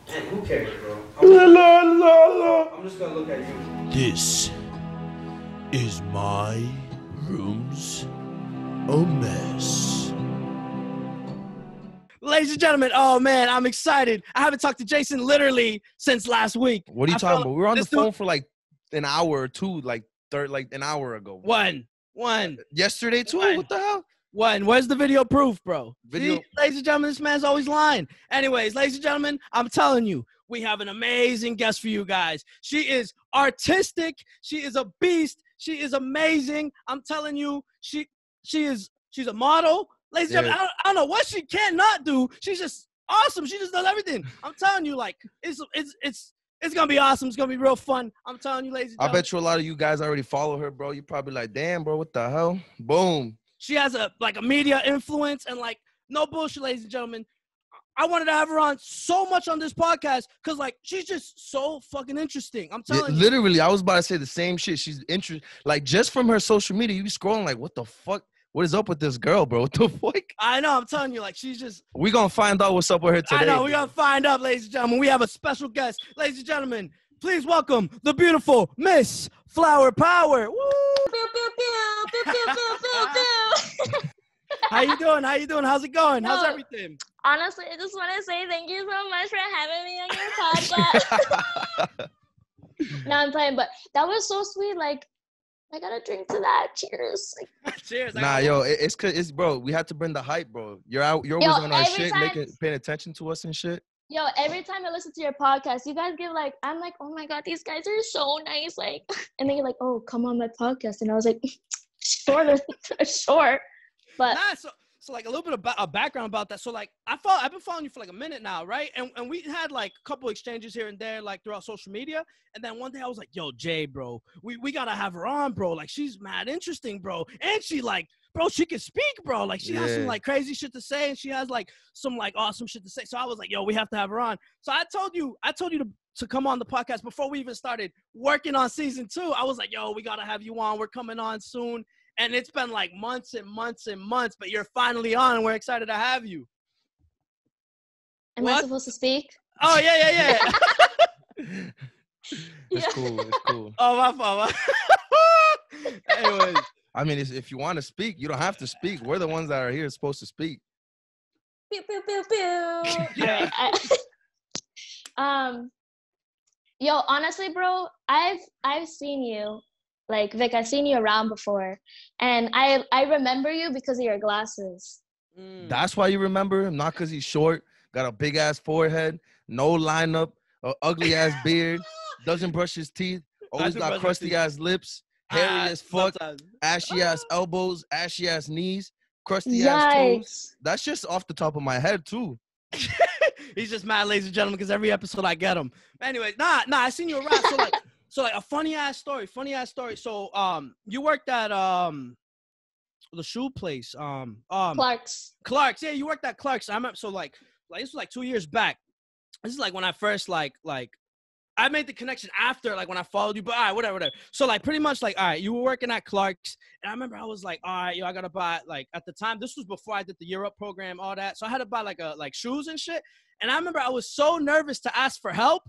Man, who cares, bro? I'm just gonna look at you. This is my room's a mess. Ladies and gentlemen, oh man, I'm excited. I haven't talked to Jason literally since last week. What are you talking about? We were on the phone for like an hour or two, like an hour ago. One. Yesterday too? One. What the hell? One. Where's the video proof, bro? Video. See, ladies and gentlemen, this man's always lying. Anyways, ladies and gentlemen, I'm telling you, we have an amazing guest for you guys. She is artistic. She is a beast. She is amazing. I'm telling you, she's a model. Ladies and gentlemen, I don't know what she cannot do. She's just awesome. She just does everything. I'm telling you, like, it's gonna be awesome. It's gonna be real fun. I'm telling you, ladies and gentlemen. I bet you a lot of you guys already follow her, bro. You're probably like, damn, bro, what the hell? Boom. She has a media influence and like no bullshit, ladies and gentlemen. I wanted to have her on so much on this podcast because like she's just so fucking interesting. I'm telling you. Literally, I was about to say the same shit. She's interesting. Like just from her social media, you be scrolling like, what the fuck? What is up with this girl, bro? What the fuck? I know. I'm telling you, like she's just. We gonna find out what's up with her today. I know. We gonna find out, ladies and gentlemen. We have a special guest, ladies and gentlemen. Please welcome the beautiful Miss Flower Power. Woo! Pew, pew, pew, pew, pew, pew, pew, pew. How you doing? How's it going? How's everything? Honestly, I just want to say thank you so much for having me on your podcast. No, I'm playing, but that was so sweet. Like, I got to drink to that. Cheers. Cheers. Nah, yo, it's bro. We have to bring the hype, bro. You're always on our shit, paying attention to us and shit. Yo, every time I listen to your podcast, you guys give like, I'm like, oh my God, these guys are so nice. Like, and then you're like, oh, come on my podcast. And I was like, sure. But so like a little bit of a background about that. So like I've been following you for like a minute now, right? And we had like a couple exchanges here and there, like throughout social media. And then one day I was like, yo, Jay, bro, we gotta have her on, bro. Like she's mad interesting, bro. And she like, bro, she can speak, bro. Like she has some like crazy shit to say, and she has like some like awesome shit to say. So I was like, yo, we have to have her on. So I told you to come on the podcast before we even started working on season 2. I was like, yo, we gotta have you on. We're coming on soon. And it's been like months and months and months, but you're finally on, and we're excited to have you. Am I supposed to speak? Oh, yeah. It's cool. Oh, my fault. Anyways. I mean, if you want to speak, you don't have to speak. We're the ones that are here supposed to speak. Pew, pew, pew, pew. Yeah. Yo, honestly, bro, I've seen you. Like, Vic, I've seen you around before, and I remember you because of your glasses. That's why you remember him, not because he's short, got a big-ass forehead, no lineup, a ugly-ass beard, doesn't brush his teeth, always got crusty-ass lips, hairy as fuck, ashy-ass elbows, ashy-ass knees, crusty-ass toes. That's just off the top of my head, too. He's just mad, ladies and gentlemen, because every episode I get him. Anyway, nah, I seen you around, So like a funny ass story. So you worked at the shoe place. Clark's. Yeah, you worked at Clark's. I remember. So like this was like 2 years back. This is like when I first like I made the connection after like when I followed you. But all right, whatever. So like pretty much like all right, you were working at Clark's, and I remember I was like, all right, yo, I gotta buy like at the time. This was before I did the Europe program, all that. So I had to buy like shoes and shit. And I remember I was so nervous to ask for help.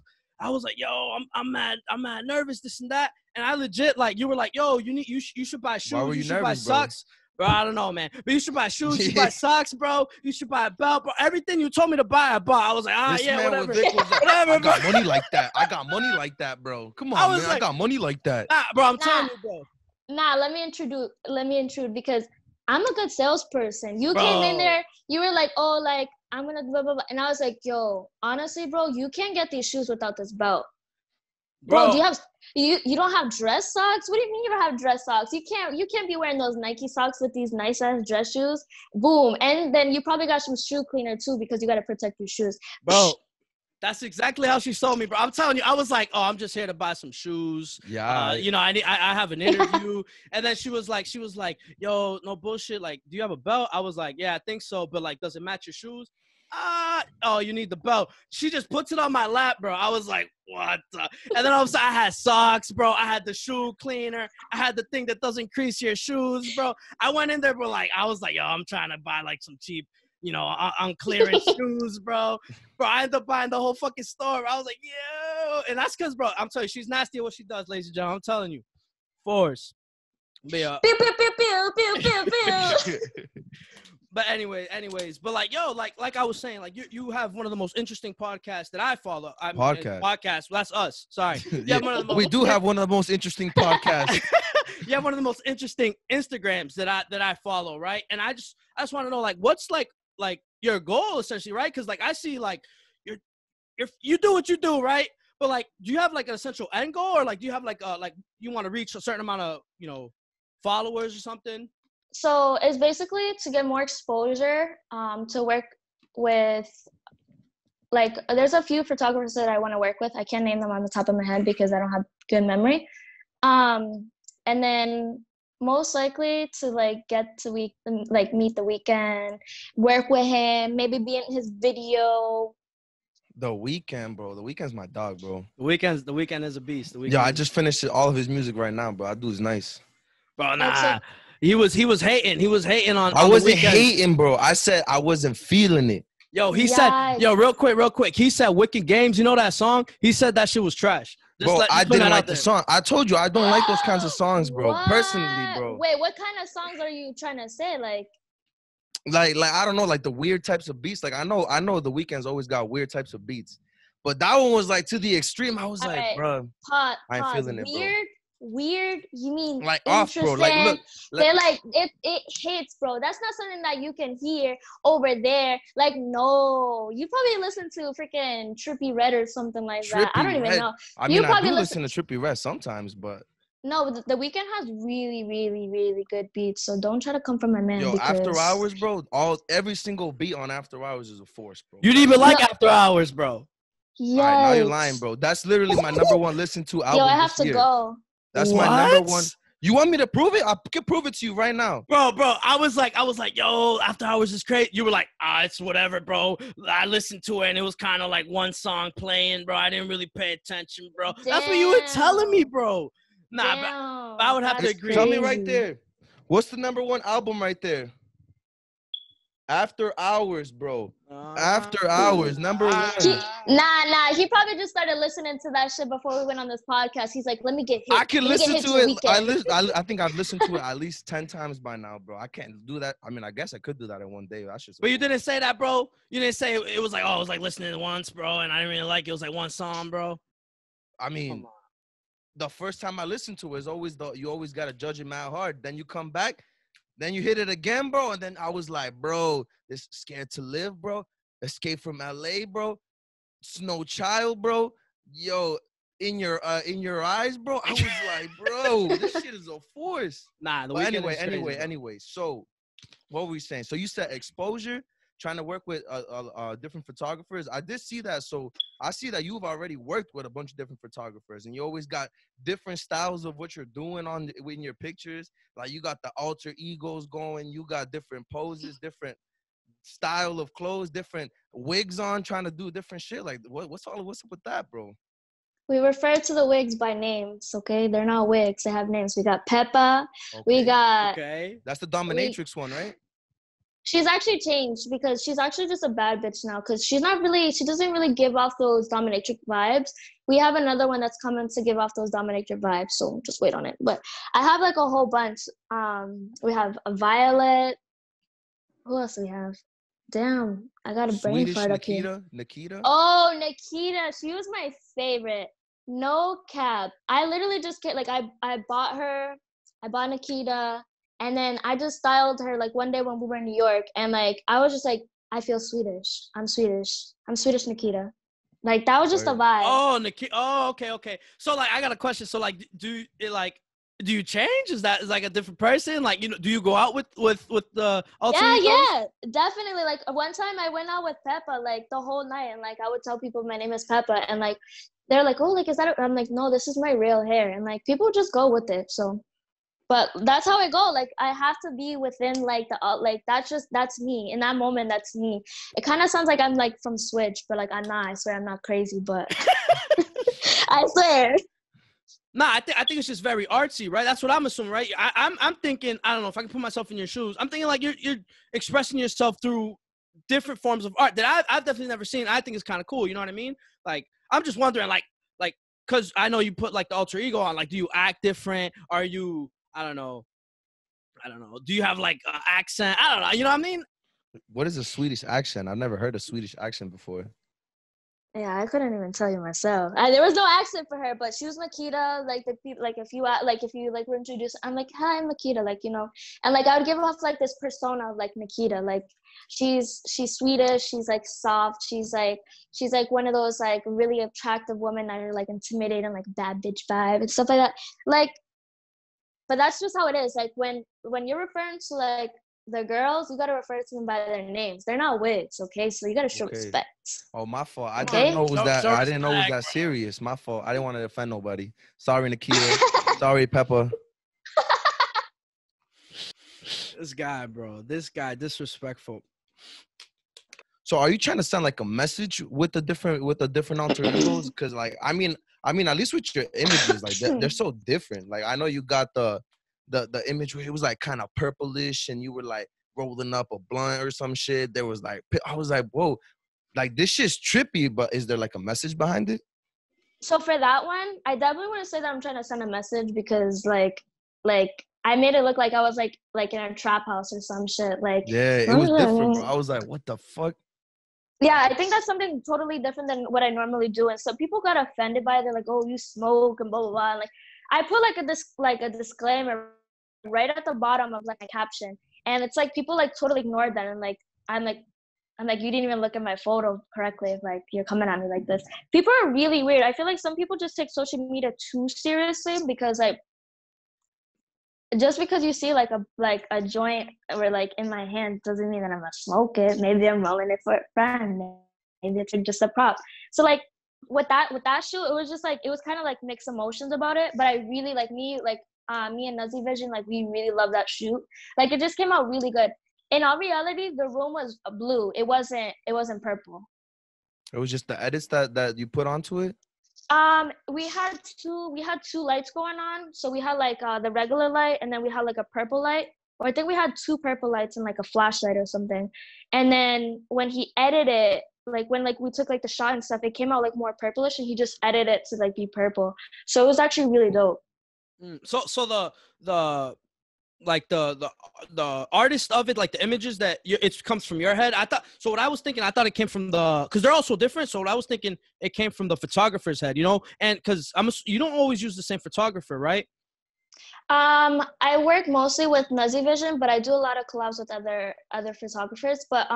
I was like, yo, I'm mad nervous, this and that. And I legit, like, you were like, yo, you should buy shoes. Why were you should nervous, buy socks. Bro, I don't know, man. But you should buy shoes. You should buy socks, bro. You should buy a belt, bro. Everything you told me to buy, I bought. I was like, whatever. I got money like that. I got money like that, bro. Come on, man. Like, I got money like that. Nah, bro, I'm telling you, bro. Nah, let me intrude because I'm a good salesperson. You came in there, you were like, oh, like, I'm gonna blah, blah, blah. And I was like, yo, honestly, bro, you can't get these shoes without this belt. Bro, do you don't have dress socks? What do you mean you don't have dress socks? You can't be wearing those Nike socks with these nice ass dress shoes. Boom. And then you probably got some shoe cleaner too because you gotta protect your shoes. Bro, that's exactly how she sold me, bro. I'm telling you, I was like, oh, I'm just here to buy some shoes. Yeah. You know, I have an interview. And then she was like, yo, no bullshit. Like, do you have a belt? I was like, yeah, I think so. But like, does it match your shoes? Oh, you need the belt. She just puts it on my lap, bro. I was like, what the? And then all of a sudden I had socks, bro. I had the shoe cleaner. I had the thing that doesn't crease your shoes, bro. I went in there, bro, like, I was like, yo, I'm trying to buy like some cheap on clearance shoes, bro. Bro, I ended up buying the whole fucking store. I was like, yo. And that's because, bro, I'm telling you, she's nasty at what she does, ladies and gentlemen. I'm telling you. Force. But, Pew, pew, pew, pew, pew, pew, pew. but anyways, but like, yo, like I was saying, like you have one of the most interesting podcasts that I follow. Podcast. That's us. Sorry. We do have one of the most interesting podcasts. You have one of the most interesting Instagrams that I follow, right? And I just want to know, like, what's like your goal essentially, right? Because like I see like you do what you do, right? But like, do you have like an essential end goal, or like do you have like you want to reach a certain amount of followers or something? So it's basically to get more exposure, to work with, like, there's a few photographers that I want to work with. I can't name them on the top of my head because I don't have good memory. And then most likely to like get to meet The Weeknd, work with him, maybe be in his video. The Weeknd, bro. The Weeknd's my dog, bro. The Weeknd is a beast. Yeah, I just finished all of his music right now, bro. That dude's nice. Bro, nah. He was hating. He was hating on. I wasn't hating, bro. I said I wasn't feeling it. Yo, he said, real quick. He said Wicked Games. You know that song? He said that shit was trash. Bro, I didn't like the song. I told you I don't like those kinds of songs, bro. What? Personally, bro. Wait, what kind of songs are you trying to say? Like I don't know, like the weird types of beats. Like I know The Weeknd's always got weird types of beats, but that one was like to the extreme. I was like, bro, I ain't feeling it, bro. Weird, you mean like off, bro? Like look, they're like it hits, bro. That's not something that you can hear over there. Like, no, you probably listen to freaking Trippie Redd or something like that. I don't even know. I mean, I do listen to Trippie Redd sometimes, but no, The Weeknd has really, really, really good beats. So don't try to come from my man. Yo, After Hours, bro. Every single beat on After Hours is a force, bro. You didn't even like After Hours, bro. Yeah. Right, now you're lying, bro. That's literally my number one listen to album. Yo, I have to go. That's my number one. You want me to prove it? I can prove it to you right now. Bro, I was like, yo, After Hours is crazy. You were like, it's whatever, bro. I listened to it and it was kind of like one song playing, bro. I didn't really pay attention, bro. Damn. That's what you were telling me, bro. Nah, but I would have to agree. Tell me right there. What's the number one album right there? After Hours, bro. After Hours, number one. Nah. He probably just started listening to that shit before we went on this podcast. He's like, let me get hit. I can listen to it. I think I've listened to it at least 10 times by now, bro. I can't do that. I mean, I guess I could do that in one day. But you didn't say that, bro. You didn't say it was like, I was like listening once, bro, and I didn't really like it. It was like one song, bro. I mean, the first time I listened to it is always you always got to judge it mad hard. Then you come back. Then you hit it again, bro, and then I was like, bro, this Scared to Live, bro. Escape from LA, bro. Snow Child, bro. Yo, in your eyes, bro. I was like, bro, this shit is a force. Nah, anyway. So, what were we saying? So you said exposure, trying to work with different photographers. I did see that. So I see that you've already worked with a bunch of different photographers, and you always got different styles of what you're doing in your pictures. Like you got the alter egos going, you got different poses, different style of clothes, different wigs on, trying to do different shit. Like what's up with that, bro? We refer to the wigs by names, okay? They're not wigs, they have names. We got Peppa, okay. We got that's the dominatrix one, right? She's actually changed because she's actually just a bad bitch now because she doesn't really give off those dominatrix vibes. We have another one that's coming to give off those dominatrix vibes, so just wait on it. But I have like a whole bunch. We have a Violet. Who else do we have? Damn, I got a brain fart up here. Nikita? Oh, Nikita. She was my favorite. No cap. I literally just get I bought her. I bought Nikita. And then I just styled her like one day when we were in New York. And like, I was just like, I feel Swedish. I'm Swedish Nikita. Like, that was just a vibe. Oh, Nikita. Oh, okay. So like, I got a question. So like, do you change? Is that like a different person? Like, do you go out with the alter egos? Yeah, definitely. Like one time I went out with Peppa like the whole night. And like, I would tell people my name is Peppa. And like, they're like, oh, like, is that? I'm like, no, this is my real hair. And like, people just go with it. So. But that's how I go. Like I have to be within like that's me. In that moment, that's me. It kind of sounds like I'm like from Switch, but like I'm not. I swear I'm not crazy, but I swear. Nah, I think it's just very artsy, right? That's what I'm assuming, right? I'm thinking. I don't know if I can put myself in your shoes. I'm thinking like you're expressing yourself through different forms of art that I've definitely never seen. I think it's kind of cool. You know what I mean? Like, I'm just wondering, like, because I know you put like the alter ego on. Like, do you act different? Are you, I don't know. Do you have like an accent? I don't know. You know what I mean? What is a Swedish accent? I've never heard a Swedish accent before. Yeah, I couldn't even tell you myself. There was no accent for her, but she was Makita. Like the people, like if you like were introduced, I'm like, hi, I'm Makita, like, you know, and like I would give off like this persona of like Makita, like she's Swedish, she's like soft, she's like one of those like really attractive women that are like intimidating, like bad bitch vibe and stuff like that. Like, but that's just how it is. Like when you're referring to like the girls, you gotta refer to them by their names. They're not wigs, okay? So you gotta show respect. Oh, my fault. I Okay? didn't know it was that. Show I didn't know it was respect, that serious. My fault. I didn't want to offend nobody. Sorry, Nikita. Sorry, Peppa. This guy, bro. This guy, disrespectful. So, are you trying to send like a message with the different alter egos? Because, like, I mean, at least with your images, like they're so different. Like, I know you got the image where it was like kind of purplish, and you were like rolling up a blunt or some shit. There was like, I was like, whoa, like this shit's trippy. But is there like a message behind it? So for that one, I definitely want to say that I'm trying to send a message because like I made it look like I was like in a trap house or some shit. Like, yeah, it was different, bro. I was like, what the fuck? Yeah, I think that's something totally different than what I normally do. And so people got offended by it. They're like, oh, you smoke and blah, blah, blah. Like, I put like a disclaimer right at the bottom of like my caption. And it's like people like totally ignored that. And like, I'm like, you didn't even look at my photo correctly. Like, you're coming at me like this. People are really weird. I feel like some people just take social media too seriously because like, just because you see like a joint or like in my hand doesn't mean that I'm gonna smoke it. Maybe I'm rolling it for a friend. Maybe it's just a prop. So like with that shoot, it was just like it was kind of like mixed emotions about it. But I really like me and Nazi Vision, like we really love that shoot. Like it just came out really good. In all reality, the room was blue. It wasn't purple. It was just the edits that you put onto it. We had two lights going on. So we had like the regular light, and then we had like a purple light. Or I think we had two purple lights and like a flashlight or something. And then when he edited it, like when like we took like the shot and stuff, it came out like more purplish, and he just edited it to like be purple. So it was actually really dope. So the like the artist of it, like the images that it comes from your head. I thought so. What I was thinking, I thought it came from because they're all so different. So what I was thinking, it came from the photographer's head, you know. And because you don't always use the same photographer, right? I work mostly with Nazi Vision, but I do a lot of collabs with other photographers. But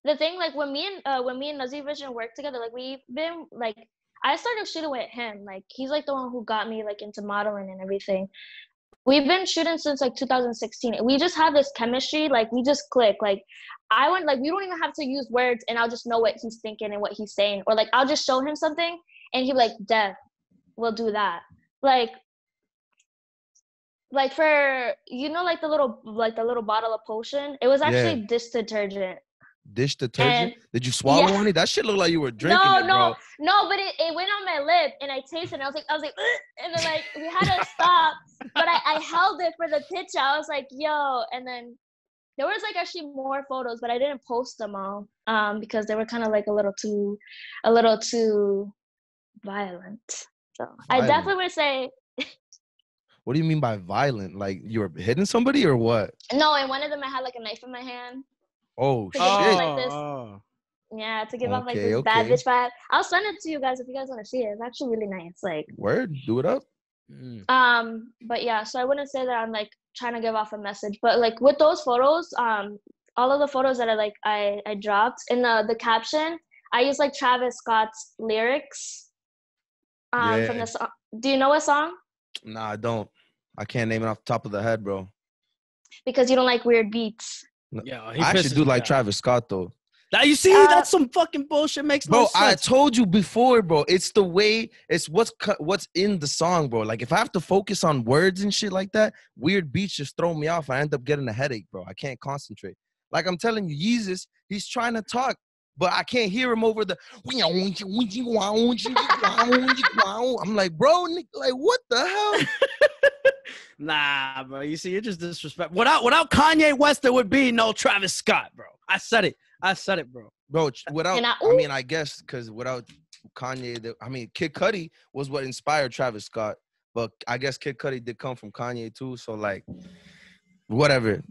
the thing, like when me and Nazi Vision work together, like we've been like I started shooting with him. Like he's like the one who got me like into modeling and everything. We've been shooting since like 2016. We just have this chemistry, like we just click. Like we don't even have to use words, and I'll just know what he's thinking and what he's saying. Or like I'll just show him something, and he'll be like, "Dev, we'll do that." Like for like the little bottle of potion. It was actually dish detergent. Dish detergent? And did you swallow any? That shit looked like you were drinking it, bro. No, but it went on my lip and I tasted it. I was like, ugh! And then like we had to stop, but I held it for the picture. I was like, yo, and then there was like actually more photos, but I didn't post them all because they were kind of like a little too violent. So I definitely would say. What do you mean by violent? Like you were hitting somebody or what? No, and one of them I had like a knife in my hand. Oh shit! Yeah, to give off like this bad bitch vibe. I'll send it to you guys if you guys want to see it. It's actually really nice. Like word, do it up. But yeah, so I wouldn't say that I'm like trying to give off a message, but like with those photos, all of the photos that I dropped in the caption, I use like Travis Scott's lyrics from the song. Do you know a song? Nah, I don't. I can't name it off the top of the head, bro. Because you don't like weird beats. Yeah, I actually do like Travis Scott though. Now you see, that's some fucking bullshit. Makes no sense. Bro, I told you before, bro. It's the way. It's what's in the song, bro. Like if I have to focus on words and shit like that, weird beats just throw me off. I end up getting a headache, bro. I can't concentrate. Like I'm telling you, Yeezus, he's trying to talk, but I can't hear him over the. I'm like, bro, like what the hell? Nah, bro. You see, you're just disrespectful. Without Kanye West, there would be no Travis Scott, bro. I said it. I said it, bro. Bro, without, And I mean, I guess, because without Kanye, I mean, Kid Cudi was what inspired Travis Scott. But I guess Kid Cudi did come from Kanye too. So, like, whatever.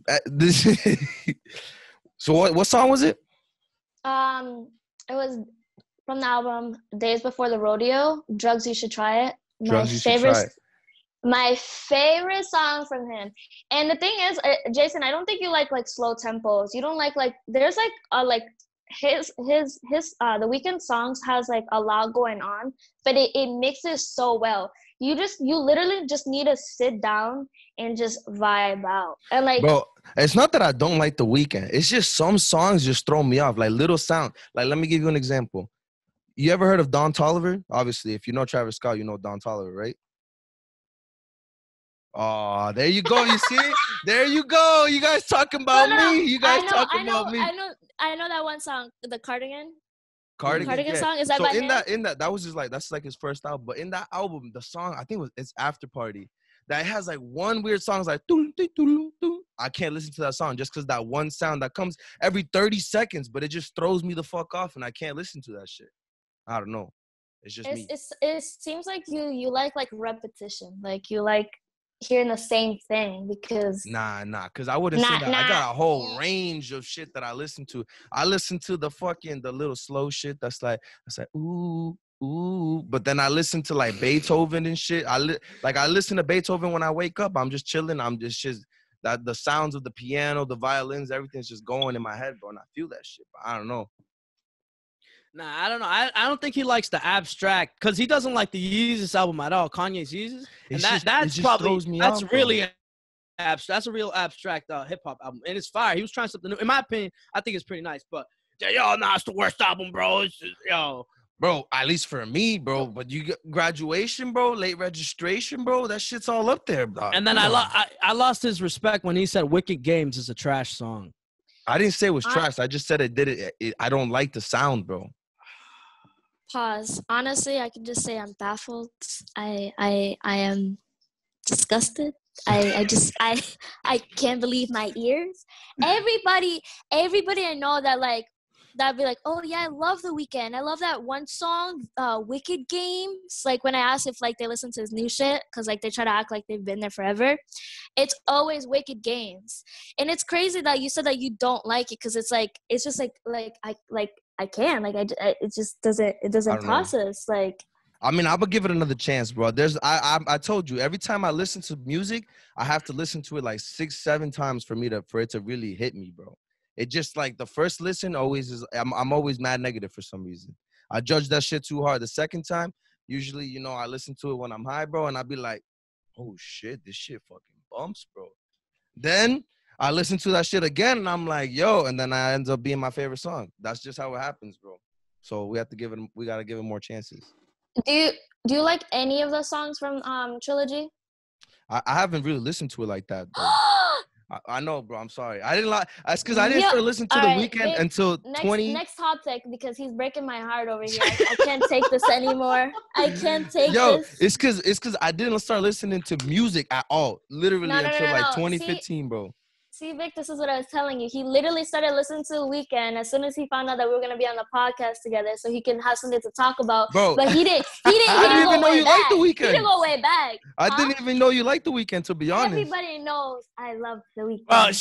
So, what song was it? it was from the album Days Before the Rodeo, Drugs You Should Try It. Drugs You Should Try It. My favorite song from him. And the thing is, Jason, I don't think you like slow tempos. You don't like there's his the Weeknd songs has like a lot going on, but it mixes so well. You literally just need to sit down and just vibe out. And like, bro, it's not that I don't like The Weeknd. It's just some songs just throw me off. Like little sound. Like, let me give you an example. You ever heard of Don Toliver? Obviously, if you know Travis Scott, you know Don Toliver, right? Oh, there you go. You see? There you go. You guys talking about me. You guys talking about me. I know that one song, the Cardigan. Cardigan yeah. Song, is that so by in that that was just like, that's like his first album. But in that album, the song, I think it's After Party, that has like one weird song. It's like doo, doo, doo, doo. I can't listen to that song just because that one sound that comes every 30 seconds, but it just throws me the fuck off, and I can't listen to that shit. I don't know. It's just me. It seems like you like repetition. Like you like hearing the same thing because because I wouldn't say that. I got a whole range of shit that I listen to. I listen to the little slow shit that's like ooh, but then I listen to like Beethoven and shit. I listen to Beethoven when I wake up. I'm just chilling. I'm just that the sounds of the piano, the violins, everything's just going in my head, bro, and I feel that shit. But I don't know. Nah, I don't know. I don't think he likes the abstract because he doesn't like the Yeezus album at all. Kanye's Yeezus, and that's probably that's really abstract. That's a real abstract hip hop album, and it's fire. He was trying something new. In my opinion, I think it's pretty nice. But it's the worst album, bro. It's just, bro. At least for me, bro. But you get Graduation, bro. Late Registration, bro. That shit's all up there, bro. And then I lost his respect when he said "Wicked Games" is a trash song. I didn't say it was trash. I just said I don't like the sound, bro. Pause. Honestly, I can just say I'm baffled. I am disgusted. I can't believe my ears. Everybody I know that'd be like, oh yeah, I love The Weeknd. I love that one song, Wicked Games. Like when I ask if they listen to his new shit, because they try to act like they've been there forever. It's always Wicked Games, and it's crazy that you said that you don't like it because it's just I can't it just doesn't process know. I mean, I'm gonna give it another chance, bro. I told you, every time I listen to music, I have to listen to it 6-7 times for it to really hit me, bro. It just the first listen always is. I'm always mad negative for some reason. I judge that shit too hard. The second time, usually, I listen to it when I'm high, bro, and I be like, oh shit, this shit fucking bumps, bro. Then I listen to that shit again, and I'm like, yo, and then I ends up being my favorite song. That's just how it happens, bro. So we gotta give it more chances. Do you like any of the songs from Trilogy? I haven't really listened to it like that, though. I know, bro. I'm sorry. I didn't like. That's because I didn't start listening to The Weeknd until 20. Next topic, because he's breaking my heart over here. I can't take this anymore. I can't take this. It's because I didn't start listening to music at all. Literally until 2015, bro. See, Vic, this is what I was telling you. He literally started listening to The Weeknd as soon as he found out that we were gonna be on the podcast together, so he can have something to talk about. Bro, but he didn't. I didn't even know you liked The Weeknd. He didn't go way back. I didn't even know you liked The Weeknd, to be honest. Everybody knows I love The Weeknd. Well,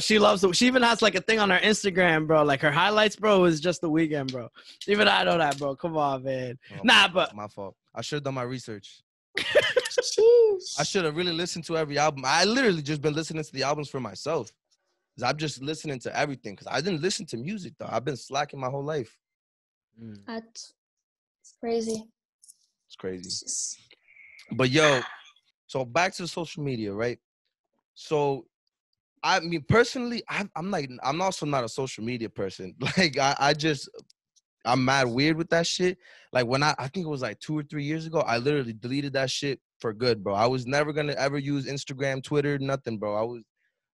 she loves it. She even has a thing on her Instagram, bro. Her highlights, bro, is just The Weeknd, bro. Even I know that, bro. Come on, man. But my fault. I should have done my research. Sheesh. I should have really listened to every album. I literally just been listening to the albums for myself. I'm just listening to everything because I didn't listen to music, though. I've been slacking my whole life. That's crazy. It's crazy. But, yo, so back to social media, right? So, I mean, personally, I'm also not a social media person. I'm mad weird with that shit. When I think it was 2 or 3 years ago, I literally deleted that shit for good, bro. I was never going to ever use Instagram, Twitter, nothing, bro.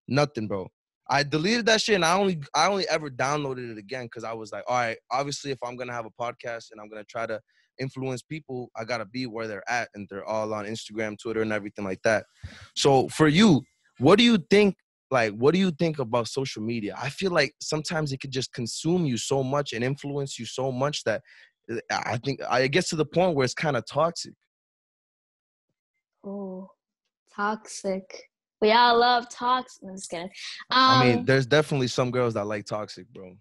Nothing, bro. I deleted that shit, and I only ever downloaded it again because I was like, all right, obviously, if I'm going to have a podcast and I'm going to try to influence people, I got to be where they're at, and they're all on Instagram, Twitter, and everything like that. So for you, what do you think like, what do you think about social media? I feel like sometimes it could just consume you so much and influence you so much that I think it gets to the point where it's kind of toxic. Oh, toxic. We all love toxic. I'm just kidding. I mean, there's definitely some girls that like toxic, bro.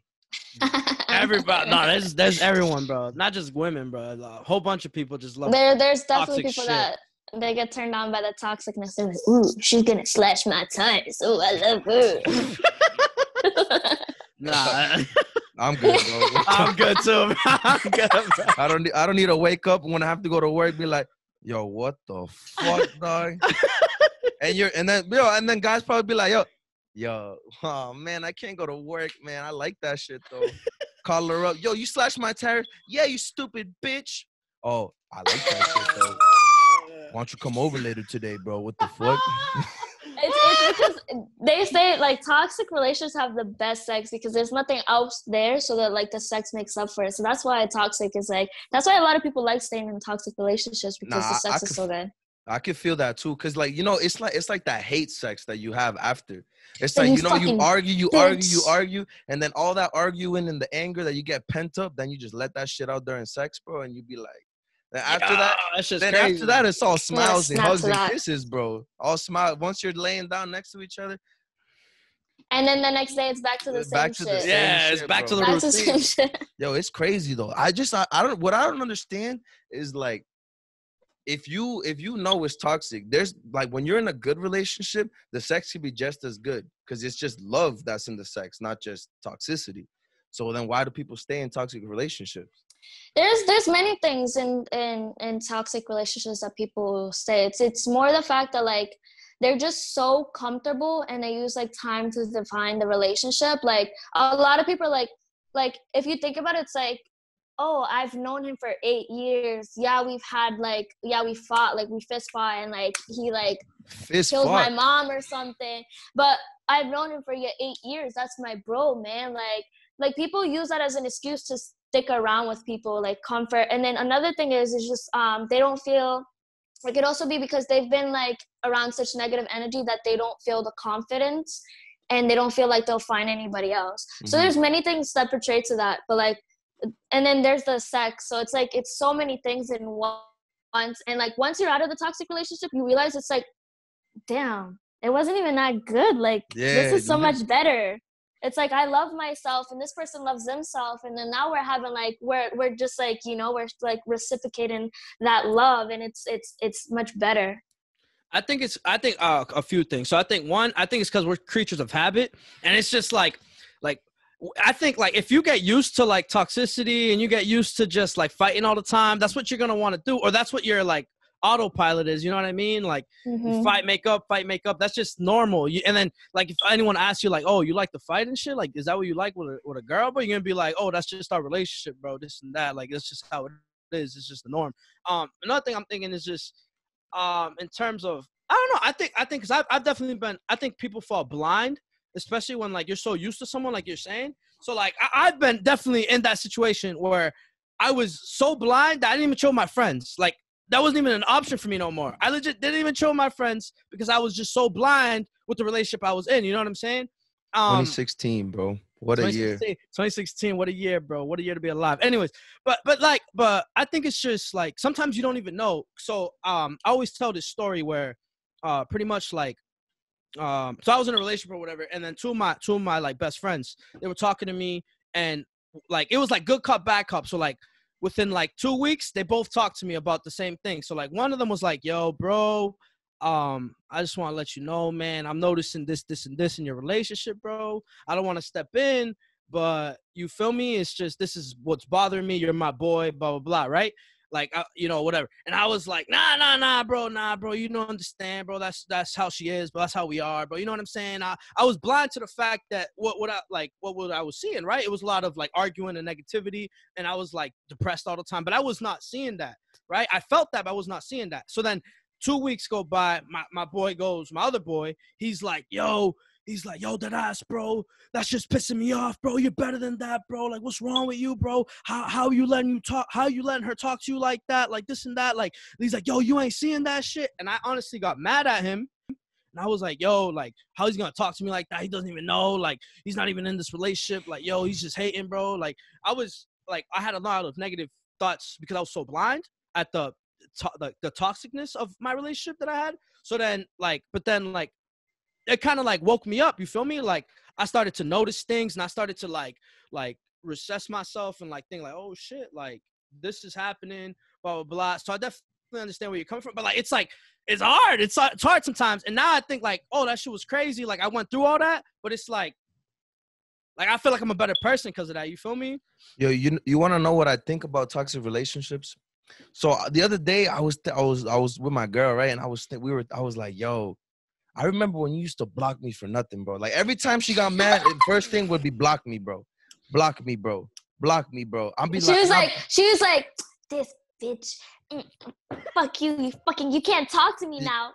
Everybody, no, there's everyone, bro. Not just women, bro. A whole bunch of people just love. There's definitely toxic people shit. that they get turned on by the toxicness. They're like, ooh, she's gonna slash my tires. Ooh, I love her. Nah, I'm good, bro. I'm good too. I'm good, bro. I don't need to wake up when I have to go to work. Be like, yo, what the fuck, dog? and then guys probably be like, yo, oh man, I can't go to work, man. I like that shit though. Call her up, yo, you slashed my tires? Yeah, you stupid bitch. Oh, I like that shit though. Why don't you come over later today, bro? What the fuck? It's because they say like toxic relationships have the best sex because there's nothing else there, so that like the sex makes up for it. So that's why toxic is like, that's why a lot of people like staying in toxic relationships because the sex is so good. I could feel that too, cause like, you know, it's like that hate sex that you have after. It's Then like, you you know, you bitch. argue, and then all that arguing and the anger that you get pent up, then you just let that shit out during sex, bro, and you be like, then after crazy. that, it's all smiles and snap hugs to and that. kisses, bro. All smile. Once you're laying down next to each other, And then the next day it's back to the back same to the shit. same Yeah, it's shit, back to bro. the Back to the same routine. shit. Yo, it's crazy though. I don't understand is like, if you know it's toxic, there's like, when you're in a good relationship, the sex can be just as good because it's just love that's in the sex, not just toxicity. So then why do people stay in toxic relationships? There's many things in toxic relationships that people say. It's more the fact that like they're just so comfortable and they use like time to define the relationship. Like a lot of people are like if you think about it, it's like, oh, I've known him for 8 years. Yeah, we fought, like we fist fought, and like he like killed my mom or something. But I've known him for 8 years. That's my bro, man. Like people use that as an excuse to stick around with people, like comfort. And then another thing is just they don't feel. It could also be because they've been like around such negative energy that they don't feel the confidence, and they don't feel like they'll find anybody else. So there's many things that portray to that, but like. And then there's the sex. So it's like, it's so many things in once. And like, once you're out of the toxic relationship, you realize it's like, damn, it wasn't even that good. Like, this is so much better. It's like, I love myself and this person loves themselves. And then now we're having like, we're just like, you know, we're like reciprocating that love, and it's much better. I think a few things. So I think it's because we're creatures of habit, and it's just like I think like if you get used to like toxicity and you get used to just like fighting all the time, that's what you're gonna want to do, or that's what your like autopilot is. You know what I mean? Like fight, make up. That's just normal. And then like if anyone asks you like, oh, you like to fight and shit, like is that what you like with a girl? But you're gonna be like, oh, that's just our relationship, bro. This and that. Like that's just how it is. It's just the norm. Another thing I'm thinking is just in terms of, I don't know. I think because I've definitely been. I think people fall blind, especially when like you're so used to someone, like you're saying. So like I've been definitely in that situation where I was so blind that I didn't even show my friends. Like that wasn't even an option for me no more. I legit didn't even show my friends because I was just so blind with the relationship I was in. You know what I'm saying? 2016, bro. What a year. 2016, what a year, bro. What a year to be alive. Anyways, but I think it's just like sometimes you don't even know. So I always tell this story where pretty much like so I was in a relationship or whatever, and then two of my like best friends, they were talking to me, and like it was like good cup, bad cup. So like within like 2 weeks, they both talked to me about the same thing. So like one of them was like, yo, bro, I just want to let you know, man, I'm noticing this and this in your relationship, bro. I don't want to step in, but you feel me? It's just, this is what's bothering me. You're my boy, blah, blah, blah, right? Like, you know, whatever. And I was like, nah, bro. You don't understand, bro. That's how she is, but that's how we are, bro. You know what I'm saying? I was blind to the fact that what I was seeing, right? It was a lot of like arguing and negativity, and I was like depressed all the time, but I was not seeing that, right? I felt that, but I was not seeing that. So then 2 weeks go by, my boy goes, my other boy, he's like, yo, that ass, bro. That's just pissing me off, bro. You're better than that, bro. Like, what's wrong with you, bro? How you letting her talk to you like that? Like this and that. Like, he's like, yo, you ain't seeing that shit. And I honestly got mad at him. And And I was like, yo, like, how he's gonna talk to me like that? He doesn't even know. Like, he's not even in this relationship. Like, yo, he's just hating, bro. Like, I had a lot of negative thoughts because I was so blind at the toxicness of my relationship that I had. So then, like, but then, like, it kind of like woke me up. You feel me? Like, I started to notice things, and I started to like recess myself and like think like, oh shit, like this is happening, blah blah blah. So I definitely understand where you're coming from, but like it's hard. It's hard sometimes. And now I think like, oh, that shit was crazy. Like I went through all that, but it's like I feel like I'm a better person because of that. You feel me? Yo, you want to know what I think about toxic relationships? So the other day I was with my girl, right? And I was like, yo, I remember when you used to block me for nothing, bro. Like every time she got mad, the first thing would be block me, bro. Block me, bro. Block me, bro. She was like, this bitch. Fuck you, you can't talk to me now.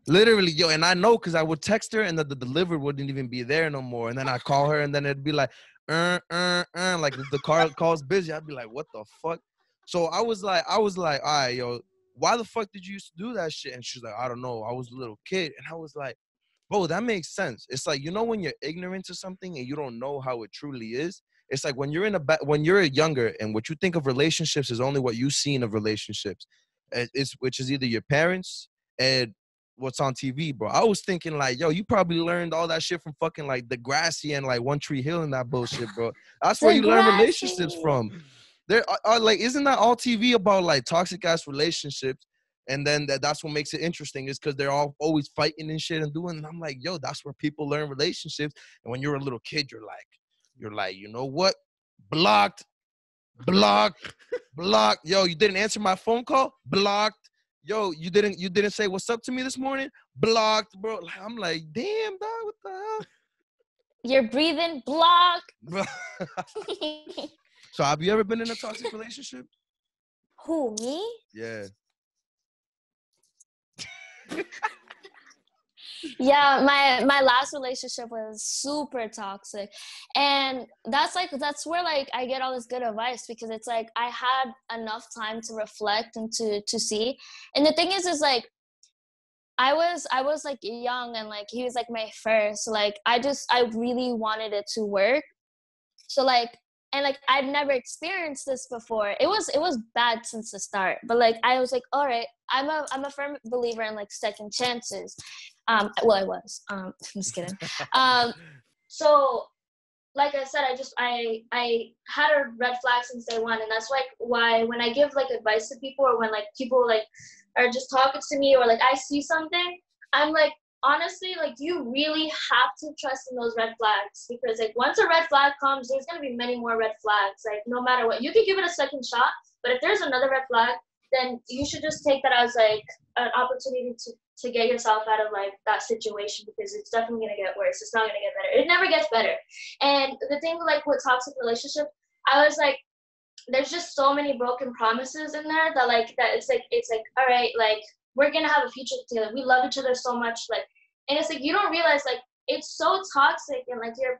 Literally, yo, and I know because I would text her and the delivery wouldn't even be there no more. And then I call her and then it'd be like, like the car call's busy. I'd be like, what the fuck? So I was like, all right, yo, why the fuck did you used to do that shit? And she's like, I don't know. I was a little kid. And I was like, bro, that makes sense. It's like, you know, when you're ignorant to something and you don't know how it truly is, it's like when you're when you're younger and what you think of relationships is only what you've seen of relationships, which is either your parents and what's on TV, bro. I was thinking like, yo, you probably learned all that shit from fucking like Degrassi and like One Tree Hill and that bullshit, bro. That's where you learn relationships from. There are like, isn't that all TV about like toxic ass relationships? And then that's what makes it interesting is because they're all always fighting and shit and doing. And I'm like, yo, that's where people learn relationships. And when you're a little kid, you're like, you know what? Blocked. Yo, you didn't answer my phone call? Blocked. Yo, you didn't say what's up to me this morning? Blocked, bro. I'm like, damn, dog, what the hell? You're breathing blocked. So have you ever been in a toxic relationship? Who, me? Yeah. Yeah, my last relationship was super toxic, and that's where like I get all this good advice, because it's like I had enough time to reflect and to see. And the thing is like I was like young, and like he was like my first, like I really wanted it to work. So like, and like I've never experienced this before. It was bad since the start, but like I was like, all right, I'm a firm believer in like second chances. Well, I was. I'm just kidding. So like I said, I had a red flag since day one, and that's like why when I give like advice to people, or when like people like are just talking to me, or like I see something, I'm like, honestly, like you really have to trust in those red flags, because like once a red flag comes, there's gonna be many more red flags. Like no matter what, you can give it a second shot, but if there's another red flag, then you should just take that as like an opportunity to get yourself out of like that situation, because it's definitely gonna get worse. It's not gonna get better. It never gets better. And the thing like with toxic relationship, I was like, there's just so many broken promises in there that it's like all right, like we're gonna have a future together. We love each other so much, like, and it's like you don't realize like it's so toxic, and like you're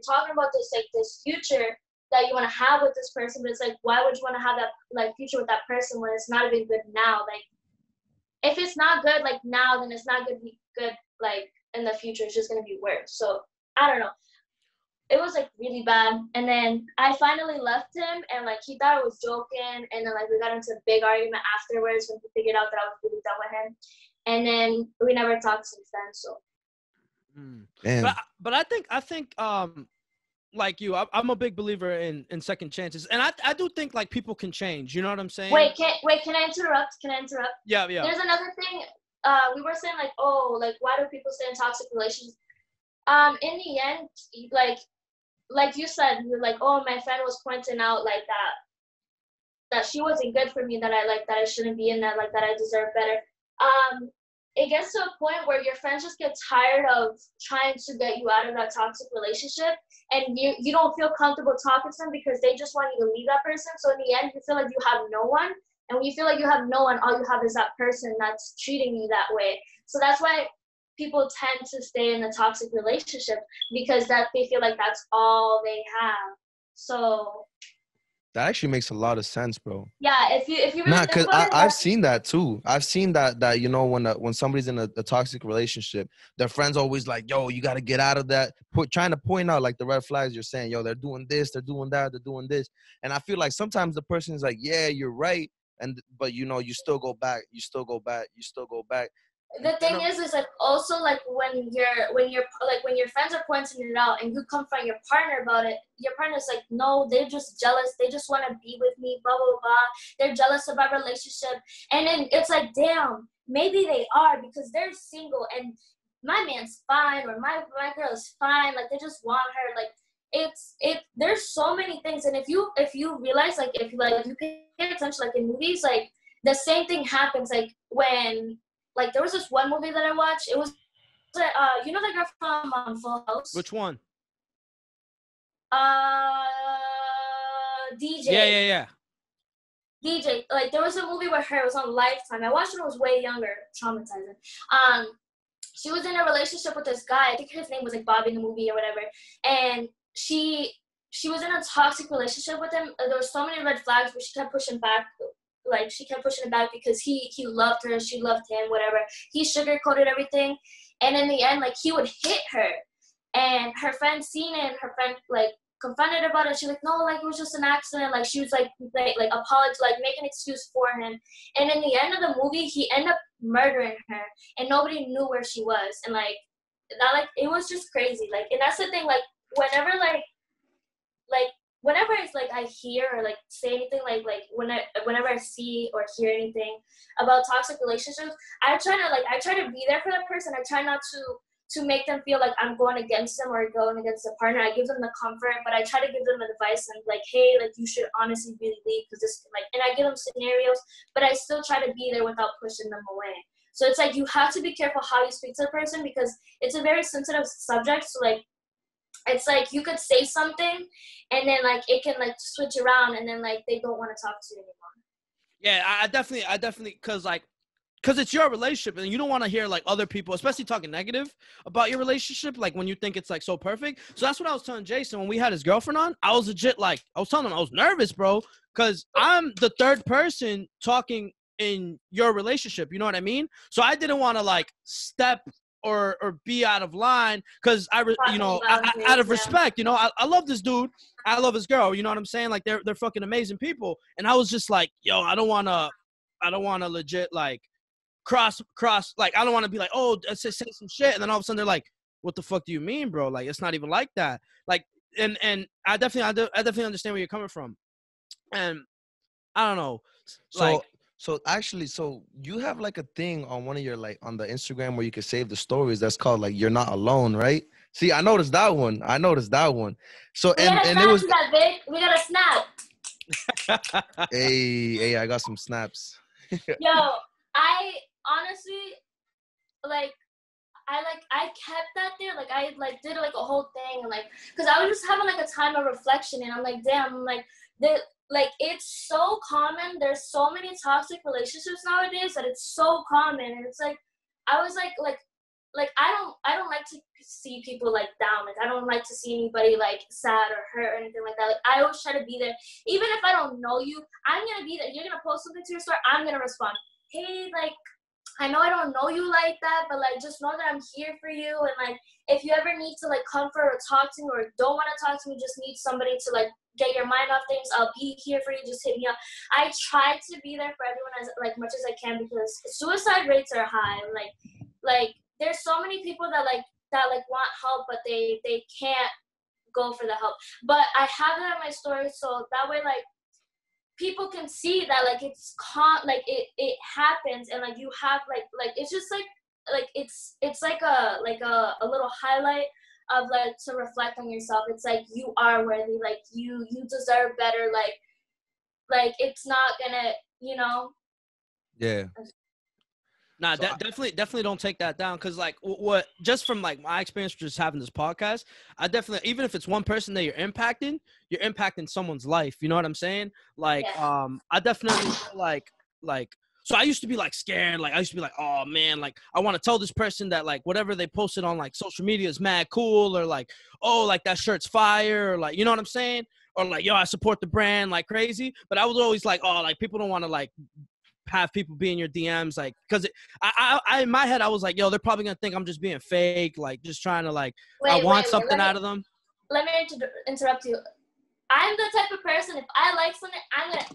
talking about this future that you want to have with this person, but it's like, why would you want to have that like future with that person when it's not even good now? Like if it's not good like now, then it's not gonna be good like in the future. It's just gonna be worse. So I don't know. It was like really bad, and then I finally left him, and like he thought I was joking, and then like we got into a big argument afterwards when he figured out that I was really done with him, and then we never talked since then. So. But I think like you, I'm a big believer in second chances, and I do think like people can change. You know what I'm saying? Wait, can I interrupt? Yeah. There's another thing. We were saying like, oh, like why do people stay in toxic relations? In the end, like you said, you're like, oh, my friend was pointing out like that she wasn't good for me, that I shouldn't be in that, like that I deserve better. It gets to a point where your friends just get tired of trying to get you out of that toxic relationship, and you don't feel comfortable talking to them because they just want you to leave that person. So in the end, you feel like you have no one, and when you feel like you have no one, all you have is that person that's treating you that way. So that's why people tend to stay in a toxic relationship, because that they feel like that's all they have. So That actually makes a lot of sense, bro. Yeah, if you really Nah, think cause about it, I've seen that too. I've seen that you know when somebody's in a toxic relationship, their friends always like, yo, you got to get out of that. Trying to point out like the red flags. You're saying, yo, they're doing this, they're doing that, they're doing this, and I feel like sometimes the person is like, yeah, you're right, but you know you still go back, you still go back, you still go back. the thing is like also like when your friends are pointing it out and you confront your partner about it, your partner's like, no, they're just jealous, they just want to be with me, blah blah blah, they're jealous of our relationship. And then it's like, damn, maybe they are, because they're single and my man's fine, or my girl is fine, like they just want her. Like there's so many things. And if you realize, like if you pay attention, like in movies, like the same thing happens. Like when, like there was this one movie that I watched. It was, you know, the girl from Full House. Which one? DJ. Yeah. DJ. Like there was a movie with her. It was on Lifetime. I watched it when I was way younger. Traumatizing. She was in a relationship with this guy. I think his name was like Bobby in the movie or whatever. And she was in a toxic relationship with him. There were so many red flags, but she kept pushing back. Like she kept pushing it back because he loved her, she loved him, whatever. He sugarcoated everything, and in the end, like he would hit her, and her friend seen it, and her friend like confronted her about it. She's like, no, like it was just an accident. Like she was like apologize, like make an excuse for him. And in the end of the movie, he ended up murdering her, and nobody knew where she was. And like that, like it was just crazy. Like, and that's the thing. Like whenever whenever it's like I hear or like say anything whenever I see or hear anything about toxic relationships, I try to be there for that person. I try not to make them feel like I'm going against them or going against the partner. I give them the comfort, but I try to give them advice and like, hey, like you should honestly really leave because this like, and I give them scenarios, but I still try to be there without pushing them away. So it's like you have to be careful how you speak to a person because it's a very sensitive subject. So like it's like you could say something and then like it can like switch around and then like they don't want to talk to you anymore. Yeah, I definitely because it's your relationship and you don't want to hear like other people, especially talking negative about your relationship, like when you think it's like so perfect. So that's what I was telling Jason when we had his girlfriend on. I was legit like, I was telling him I was nervous, bro, because I'm the third person talking in your relationship. You know what I mean? So I didn't want to like step or be out of line because out of respect, you know, I love this dude. I love his girl. You know what I'm saying? Like they're fucking amazing people. And I was just like, yo, I don't want to legit like cross. Like, I don't want to be like, oh, say some shit. And then all of a sudden they're like, what the fuck do you mean, bro? Like, it's not even like that. Like, and I definitely understand where you're coming from. And I don't know. So actually, you have like a thing on one of your like on the Instagram where you can save the stories. That's called like "You're Not Alone," right? See, I noticed that one. So and it was. We got a snap. Hey, I got some snaps. Yo, I honestly I kept that there. Like I like did like a whole thing and like because I was just having like a time of reflection and I'm like, damn, like it's so common. There's so many toxic relationships nowadays that it's so common. And it's like, I was like I don't like to see people like down. Like I don't like to see anybody like sad or hurt or anything like that. Like I always try to be there. Even if I don't know you, I'm going to be there. You're going to post something to your story. I'm going to respond. Hey, like, I know I don't know you like that, but like just know that I'm here for you. And like if you ever need to like comfort or talk to me or don't want to talk to me, just need somebody to like get your mind off things, I'll be here for you. Just hit me up. I try to be there for everyone as like much as I can because suicide rates are high. Like there's so many people that want help, but they can't go for the help. But I have that in my story, so that way like people can see that like it happens and like you have like it's just like it's like a little highlight of like to reflect on yourself. It's like you are worthy, like you deserve better, like it's not gonna, you know. Yeah. Nah, definitely don't take that down because like what just from like my experience just having this podcast, I definitely, even if it's one person that you're impacting someone's life. You know what I'm saying? Like, yeah. I definitely feel like so I used to be like scared. Like I used to be like, oh man, like I want to tell this person that like whatever they posted on like social media is mad cool or like, oh, like that shirt's fire or like, you know what I'm saying? or like, yo, I support the brand like crazy. But I was always like, oh, like people don't want to like have people be in your DMs, like, because I in my head I was like, yo, they're probably gonna think I'm just being fake, like just trying to like I want something out of them. Let me interrupt you. I'm the type of person, if I like something, I'm gonna,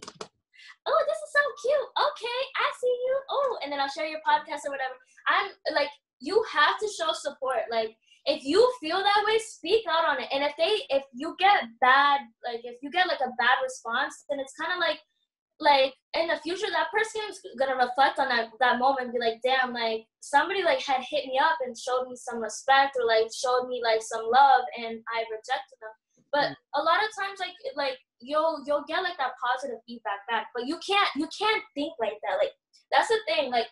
oh, this is so cute. Okay, I see you. Oh, and then I'll share your podcast or whatever. I'm like, you have to show support. Like, if you feel that way, speak out on it. And if you get bad, like if you get like a bad response, then it's kind of like in the future, that person is gonna reflect on that moment and be like, damn, like somebody like had hit me up and showed me some respect or like showed me like some love, and I rejected them. But a lot of times, like you'll get like that positive feedback back, but you can't think like that. Like that's the thing. Like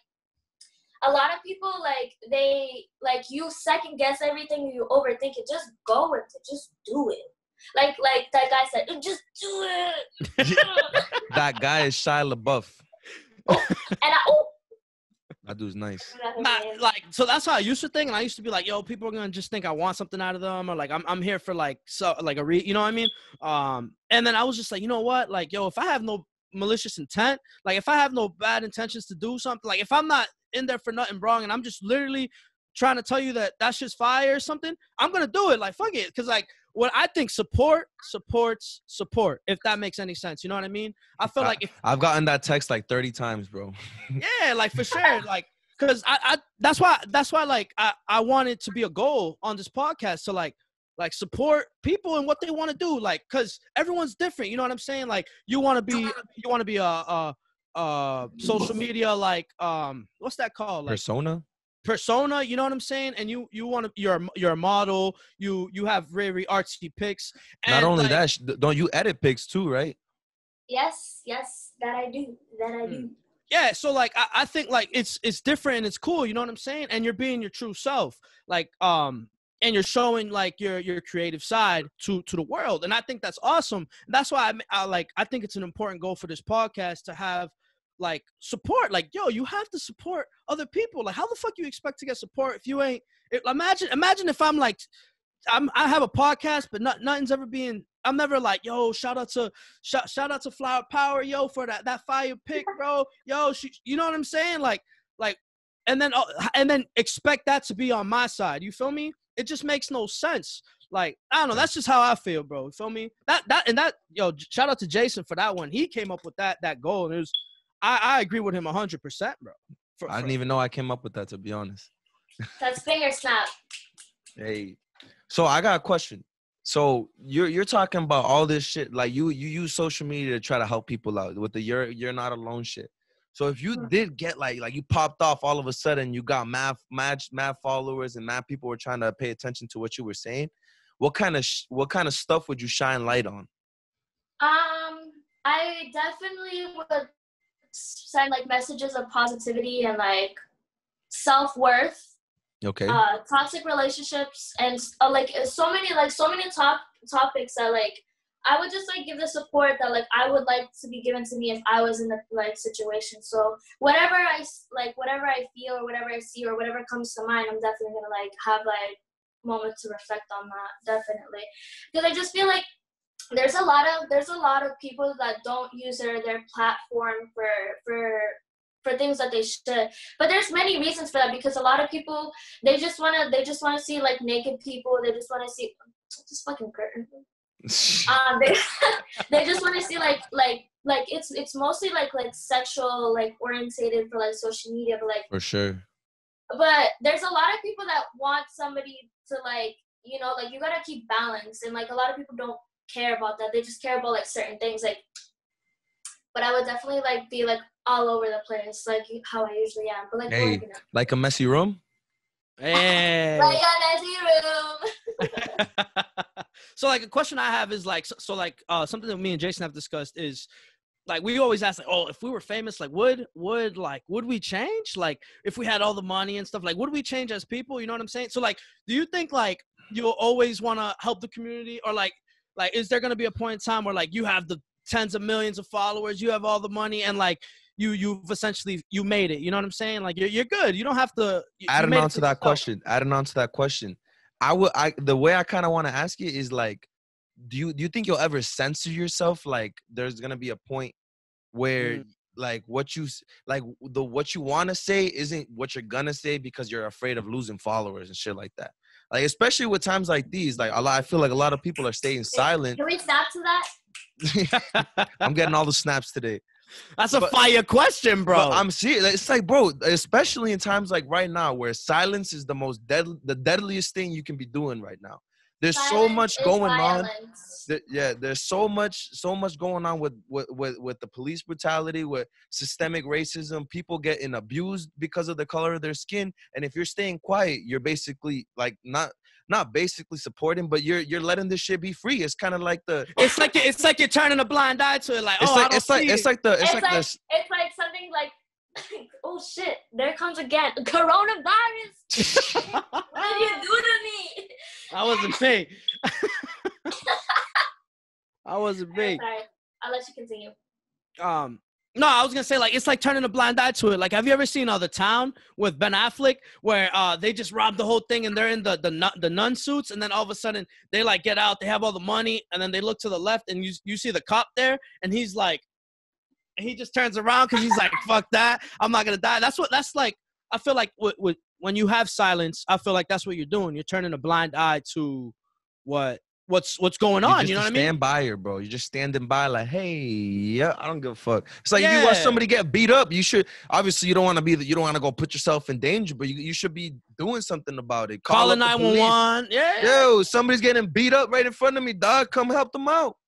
a lot of people, like they like you second guess everything, you overthink it. Just go with it. Just do it. Like that guy said, just do it. That guy is Shia LaBeouf. And that dude's nice. Like, so that's how I used to think, and I used to be like, yo, people are gonna just think I want something out of them, or like I'm here for like you know what I mean? And then I was just like, you know what? Like, yo, if I have no malicious intent, like if I have no bad intentions to do something, like if I'm not in there for nothing wrong, and I'm just literally trying to tell you that that's just fire or something, I'm gonna do it. Like, fuck it, because like what I think supports support, if that makes any sense. You know what I mean? I feel like if I've gotten that text like 30 times, bro. Yeah, like for sure. Like, cause I that's why like I want it to be a goal on this podcast to like support people and what they want to do. Like, cause everyone's different. You know what I'm saying? Like you want to be a social media, like, what's that called? Like persona, you know what I'm saying? And you want to, you're a model, you have very artsy pics. And not only like, that, don't you edit pics too, right? Yes, that I do. Yeah, so like I think like it's different and it's cool, you know what I'm saying? And you're being your true self, like and you're showing like your creative side to the world, and I think that's awesome. And that's why I think it's an important goal for this podcast to have like support. Like, yo, you have to support other people. Like, how the fuck you expect to get support if you ain't? Imagine if I'm like, I have a podcast, but nothing's ever being. I'm never like, yo, shout out to Flower Power, yo, for that fire pick, bro. Yo, you know what I'm saying? Like, and then expect that to be on my side. You feel me? It just makes no sense. Like, I don't know. That's just how I feel, bro. You feel me? Yo, shout out to Jason for that one. He came up with that goal, and it was. I agree with him 100%, bro. I didn't even know I came up with that, to be honest. That's finger snap. Hey, so I got a question. So you're talking about all this shit, like you use social media to try to help people out with the you're not alone shit. So if you did get like you popped off all of a sudden, you got mad followers and mad people were trying to pay attention to what you were saying, what kind of stuff would you shine light on? I definitely would send like messages of positivity and like self-worth. Okay. Toxic relationships and like so many topics that like I would just like give the support that like I would like to be given to me if I was in the like situation. So whatever I feel or whatever I see or whatever comes to mind, I'm definitely gonna like have like moments to reflect on that, definitely, because I just feel like there's a lot of people that don't use their platform for things that they should, but there's many reasons for that, because a lot of people they just want to see like naked people, they just want to see this fucking curtain. They just want to see like it's mostly like sexual like orientated for like social media, but like for sure. But there's a lot of people that want somebody to like, you know, like you gotta keep balance, and like a lot of people don't care about that. They just care about like certain things, like. But I would definitely like be like all over the place, like how I usually am. But like, hey, like a messy room. Hey. Like a messy room. So like a question I have is like, so like something that me and Jason have discussed is like, we always ask like, oh, if we were famous, like would we change? Like if we had all the money and stuff, like would we change as people? You know what I'm saying? So like, do you think like you'll always want to help the community, or like is there going to be a point in time where like you have the tens of millions of followers, you have all the money, and like you've essentially you made it, you know what I'm saying? Like you're good. You don't have to. Adding on to that question, the way I kind of want to ask you is like, do you think you'll ever censor yourself? Like, there's gonna be a point where like what you want to say isn't what you're gonna say because you're afraid of losing followers and shit like that. Like, especially with times like these, like I feel like a lot of people are staying silent. Can we snap to that? I'm getting all the snaps today. That's a fire question, bro. But I'm serious. It's like, bro, especially in times like right now where silence is the deadliest thing you can be doing right now. There's so much going on. There's so much going on with the police brutality, with systemic racism, people getting abused because of the color of their skin. And if you're staying quiet, you're basically like not basically supporting, but you're letting this shit be free. It's kind of like it's like you're turning a blind eye to it. Like, it's like something like, oh shit, there comes again, coronavirus. What did you do to me? I wasn't me. I wasn't me. Sorry, I'll let you continue. No, I was gonna say, like, it's like turning a blind eye to it. Like, have you ever seen The Town with Ben Affleck, where they just robbed the whole thing and they're in the nun suits, and then all of a sudden they like get out, they have all the money, and then they look to the left and you see the cop there, and he's like, and he just turns around because he's like, fuck that, I'm not gonna die. That's like. I feel like when you have silence, I feel like that's what you're doing. You're turning a blind eye to what's going on. You know what I mean? Stand by her, bro. You're just standing by, like, hey, yeah, I don't give a fuck. It's like if you watch somebody get beat up, you should obviously you don't want to go put yourself in danger, but you should be doing something about it. Calling 911. Yeah. Yo, somebody's getting beat up right in front of me, dog. Come help them out.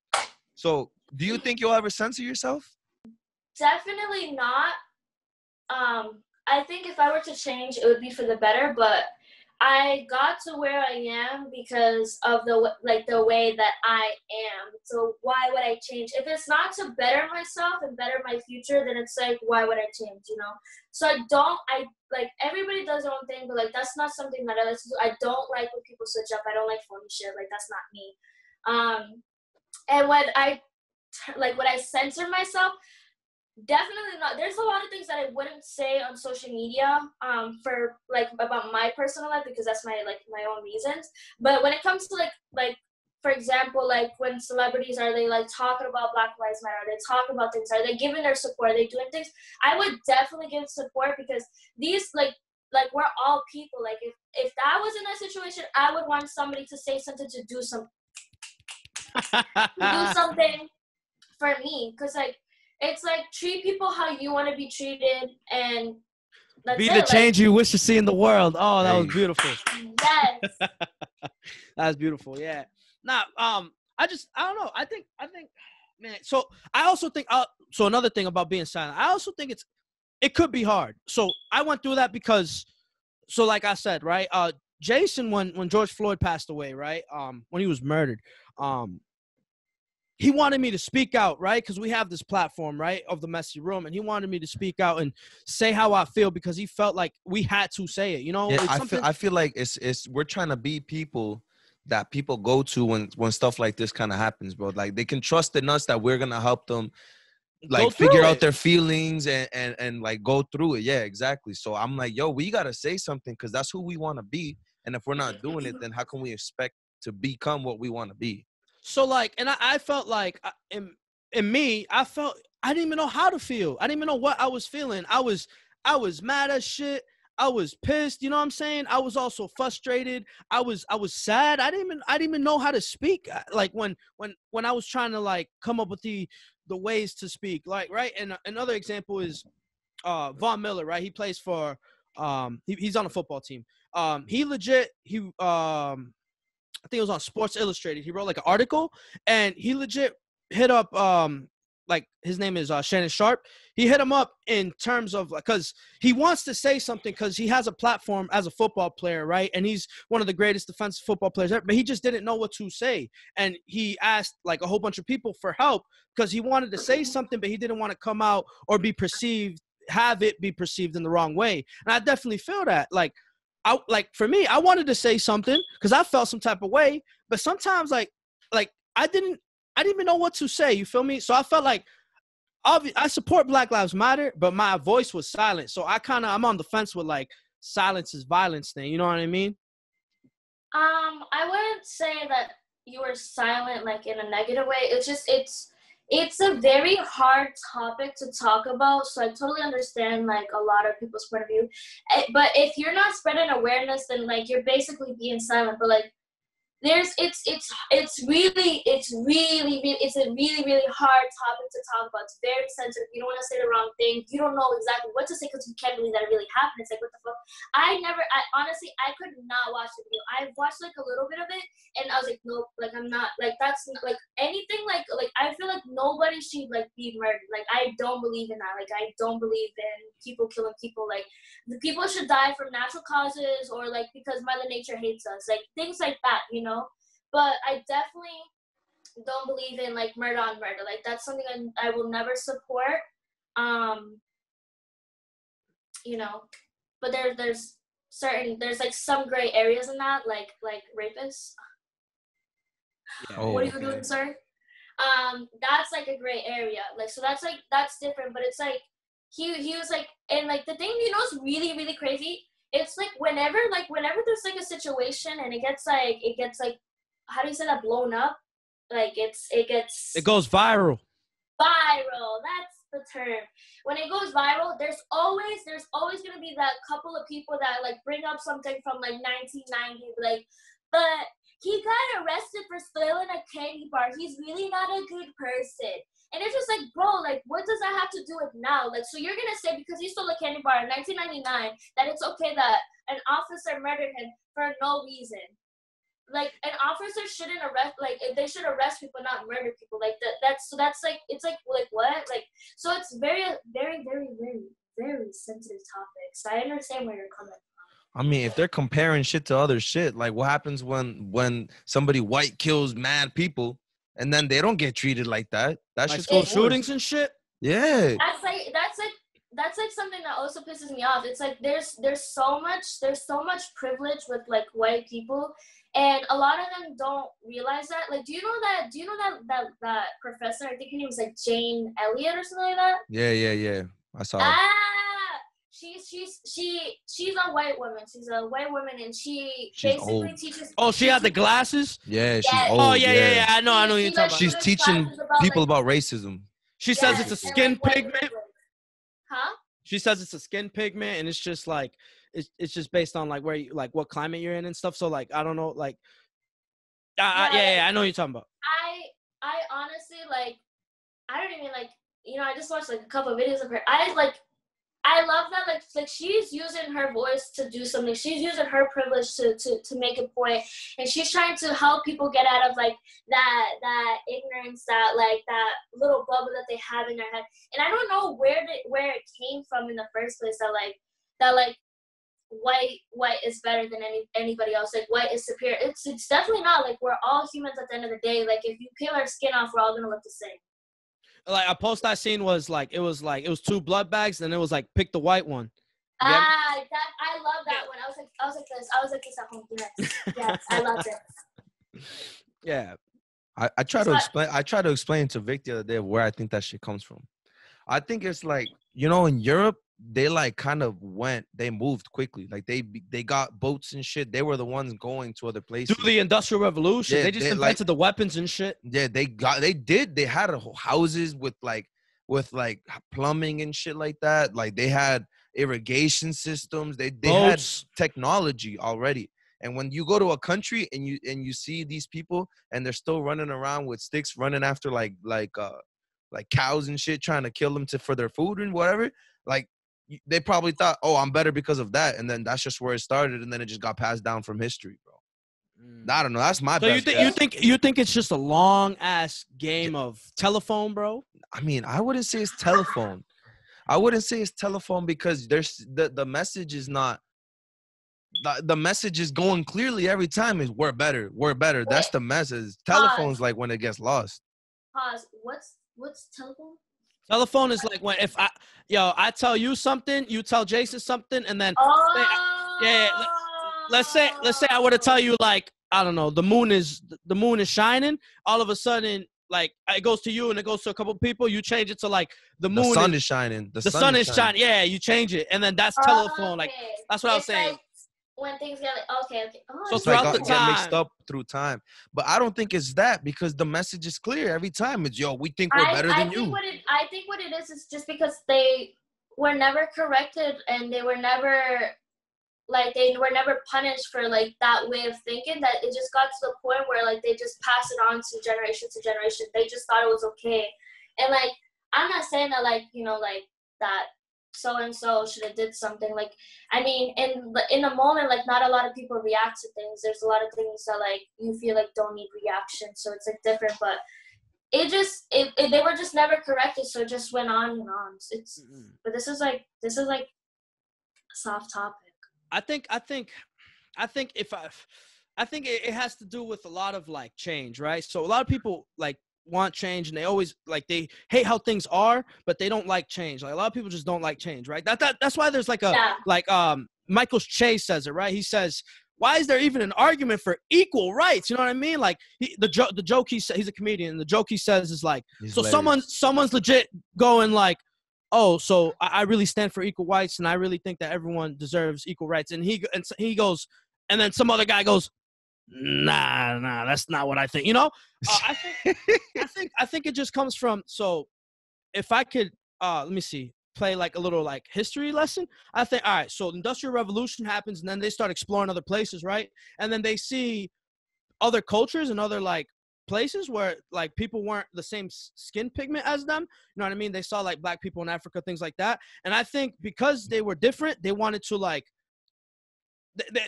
So, do you think you'll ever censor yourself? Definitely not. I think if I were to change, it would be for the better, but I got to where I am because of the way that I am. So why would I change? If it's not to better myself and better my future, then it's like, why would I change, you know? So everybody does their own thing, but like, that's not something that I like to do. I don't like when people switch up. I don't like phony shit. Like, that's not me. And when I censor myself, definitely not. There's a lot of things that I wouldn't say on social media for like about my personal life because that's my own reasons. But when it comes to like for example, like when celebrities are they like talking about Black Lives Matter, are they talking about things, are they giving their support, are they doing things, I would definitely give support because these like we're all people. Like if that was in that situation, I would want somebody to say something, to do something for me, because like it's like treat people how you want to be treated, and that's be the change you wish to see in the world. Oh, that was beautiful. Yes. That was beautiful. Yeah. Now, I don't know. I think, man. So I also think. So another thing about being silent, I also think it could be hard. So I went through that because, so like I said, right. Jason, when George Floyd passed away, right. When he was murdered, he wanted me to speak out, right? Because we have this platform, right, of the messy room, and he wanted me to speak out and say how I feel because he felt like we had to say it, you know? Yeah, I feel like we're trying to be people that people go to when stuff like this kind of happens, bro. Like, they can trust in us that we're gonna help them, like, figure out their feelings and like go through it. Yeah, exactly. So I'm like, yo, we gotta say something because that's who we want to be, and if we're not doing it, then how can we expect to become what we want to be? So like, and I felt like in me, I didn't even know how to feel. I didn't even know what I was feeling. I was mad as shit. I was pissed. You know what I'm saying? I was also frustrated. I was sad. I didn't even know how to speak. Like when I was trying to like come up with the ways to speak, like, right. And another example is Von Miller, right? He plays for he's on a football team. I think it was on Sports Illustrated. He wrote like an article, and he legit hit up like his name is Shannon Sharp. He hit him up in terms of like, because he wants to say something because he has a platform as a football player, right? And he's one of the greatest defensive football players ever, but he just didn't know what to say. And he asked like a whole bunch of people for help because he wanted to say something, but he didn't want to come out or have it be perceived in the wrong way. And I definitely feel that. For me, I wanted to say something because I felt some type of way, but sometimes like I didn't even know what to say. You feel me? So I felt like I support Black Lives Matter, but my voice was silent. So I'm on the fence with like silence is violence thing. You know what I mean? I wouldn't say that you were silent like in a negative way. It's a very hard topic to talk about, so I totally understand like a lot of people's point of view. But if you're not spreading awareness, then like you're basically being silent. But like it's a really hard topic to talk about. It's very sensitive. You don't want to say the wrong thing. You don't know exactly what to say because you can't believe that it really happened. It's like, what the fuck? I honestly could not watch the video. I watched like a little bit of it and I was like, nope, like I'm not, like that's like anything like I feel like nobody should like be murdered. Like I don't believe in that. Like I don't believe in people killing people. Like the people should die from natural causes or like because Mother Nature hates us. Like things like that, you know? But I definitely don't believe in like murder on murder. Like that's something I will never support. You know, but there's like some gray areas in that, like rapists. Oh, what are you doing, sir? That's like a gray area. Like so that's different. But it's like he was like, and like the thing you know is really really crazy. It's like whenever there's like a situation and it gets like how do you say that, blown up? Like it goes viral. Viral, that's the term. When it goes viral, there's always gonna be that couple of people that like bring up something from like 1990, like, but he got arrested for stealing a candy bar. He's really not a good person. And it's just like, bro, like, what does that have to do with now? Like, so you're gonna say because he stole a candy bar in 1999 that it's okay that an officer murdered him for no reason? Like an officer shouldn't arrest, like they should arrest people, not murder people. Like that's like it's like what? Like so it's very very very very very sensitive topics. I understand where you're coming from. I mean, if they're comparing shit to other shit, like what happens when somebody white kills mad people and then they don't get treated like that? That's like just school shootings and shit. Yeah. That's like something that also pisses me off. It's like there's so much privilege with like white people, and a lot of them don't realize that. Like, do you know that professor? I think her name was like Jane Elliott or something like that. Yeah. I saw her. She's a white woman. She's a white woman, and she's basically old. teaches. Oh, she had the glasses. Yeah, she's Yeah. old. Oh yeah. I know you're talking about. She's teaching people about racism. She says it's a skin pigment. Huh? She says it's a skin pigment, and it's just like it's just based on like where you, like what climate you're in and stuff. So like I don't know, like I know what you're talking about. I honestly like I don't even like, you know, I just watched like a couple of videos of her. I love that like she's using her voice to do something. She's using her privilege to make a point, and she's trying to help people get out of like that ignorance, that like that little bubble that they have in their head. And I don't know where it came from in the first place, that white is better than anybody else. Like white is superior. It's definitely not. Like we're all humans at the end of the day. Like if you peel our skin off, we're all gonna look the same. Like a post I seen was like it was two blood bags and it was like pick the white one. I love that one. I was like this at home. Yes, I loved it. Yeah. I try to explain to Vic the other day where I think that shit comes from. I think it's like, you know, in Europe, they like kind of they moved quickly. Like they got boats and shit. They were the ones going to other places. Through the Industrial Revolution, Yeah, they just invented like, the weapons and shit. Yeah, they had houses with plumbing and shit like that. Like they had irrigation systems. They had technology already. And when you go to a country and you see these people and they're still running around with sticks, running after like cows and shit, trying to kill them for their food and whatever, like they probably thought, oh, I'm better because of that, and then that's just where it started, and then it just got passed down from history, bro. I don't know. That's my best guess. You think it's just a long ass game of telephone, bro? I mean, I wouldn't say it's telephone. I wouldn't say it's telephone because there's the message is not. The message is going clearly every time is we're better. That's the message. Telephone's like when it gets lost. Pause. What's telephone? Telephone is like when I tell you something, you tell Jason something, and then let's say I were to tell you like, I don't know, the moon is shining. All of a sudden, like it goes to you and it goes to a couple people. You change it to like the moon. The sun is shining. The sun is shining. Yeah, you change it, and then that's telephone. Okay. Like that's what I was saying. when things get like okay. Oh, So It's throughout like the get mixed time. up through time. But I don't think it's that, because the message is clear every time. It's, yo, we think we're better than you. I think what it is just because they were never corrected and they were never punished for like that way of thinking, that it just got to the point where like they just pass it on to generation to generation. They just thought it was okay. And like, I'm not saying that like, you know, like that so and so should have did something. Like, I mean, in the moment, like not a lot of people react to things. There's a lot of things that like you feel like don't need reaction, so it's like different. But it they were just never corrected, so it just went on and on. But this is like a soft topic. I think it has to do with a lot of like change, right? So a lot of people like want change, and they always like, they hate how things are, but they don't like change. Like a lot of people just don't like change, right? That's why there's like Michael Che says it, right? He says, why is there even an argument for equal rights? You know what I mean? Like the joke he said, he's a comedian. The joke he says is like, He's so hilarious. someone's legit going like, oh, so I really stand for equal rights, and I really think that everyone deserves equal rights. And he goes, and then some other guy goes, nah, that's not what I think. You know, I think it just comes from. So if I could, let me see, play like a little like history lesson. I think, all right, so the Industrial Revolution happens, and then they start exploring other places, right? And then they see other cultures and other like places where like people weren't the same skin pigment as them. You know what I mean? They saw like black people in Africa, things like that. And I think because they were different, they wanted to like,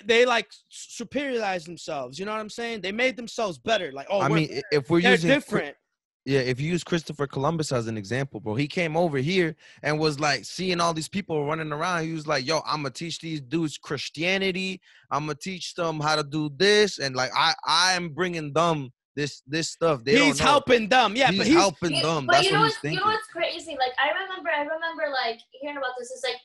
they like superiorize themselves. You know what I'm saying? They made themselves better. Like, oh, I mean, if we're they're using different. Yeah, if you use Christopher Columbus as an example, bro, he came over here and was like seeing all these people running around. He was like, yo, I'm going to teach these dudes Christianity. I'm going to teach them how to do this. And like, I am bringing them this stuff. He's helping them. Yeah, he's helping them. But That's you know what he's thinking. You know what's crazy? Like, I remember like hearing about this. It's like,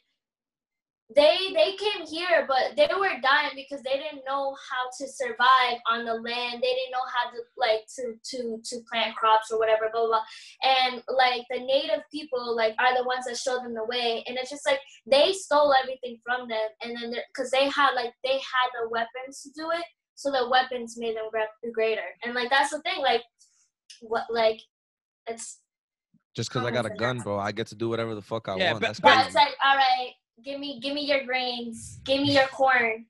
they came here, but they were dying because they didn't know how to survive on the land. They didn't know how to like to plant crops or whatever, blah, blah, blah. And like the native people like are the ones that showed them the way. And it's just like they stole everything from them, and then because they had the weapons to do it, so the weapons made them greater. And like that's the thing, like what like it's just because I got a gun, bro, I get to do whatever the fuck I want. That's but crazy. it's like, all right. Give me your grains. Give me your corn.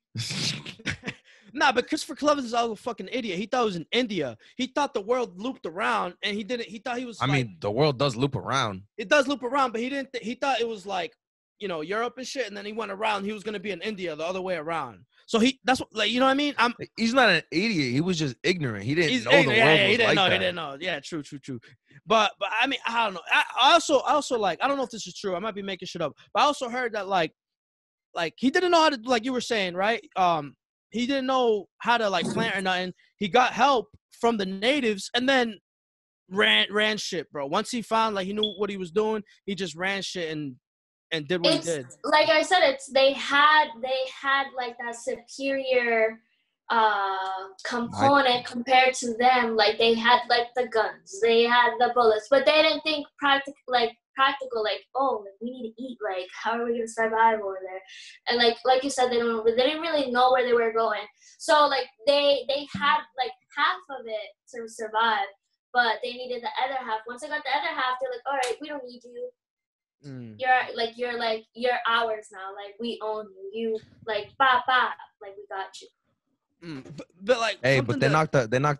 Nah, but Christopher Columbus is all a fucking idiot. He thought it was in India. He thought the world looped around, and he didn't. He thought he was. I mean, the world does loop around. It does loop around, but he didn't. He thought it was like, you know, Europe and shit, and then he went around. He was gonna be in India the other way around. So that's what, like, you know what I mean? He's not an idiot. He was just ignorant. He didn't know the world was he didn't like know. that. He didn't know. Yeah, true. But I mean, I don't know. I also like, I don't know if this is true. I might be making shit up. But I also heard that like he didn't know how to, like you were saying, right? He didn't know how to like plant or nothing. He got help from the natives, and then ran shit, bro. Once he found like he knew what he was doing, he just ran shit and did what he did. Like I said, they had like that superior component compared to them. Like they had like the guns, they had the bullets, but they didn't think practical, like, oh, like, we need to eat, like how are we gonna survive over there? And like you said, they didn't really know where they were going. So like they had like half of it to survive, but they needed the other half. Once they got the other half, they're like, all right, we don't need you. You're ours now. Like we own you. You like like we got you. But like, hey, but they knocked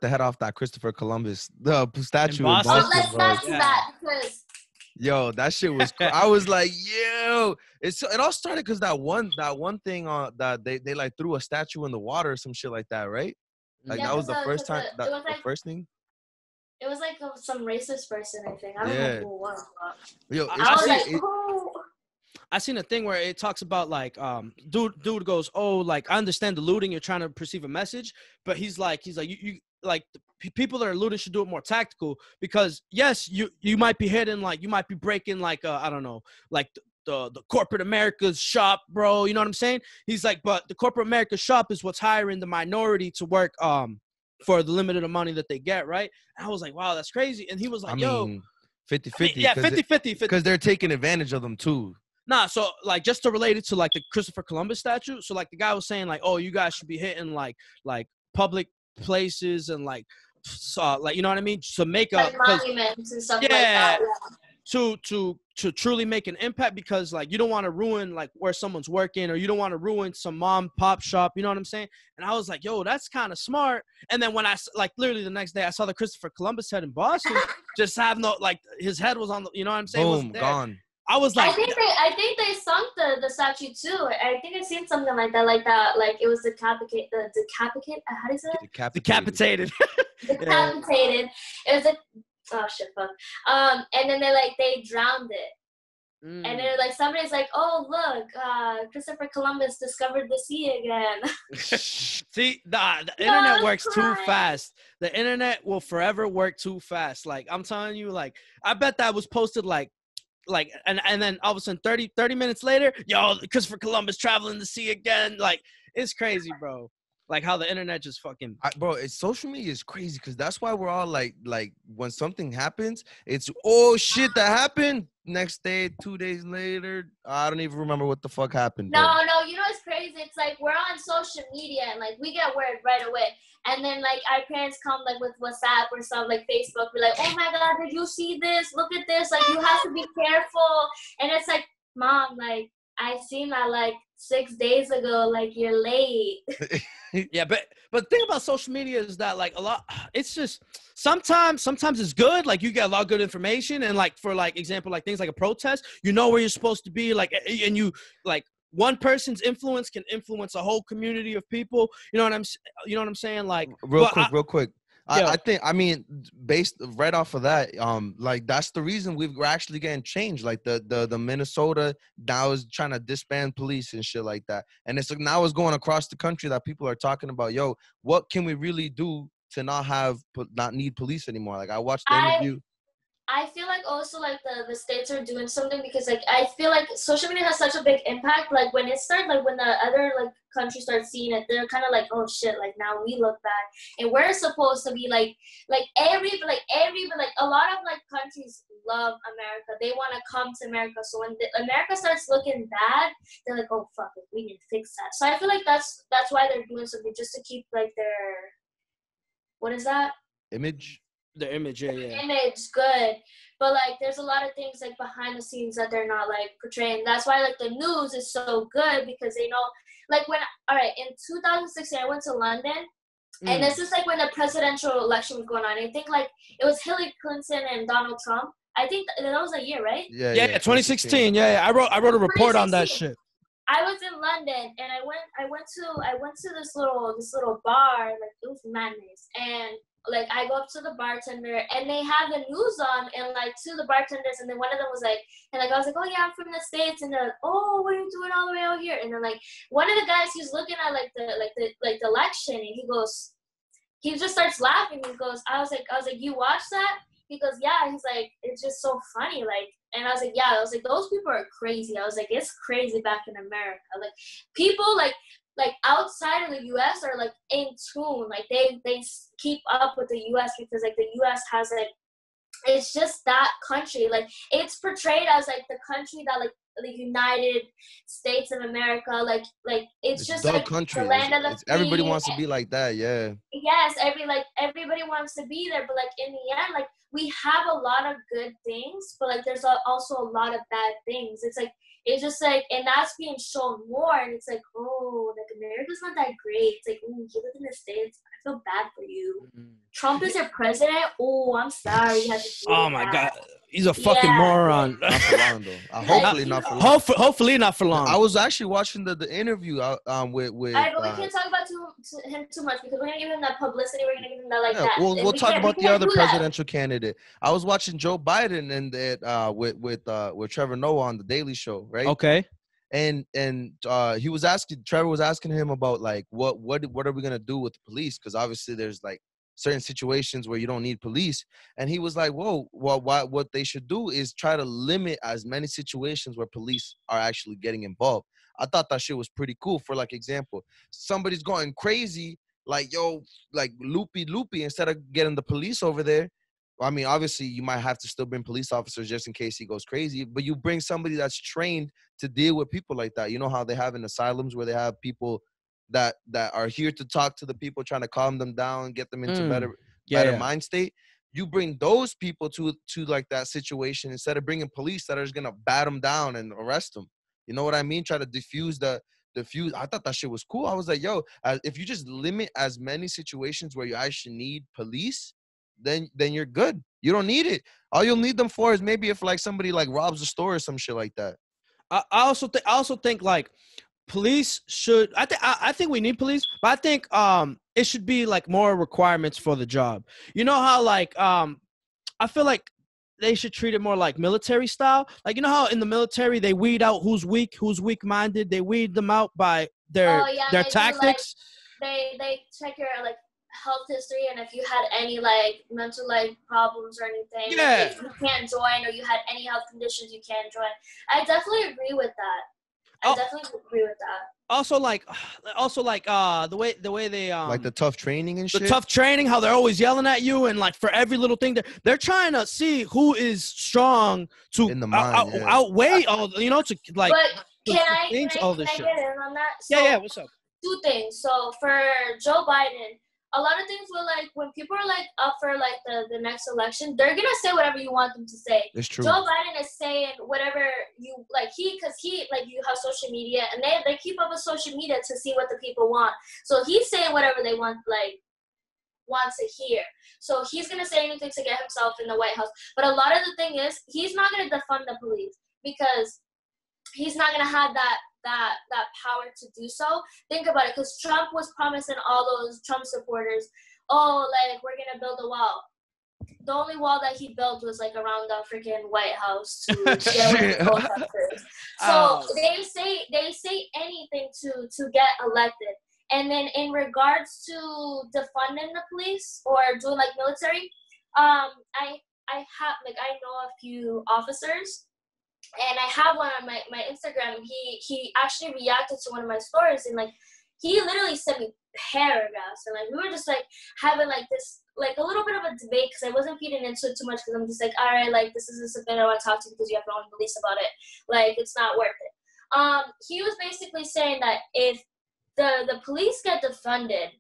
the head off that Christopher Columbus statue in Boston. Oh, let's not do that because. Yo, that shit was. I was like, yo, it all started because that one thing that they like threw a statue in the water or some shit like that, right? Like that was the first time. The first thing. It was like some racist person, I think. I don't know who it was. Yo, I seen a thing where it talks about like dude goes, oh, like I understand the looting, you're trying to perceive a message, but he's like you like people that are looting should do it more tactical, because yes, you might be hitting, like you might be breaking like I don't know, like the corporate America's shop, bro, you know what I'm saying? He's like, but the corporate America shop is what's hiring the minority to work for the limited amount of money that they get, right? And I was like, wow, that's crazy. And he was like, 50-50. yeah, 50-50. Because they're taking advantage of them too. Nah, so like just to relate it to like the Christopher Columbus statue. So like the guy was saying like, oh, you guys should be hitting like public places and like you know what I mean, to make Like a because monuments and stuff like yeah that. Yeah. to truly make an impact, because like you don't want to ruin like where someone's working, or you don't want to ruin some mom pop shop, you know what I'm saying? And I was like, yo, that's kind of smart. And then when like literally the next day I saw the Christopher Columbus head in Boston, just have no, like his head was on the, you know what I'm saying, Boom, wasn't there. gone. I was like, I think they sunk the statue too. I think I seen something like that, like it was decapitated. How do you say it? decapitated. Decapitated. It was a oh shit fuck. And then they drowned it. And then like somebody's like, oh look, Christopher Columbus discovered the sea again. See, the internet works too fast. The internet will forever work too fast. Like I'm telling you, like I bet that was posted like and then all of a sudden 30 minutes later, yo, Christopher Columbus traveling the sea again. Like it's crazy, bro. Like how the internet just fucking Bro, social media is crazy, because that's why we're all like when something happens, it's oh shit that happened. Next day, 2 days later, I don't even remember what the fuck happened. No, you know what's crazy? It's like we're on social media and like we get word right away. And then like our parents come like with WhatsApp or something, like Facebook, we're like, oh my God, did you see this? Look at this, like you have to be careful. And it's like, Mom, like I seen that like 6 days ago, like you're late. Yeah, but the thing about social media is that like a lot, it's just sometimes it's good, like you get a lot of good information, and like for like example, like things like a protest, you know where you're supposed to be, like, and you like one person's influence can influence a whole community of people, you know what I'm saying, like real quick. Yeah. I think, I mean, based right off of that, like that's the reason we're actually getting changed. Like the Minnesota now is trying to disband police and shit like that, and it's like now it's going across the country that people are talking about, yo, what can we really do to not need police anymore? Like I watched the interview. I feel like also like the states are doing something, because like I feel like social media has such a big impact. Like when it started, like when the other like countries start seeing it, they're kind of like, oh shit, like now we look bad, and we're supposed to be like every a lot of like countries love America. They want to come to America. So when America starts looking bad, they're like, oh fuck it, we need to fix that. So I feel like that's why they're doing something, just to keep like their, what is that? Image. The image, yeah. Image, good. But like there's a lot of things like behind the scenes that they're not like portraying. That's why like the news is so good, because they know, like when, all right, in 2016 I went to London, and this is like when the presidential election was going on. I think like it was Hillary Clinton and Donald Trump. I think that was a year, right? Yeah, 2016. Yeah. I wrote a report on that shit. I was in London, and I went to this little bar, like it was madness, and like I go up to the bartender, and they have the news on, and like to the bartenders, and then one of them was like, and like I was like, oh yeah, I'm from the States, and they're like, oh, what are you doing all the way out here? And then like one of the guys, he's looking at like the election, and he just starts laughing. He goes, I was like, you watch that? He goes, yeah. He's like, it's just so funny, like. And I was like, yeah. I was like, those people are crazy. I was like, it's crazy back in America. Like people like outside of the U.S. are like in tune. Like they keep up with the U.S. because like the U.S. has like, it's just that country. Like it's portrayed as like the country that like the United States of America. Like it's just the like country. The land of the free. Everybody wants to be like that. Yeah. Yes, everybody wants to be there, but like in the end, like we have a lot of good things, but like there's also a lot of bad things. It's just like, and that's being shown more, and it's like, oh, like America's not that great. It's like, oh, you live in the States, I feel bad for you. Trump is your president. Oh, I'm sorry. You have to oh my God, he's a fucking moron. Not for long though. Hopefully not for long. Hopefully not for long. I was actually watching the interview with. All right, but we can't talk about him too much, because we're gonna give him that publicity. We're gonna give him that that. We'll talk about the other presidential candidate. I was watching Joe Biden and that with Trevor Noah on the Daily Show, right? Okay. And Trevor was asking him about like what are we gonna do with the police, because obviously there's like certain situations where you don't need police, and he was like, whoa, well, what they should do is try to limit as many situations where police are actually getting involved. I thought that shit was pretty cool. For like example, somebody's going crazy, like yo, like loopy, instead of getting the police over there, I mean, obviously, you might have to still bring police officers just in case he goes crazy, but you bring somebody that's trained to deal with people like that. You know how they have in asylums where they have people that are here to talk to the people, trying to calm them down, get them into Yeah, better yeah. mind state. You bring those people to like that situation instead of bringing police that are just gonna bat them down and arrest them. You know what I mean? Try to diffuse. I thought that shit was cool. I was like, yo, if you just limit as many situations where you actually need police, then you're good. You don't need it. All you'll need them for is maybe if like somebody like robs a store or some shit like that. I also think like police should. I think we need police, but I think it should be like more requirements for the job. You know how like I feel like they should treat it more like military style. Like, you know how in the military they weed out who's weak minded. They weed them out by their Oh yeah, their they do like tactics. they check your like health history and if you had any like mental like problems or anything. Yeah. If you can't join or you had any health conditions, you can't join. I definitely agree with that. I Oh. definitely agree with that. Also like the way they Like the tough training and the shit. tough training, how they're always yelling at you, and like for every little thing, they're trying to see who is strong to In the mind, yeah. outweigh all, to like. But to can I change can I, all can this I shit. get in on that? So, Yeah, what's up? two things. So for Joe Biden, a lot of things will like when people are like up for like the next election, they're gonna say whatever you want them to say. It's true. Joe Biden is saying whatever you like. Because he like you have social media and they keep up with social media to see what the people want. So he's saying whatever they want to hear. So he's gonna say anything to get himself in the White House. But a lot of the thing is he's not gonna defund the police because he's not gonna have that power to do so. Think about it, because Trump was promising all those Trump supporters, oh, like we're gonna build a wall. The only wall that he built was like around the freaking White House to get away from protesters. So they say anything to get elected. And then in regards to defunding the police or doing like military, I know a few officers. And I have one on my Instagram. He actually reacted to one of my stories and like he literally sent me paragraphs and like we were just like having like this like a little bit of a debate because I wasn't feeding into it too much because I'm just like, all right, like this is a subject I want to talk to because you have your own beliefs about it. Like it's not worth it. He was basically saying that if the police get defunded,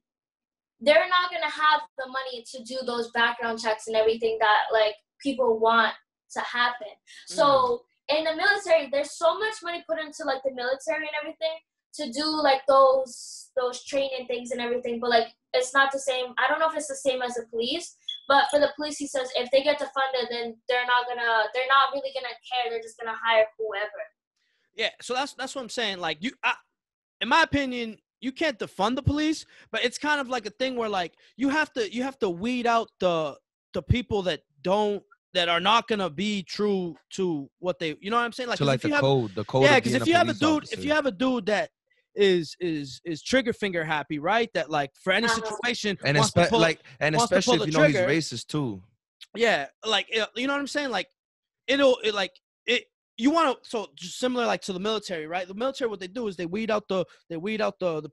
they're not gonna have the money to do those background checks and everything that like people want to happen. So in the military, there's so much money put into like the military and everything to do like those training things and everything, but like it's not the same. I don't know if it's the same as the police, but for the police, he says if they get defunded, then they're not really gonna care. They're just gonna hire whoever. Yeah, so that's what I'm saying. Like in my opinion, you can't defund the police, but it's kind of like a thing where like you have to weed out the people that are not gonna be true to what they, you know what I'm saying? Like, to like the code. Yeah, because if you have a dude that is trigger finger happy, right? That like for any situation, and especially if you know he's racist too. Yeah, like you know what I'm saying? Like you want to, so just similar like to the military, right? The military, what they do is they weed out the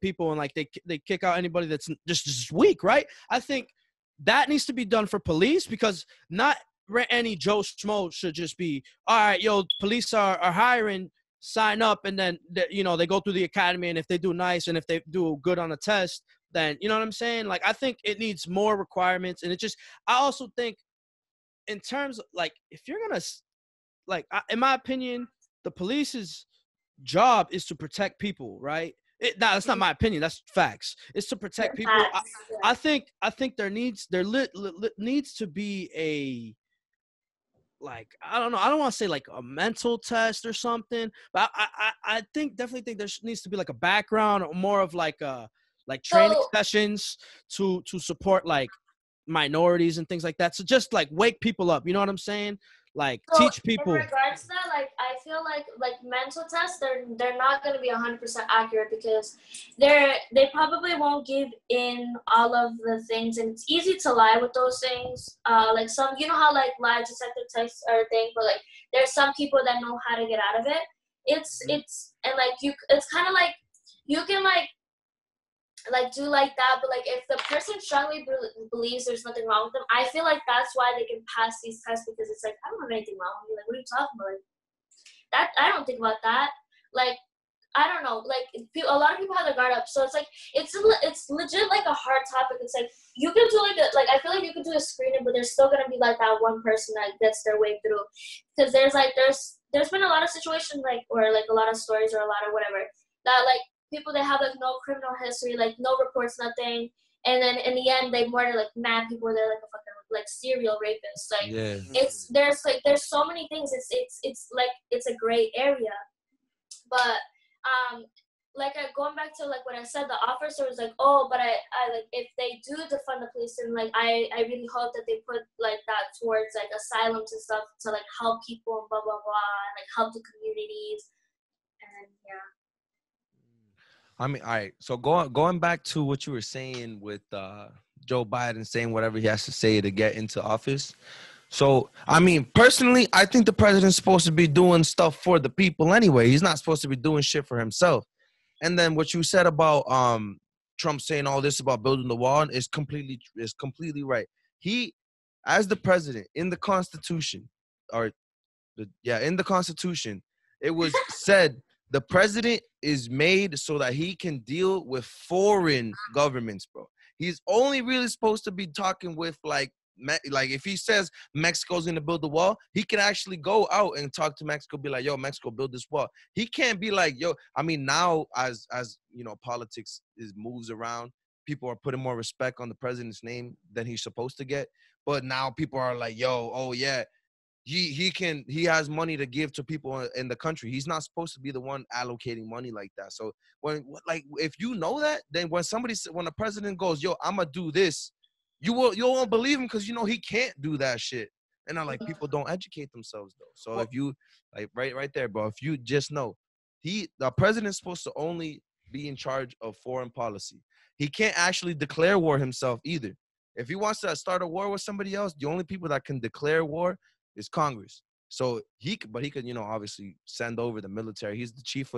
people and like they kick out anybody that's just weak, right? I think that needs to be done for police because not any Joe Schmo should just be, all right, yo, police are hiring, sign up, and then they go through the academy, and if they do nice and if they do good on a test, then you know what I'm saying? Like I think it needs more requirements, and I also think in terms of like if you're gonna like in my opinion, the police's job is to protect people, right? That's not my opinion. That's facts. It's to protect people. I think there needs to be a, like, I don't know. I don't want to say like a mental test or something, but I definitely think there needs to be like a background or more of like training sessions to support like minorities and things like that. So just like wake people up. You know what I'm saying? Like teach people. In regards to that, like I feel like mental tests, they're not going to be 100% accurate because they probably won't give in all of the things, and it's easy to lie with those things. Like some, you know how like lie detector tests are a thing, but like there's some people that know how to get out of it. It's and like it's kind of like you can like like do like that. But like if the person strongly believes there's nothing wrong with them, I feel like that's why they can pass these tests, because it's like, I don't have anything wrong with me. Like, what are you talking about? Like, that I don't think about that. Like, I don't know. Like, a lot of people have their guard up, so it's like it's legit like a hard topic. It's like you can do like I feel like you can do a screening, but there's still gonna be like that one person that gets their way through, because there's been a lot of situations like, or like a lot of stories or a lot of whatever, that like people that have like no criminal history, like no reports, nothing, and then in the end they murder like mad people. They're like a fucking like serial rapist. Like, Yeah. there's so many things. It's like it's a gray area, but like going back to like what I said, the officer was like, oh, but I like, if they do defund the police, and like I really hope that they put like that towards like asylums and stuff to like help people and blah blah blah, and like help the communities, and yeah. I mean, all right. So going back to what you were saying with Joe Biden saying whatever he has to say to get into office. So, I mean, personally, I think the president's supposed to be doing stuff for the people anyway. He's not supposed to be doing shit for himself. And then what you said about Trump saying all this about building the wall is completely right. He, as the president in the Constitution, in the Constitution, it was said the president is made so that he can deal with foreign governments, bro. He's only really supposed to be talking with like if he says Mexico's gonna build the wall, he can actually go out and talk to Mexico, be like, yo, Mexico, build this wall. He can't be like, yo, I mean, now as you know, politics moves around, people are putting more respect on the president's name than he's supposed to get. But now people are like, yo, oh yeah, he has money to give to people in the country. He's not supposed to be the one allocating money like that. So if you know that, then when the president goes, yo, I'm gonna do this, you won't believe him, because you know he can't do that shit. And I'm like, people don't educate themselves though. So if you like right there, bro, if you just know, the president's supposed to only be in charge of foreign policy. He can't actually declare war himself either. If he wants to start a war with somebody else, the only people that can declare war is Congress. So he could, you know, obviously send over the military. He's the chief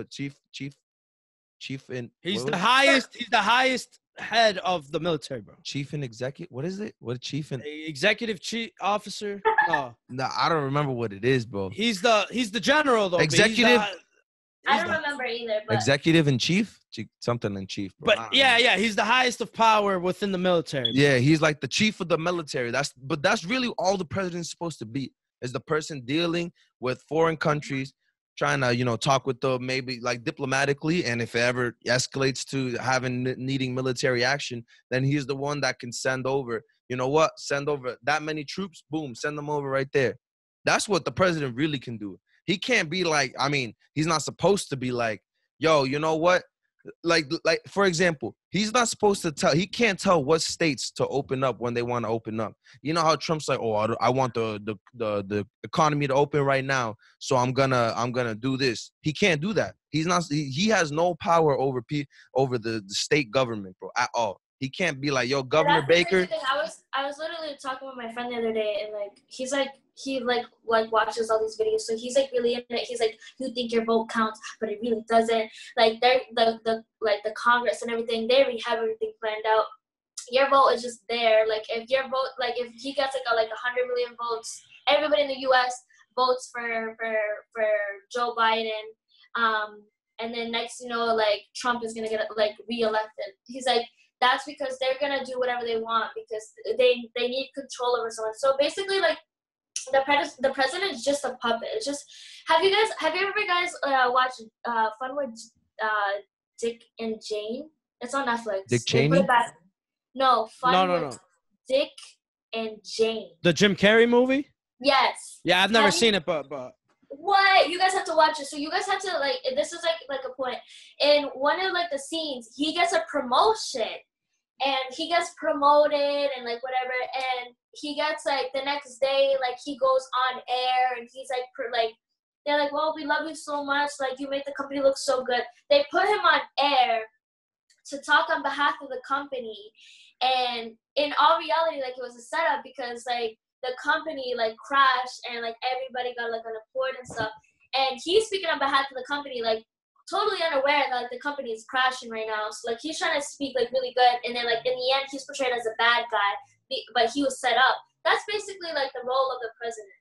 in. He's the highest head of the military, bro. Chief and executive. What is it? What chief and executive chief officer? No, I don't remember what it is, bro. He's the general though. Executive. I don't remember either. But executive in chief, something in chief. Bro. But yeah, he's the highest of power within the military. Bro. Yeah, he's like the chief of the military. That's really all the president's supposed to be, is the person dealing with foreign countries, trying to, you know, talk with them maybe like diplomatically, and if it ever escalates to needing military action, then he's the one that can send over, you know what, send over that many troops, boom, send them over right there. That's what the president really can do. He can't be like, I mean, he's not supposed to be like, yo, you know what? Like for example, he's not supposed to he can't tell what states to open up when they want to open up. You know how Trump's like, oh, I want the economy to open right now, so I'm gonna do this. He can't do that. He has no power over the state government, bro, at all. He can't be like, yo, Governor Baker. I was literally talking with my friend the other day, and like he watches all these videos, so he's like really in it. He's like, you think your vote counts, but it really doesn't. Like the Congress and everything, they already have everything planned out. Your vote is just there. Like if your vote, like if he gets like 100 million votes, everybody in the U.S. votes for Joe Biden. And then next, you know, like Trump is gonna get like reelected. He's like, that's because they're gonna do whatever they want because they need control over someone. So basically, like the president is just a puppet. It's just have you ever guys watched Fun with Dick and Jane? It's on Netflix. Dick Cheney? No, Fun with No. Dick and Jane. The Jim Carrey movie? Yes. Yeah, I've never seen it, but what? You guys have to watch it. So you guys have to like. This is like a point. In one of like the scenes, he gets a promotion, and he gets promoted and like whatever, and he gets like the next day, like he goes on air, and he's like they're like, well, we love you so much. Like you made the company look so good. They put him on air to talk on behalf of the company, and in all reality, like it was a setup because like the company like crashed and like everybody got like unemployed and stuff, and he's speaking on behalf of the company like, totally unaware that like, the company is crashing right now. So like he's trying to speak like really good, and then like in the end he's portrayed as a bad guy, but he was set up. That's basically like the role of the president.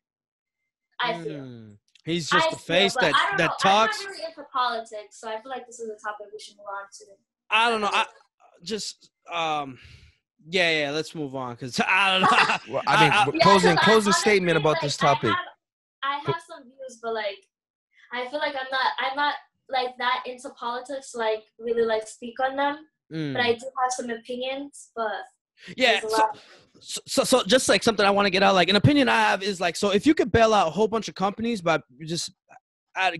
I feel. He's just the face but I don't know. talks. I'm not really into politics, so I feel like this is a topic we should move on to. I don't know. I just yeah. Let's move on because I don't know. Well, I mean, closing statement about this topic. I have some views, but like I feel like I'm not like that into politics. Like really like speak on them, but I do have some opinions. But yeah. So just like something I want to get out, like an opinion I have is like, so if you could bail out a whole bunch of companies by just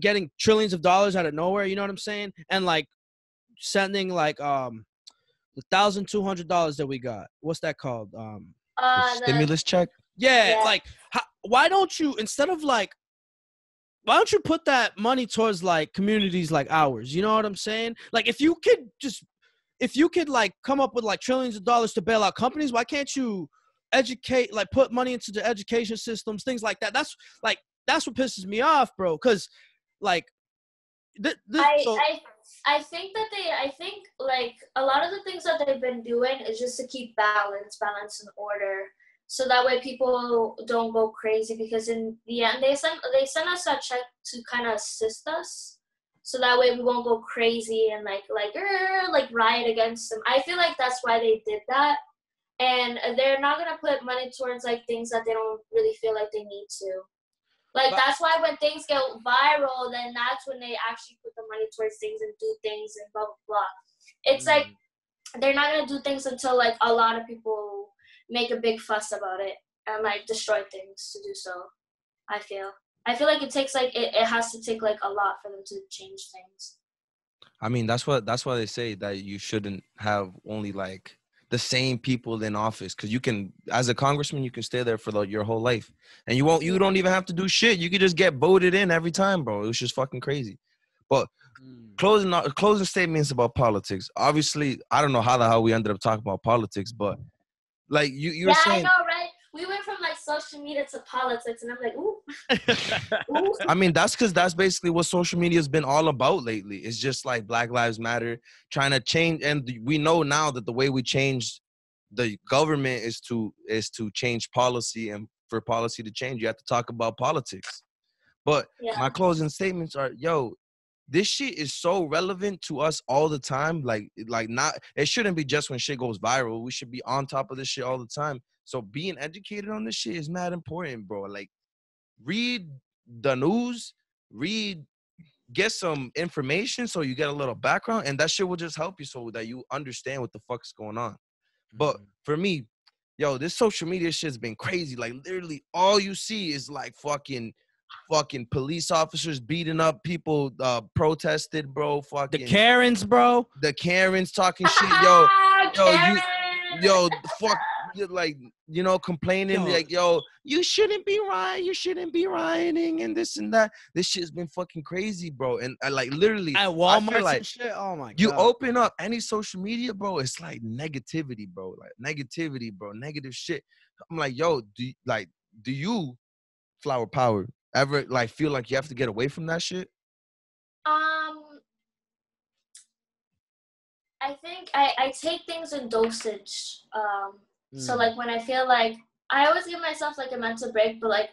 getting trillions of dollars out of nowhere, you know what I'm saying? And like sending like the $1,200 that we got. What's that called? The stimulus check? Yeah. Like why don't you, instead of like, why don't you put that money towards like communities like ours? You know what I'm saying? Like if you could like come up with like trillions of dollars to bail out companies, why can't you educate, like put money into the education systems, things like that? That's what pisses me off, bro. Cause like, I think like a lot of the things that they've been doing is just to keep balance and order. So that way people don't go crazy, because in the end they send us that check to kind of assist us. So that way we won't go crazy and like riot against them. I feel like that's why they did that. And they're not going to put money towards like things that they don't really feel like they need to. Like that's why when things get viral, then that's when they actually put the money towards things and do things and blah, blah, blah. It's like they're not going to do things until like a lot of people make a big fuss about it and like destroy things to do so. I feel like it takes like it has to take like a lot for them to change things. I mean, that's why they say that you shouldn't have only like the same people in office, because you can, as a congressman, you can stay there for your whole life, and you don't even have to do shit. You could just get voted in every time, bro. It was just fucking crazy. But closing statements about politics. Obviously, I don't know how the hell we ended up talking about politics, but like you were saying. Yeah, I know, right? We went from like social media to politics, and I'm like, ooh. Ooh. I mean, that's because that's basically what social media has been all about lately. It's just like Black Lives Matter, trying to change. And we know now that the way we change the government is to change policy, and for policy to change, you have to talk about politics. But my closing statements are, this shit is so relevant to us all the time. Like not, it shouldn't be just when shit goes viral. We should be on top of this shit all the time. So being educated on this shit is mad important, bro. Like, read the news, get some information so you get a little background, and that shit will just help you so that you understand what the fuck's going on. But for me, this social media shit's been crazy. Like, literally all you see is like fucking police officers beating up people, protested, bro. Fucking the Karens, bro. The Karens talking shit, fuck, like, complaining, like, you shouldn't be rioting and this and that. This shit's been fucking crazy, bro. And like literally at Walmart, like, and shit. Oh my god. You open up any social media, bro, it's like negativity, bro. Like negativity, bro. Negative shit. I'm like, do you, Flower Power, ever like feel like you have to get away from that shit? I think I take things in dosage. So like when I feel like, I always give myself like a mental break, but like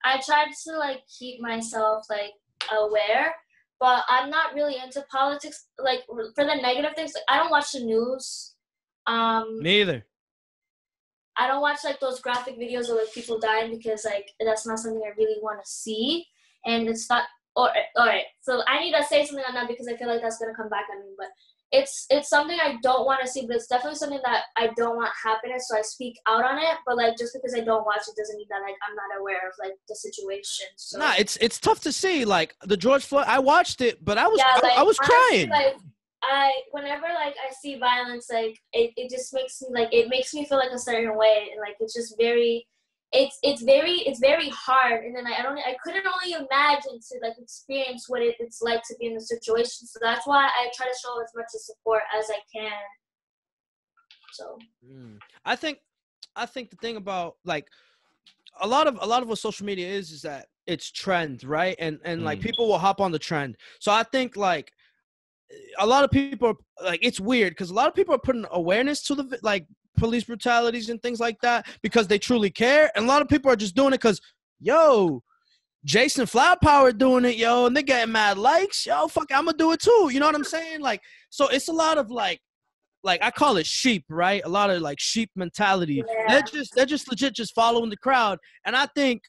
I try to like keep myself like aware, but I'm not really into politics. Like for the negative things, like, I don't watch the news. Neither. I don't watch like those graphic videos of like people dying, because like that's not something I really want to see, and it's not. All right. So I need to say something on that, because I feel like that's gonna come back on me. But it's something I don't want to see, but it's definitely something that I don't want happening. So I speak out on it. But like just because I don't watch it doesn't mean that like I'm not aware of like the situation. So. Nah, it's tough to see. Like the George Floyd, I watched it, but I was crying. Like, whenever like I see violence, like it just makes me feel like a certain way, and like it's just very. It's very hard, and then I couldn't only imagine to like experience what it's like to be in the situation. So that's why I try to show as much support as I can. So I think the thing about like a lot of what social media is that it's trend, right? And like people will hop on the trend. So I think like a lot of people are, like, it's weird because a lot of people are putting awareness to the like police brutalities and things like that because they truly care, and a lot of people are just doing it because, yo, Jason Flower Power doing it, yo, and they're getting mad likes, yo, fuck, I'm gonna do it too. You know what I'm saying? Like, so it's a lot of like I call it sheep, right? A lot of like sheep mentality. Yeah. They're just legit just following the crowd, and I think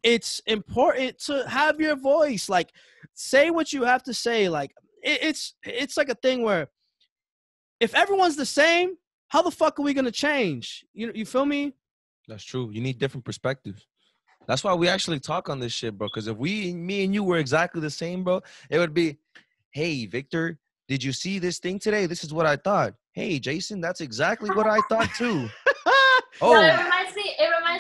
it's important to have your voice. Like, say what you have to say. Like, it's like a thing where if everyone's the same, how the fuck are we gonna change? You feel me? That's true. You need different perspectives. That's why we actually talk on this shit, bro. Because if me and you were exactly the same, bro, it would be, hey, Victor, did you see this thing today? This is what I thought. Hey, Jason, that's exactly what I thought too. No, Oh, it reminds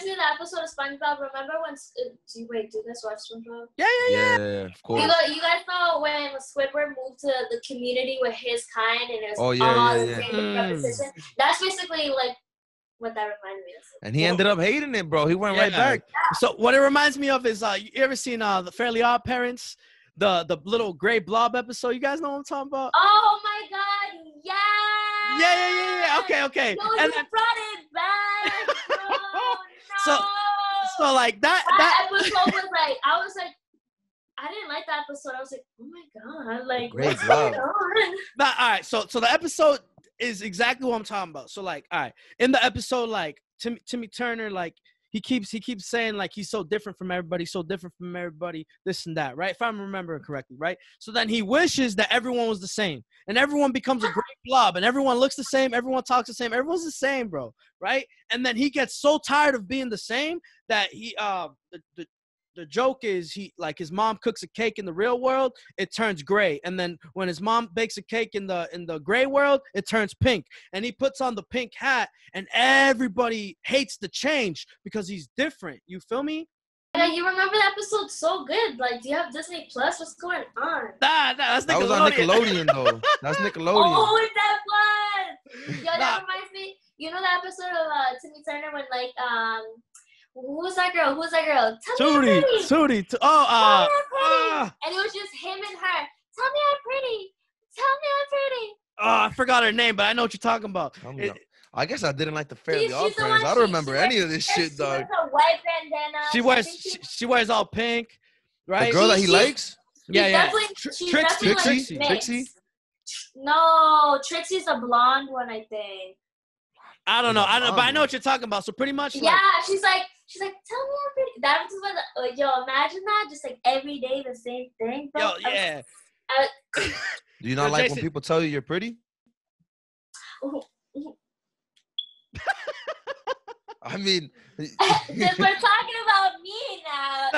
me of the episode of SpongeBob. Remember when? Do you guys watch SpongeBob? yeah, of course. You guys know when Squidward moved to the community with his kind and it was Oh, yeah, all yeah, the yeah. same repetition? That's basically like what that reminded me of. And he ended up hating it, bro. He went right back. So what it reminds me of is you ever seen the Fairly Odd Parents, the little gray blob episode? You guys know what I'm talking about? Oh my God! Yeah. Yeah. Okay. No, And you brought it back, bro. No. So like that episode was like, I was like, I didn't like that episode. I was like, oh my God, like Great what's blob. going on? all right. So the episode is exactly what I'm talking about. So like, all right, in the episode, like Timmy Turner, like he keeps saying like he's so different from everybody, this and that, right? If I'm remembering correctly, right? So then he wishes that everyone was the same, and everyone becomes a great blob, and everyone looks the same, everyone talks the same, everyone's the same, bro, right? And then he gets so tired of being the same that he the joke is his mom cooks a cake in the real world, it turns gray, and then when his mom bakes a cake in the gray world, it turns pink, and he puts on the pink hat, and everybody hates the change because he's different. You feel me? Yeah, you remember the episode so good. Like, do you have Disney Plus? What's going on? Nah, that's Nickelodeon. That was on Nickelodeon, though. That's Nickelodeon. Oh, that was. Yo, that reminds me. You know the episode of Timmy Turner when like who's that girl? Tell me I'm pretty. Tootie. Tell me I'm pretty. And it was just him and her. Tell me I'm pretty. I forgot her name, but I know what you're talking about. I guess I didn't like the Fairly She's Odd the Parents. one- I don't remember any of this shit, She dog. wears a white bandana. She wears all pink, right? The girl that he She- likes? Yeah. She's Trixie. definitely like mixed. Trixie? No, Trixie's the blonde one, I think. I don't know, but I know what you're talking about. So pretty much, Yeah, she's like, tell me I'm pretty. That was like, yo, imagine that, just like every day the same thing. Bro. yo, yeah. Do you not Yo, like Jason. when people tell you you're pretty? I mean, Since we're talking about me now.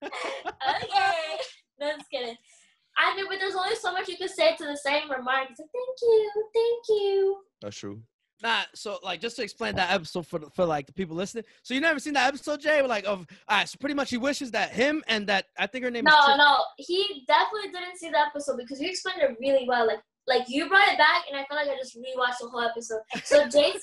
Okay. No, just kidding. I mean, but there's only so much you can say to the same remark. It's like, thank you. that's true. Nah, so like just to explain that episode for like the people listening. So you never seen that episode, Jay? Like all right, so pretty much he wishes that him and that I think her name is No, he definitely didn't see the episode because you explained it really well. Like you brought it back, and I feel like I just rewatched the whole episode. So Jason,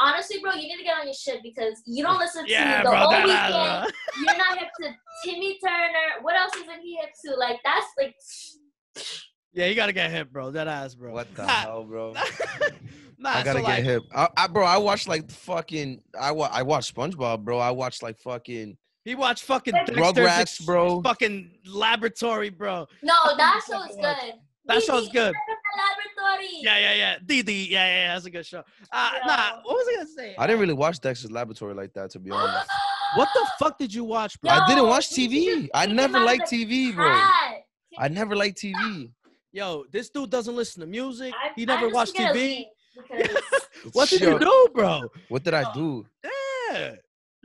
honestly, bro, you need to get on your shit because you don't listen to the whole weekend. You're not hip to Timmy Turner. What else isn't he hip to? Like that's like. Yeah, you gotta get hip, bro. That ass, bro. What the hell, bro? Nah, I gotta so, get like, hip. I watched like fucking. I watched SpongeBob, bro. I watched like fucking. He watched fucking Rugrats, bro. Fucking Laboratory, bro. No, that show's good. That show's good. Laboratory. Yeah. Dee. Yeah. That's a good show. Nah, what was I gonna say? I didn't really watch Dexter's Laboratory like that, to be honest. What the fuck did you watch, bro? I didn't watch he TV. just I came never out of liked the TV, bro. hat. I never liked TV. Yo, this dude doesn't listen to music. He I never just watched gotta TV. leave because, What did Yo, you do, bro? What did I do? Yeah.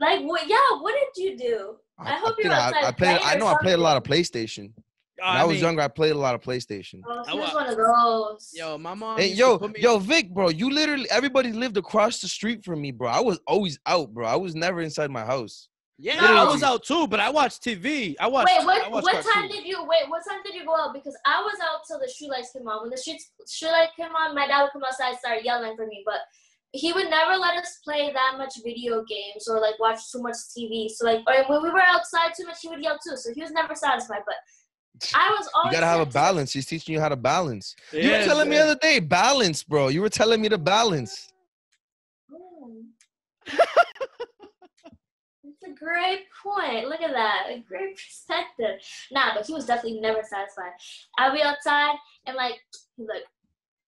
like, what? Yeah, what did you do? I hope you're outside I playing I know or I played a lot of something. PlayStation. When I was younger, I played a lot of PlayStation. Oh, I he was wa- one of those. Yo, my mom. Hey, used to put me- yo, Vic, bro, you literally, everybody lived across the street from me, bro. I was always out, bro. I was never inside my house. Yeah, No. I was out too, but I watched TV. I watched. Wait, I watched what time cartoons. did you go out? Because I was out till the street lights came on. When the street light came on, my dad would come outside and start yelling for me. But he would never let us play that much video games or like watch too much TV. So like, or when we were outside too much, he would yell too. So he was never satisfied. But I was You always gotta have a sent to balance. He's teaching you how to balance. You were Yeah, telling me the other day, balance, bro. You were telling me to balance. It's a great point. Look at that. A great perspective. Nah, but he was definitely never satisfied. I'll be outside and like he's like,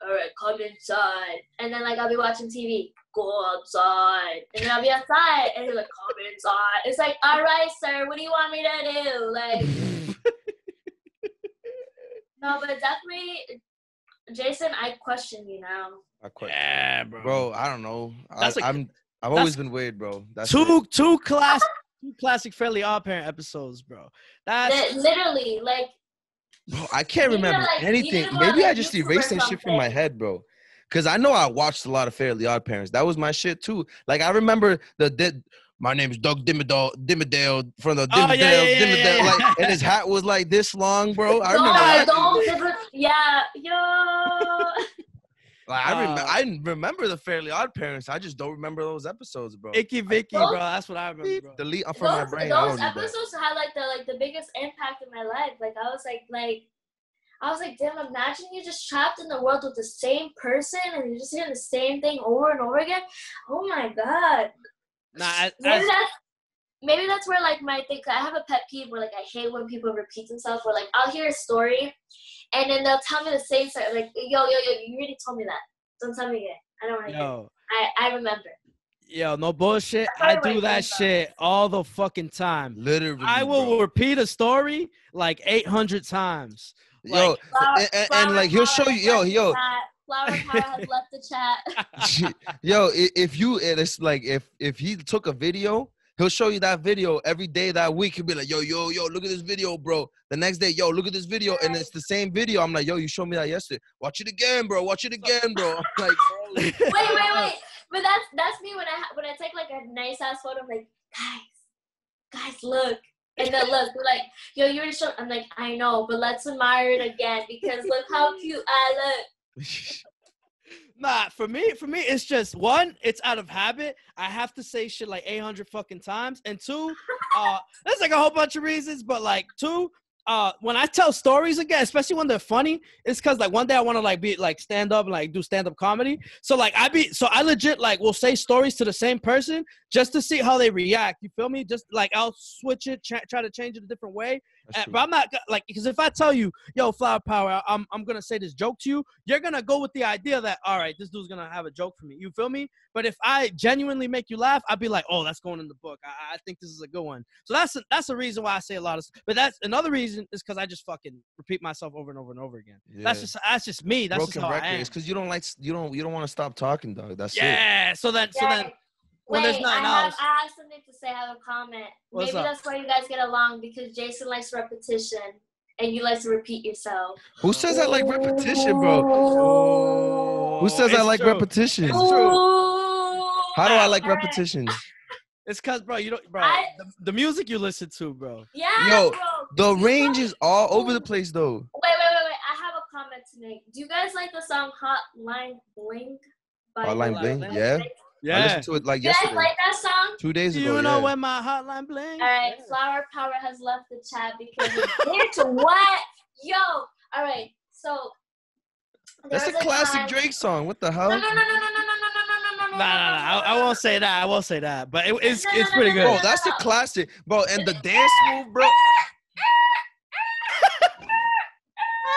all right, come inside. And then like I'll be watching TV. Go outside. And then I'll be outside and he's like, come inside. It's like, all right, sir, what do you want me to do? Like no, but definitely Jason, I question you now. Yeah, Bro, I don't know. That's I've always been weird, bro. That's two classic Fairly Odd Parent episodes, bro. That's literally like bro, I can't we need to, remember like, we need to anything. go Maybe on, I like, just YouTube or erased that shit from my something. head, bro. Cause I know I watched a lot of Fairly Odd Parents. That was my shit too. Like I remember my name is Doug Dimmadale from the Oh, Dimmadale, yeah. like, and his hat was like this long, bro. I remember yo. Like, I remember the Fairly Odd Parents. I just don't remember those episodes, bro. Icky Vicky, bro. That's what I remember, bro. Delete from my brain. I Those don't need that. episodes had like the biggest impact in my life. Like I was like, damn, imagine you're just trapped in the world with the same person and you're just hearing the same thing over and over again. Oh my god. Maybe that's where like my thing. I have a pet peeve where like I hate when people repeat themselves. Where like I'll hear a story, and then they'll tell me the same story. Like yo, you already told me that. Don't tell me again. I don't want to hear. I remember. Yo, no bullshit. I do that shit all the fucking time. Literally, I will repeat a story like 800 times. Yo, and like he'll show you, yo. Flower Power has left the chat. Yo, it's like if he took a video, he'll show you that video every day that week. He'll be like, yo, look at this video, bro. The next day, yo, look at this video, and it's the same video. I'm like, yo, you showed me that yesterday. Watch it again, bro. Watch it again, bro. I'm like, bro. Wait. But that's me when I take like a nice ass photo. I'm like, guys, look. And then look, we're like, yo, you already showed. I'm like, I know, but let's admire it again because look how cute I look. Nah, for me, it's just one, it's out of habit. I have to say shit like 800 fucking times. And two, there's like a whole bunch of reasons, but like two, when I tell stories again, especially when they're funny, it's because like one day I want to like be like stand up and like do stand up comedy. So like I legit like will say stories to the same person just to see how they react. You feel me? Just like I'll switch it, try to change it a different way. But I'm not like, because if I tell you, yo, Flower Power, I'm gonna say this joke to you, you're gonna go with the idea that all right, this dude's gonna have a joke for me. You feel me? But if I genuinely make you laugh, I'd be like, oh, that's going in the book. I think this is a good one. So that's the reason why I say a lot of. But that's another reason is because I just fucking repeat myself over and over and over again. Yeah. That's just me. That's broken just how record. I am. It's because you don't want to stop talking, dog. That's it. Yeah. So then. When there's nothing else. I have something to say. I have a comment. Maybe that's why you guys get along, because Jason likes repetition and you like to repeat yourself. Who says I like repetition, bro? Who says I like repetition? It's true. How do I like repetition? It's because, bro, you don't, bro. The music you listen to, bro. Yeah, yo, bro. The range is all over the place, though. Wait. I have a comment to make. Do you guys like the song Hotline Bling? Hotline Bling, yeah. Yeah. I listened to it like yesterday. You guys like that song? 2 days ago. You know when my hotline bling? All right, Flower Power has left the chat because it's here to what? Yo, all right, so that's a classic Drake song. What the hell? No. Nah. I won't say that. But it's pretty good. Bro, that's a classic, bro. And the dance move, bro.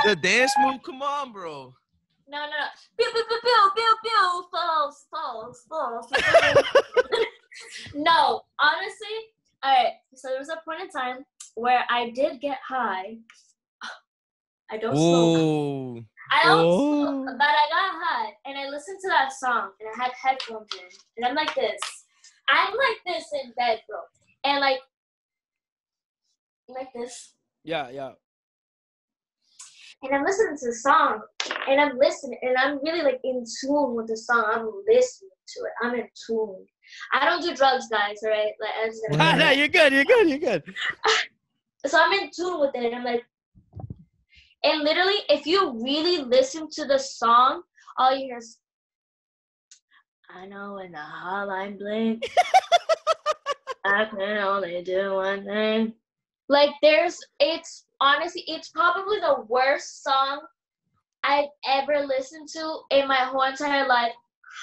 The dance move, come on, bro. No. Pew, false. No, honestly, all right. So there was a point in time where I did get high. I don't smoke. I don't smoke, but I got high, and I listened to that song, and I had headphones in, and I'm like this in bed, bro, and like this. Yeah. And I'm listening to the song, and I'm listening, and I'm really like in tune with the song. I'm listening to it. I'm in tune. I don't do drugs, guys. All right, like I just. No, you're good. So I'm in tune with it, and I'm like, and literally, if you really listen to the song, all you hear is, "I know when the hotline blinks, I can only do one thing." Like it's honestly, it's probably the worst song I've ever listened to in my whole entire life.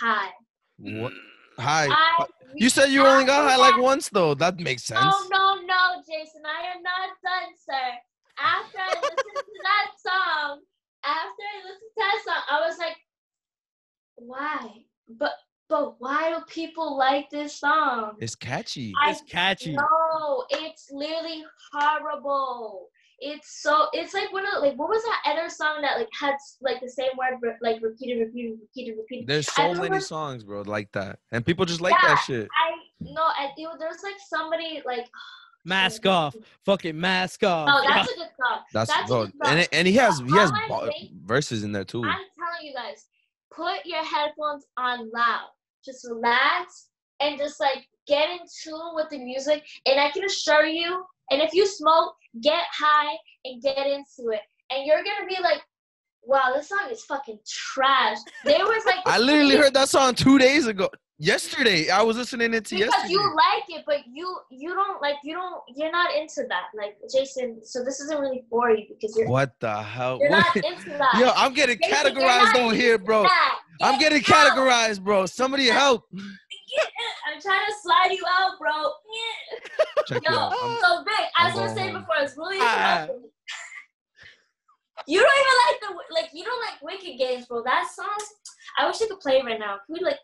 High. What? Hi. I You said you only got high after like that- once though. That makes sense. No, Jason, I am not done, sir. After I listened to that song, I was like, why? But why do people like this song? It's catchy. It's catchy. No, it's literally horrible. It's like one of what was that other song that like had like the same word but like repeated. There's I so remember- many songs, bro, like that, and people just like that shit. There's like somebody like Mask off. Fucking mask off. no, that's a good song. That's a bro, good song. and he has Hotline Bling, verses in there too. I'm telling you guys, put your headphones on loud. Just relax and just like get in tune with the music. And I can assure you, and if you smoke, get high and get into it. And you're gonna be like, wow, this song is fucking trash. There was like I literally heard that song 2 days ago. Yesterday, I was listening to it because yesterday. you like it, but you're not into that. Like Jason, so this isn't really for you because What the hell? you're What? not into that. Yo, I'm getting Jason, you're categorized not over here, bro. that. I'm Get getting out. categorized, bro. Somebody help. I'm trying to slide you out, bro. Check Yo, it out. so Vic, as I was going saying home. before, it's really Ah. you don't even you don't like Wicked Games, bro. That song, I wish I could play it right now. Can we like?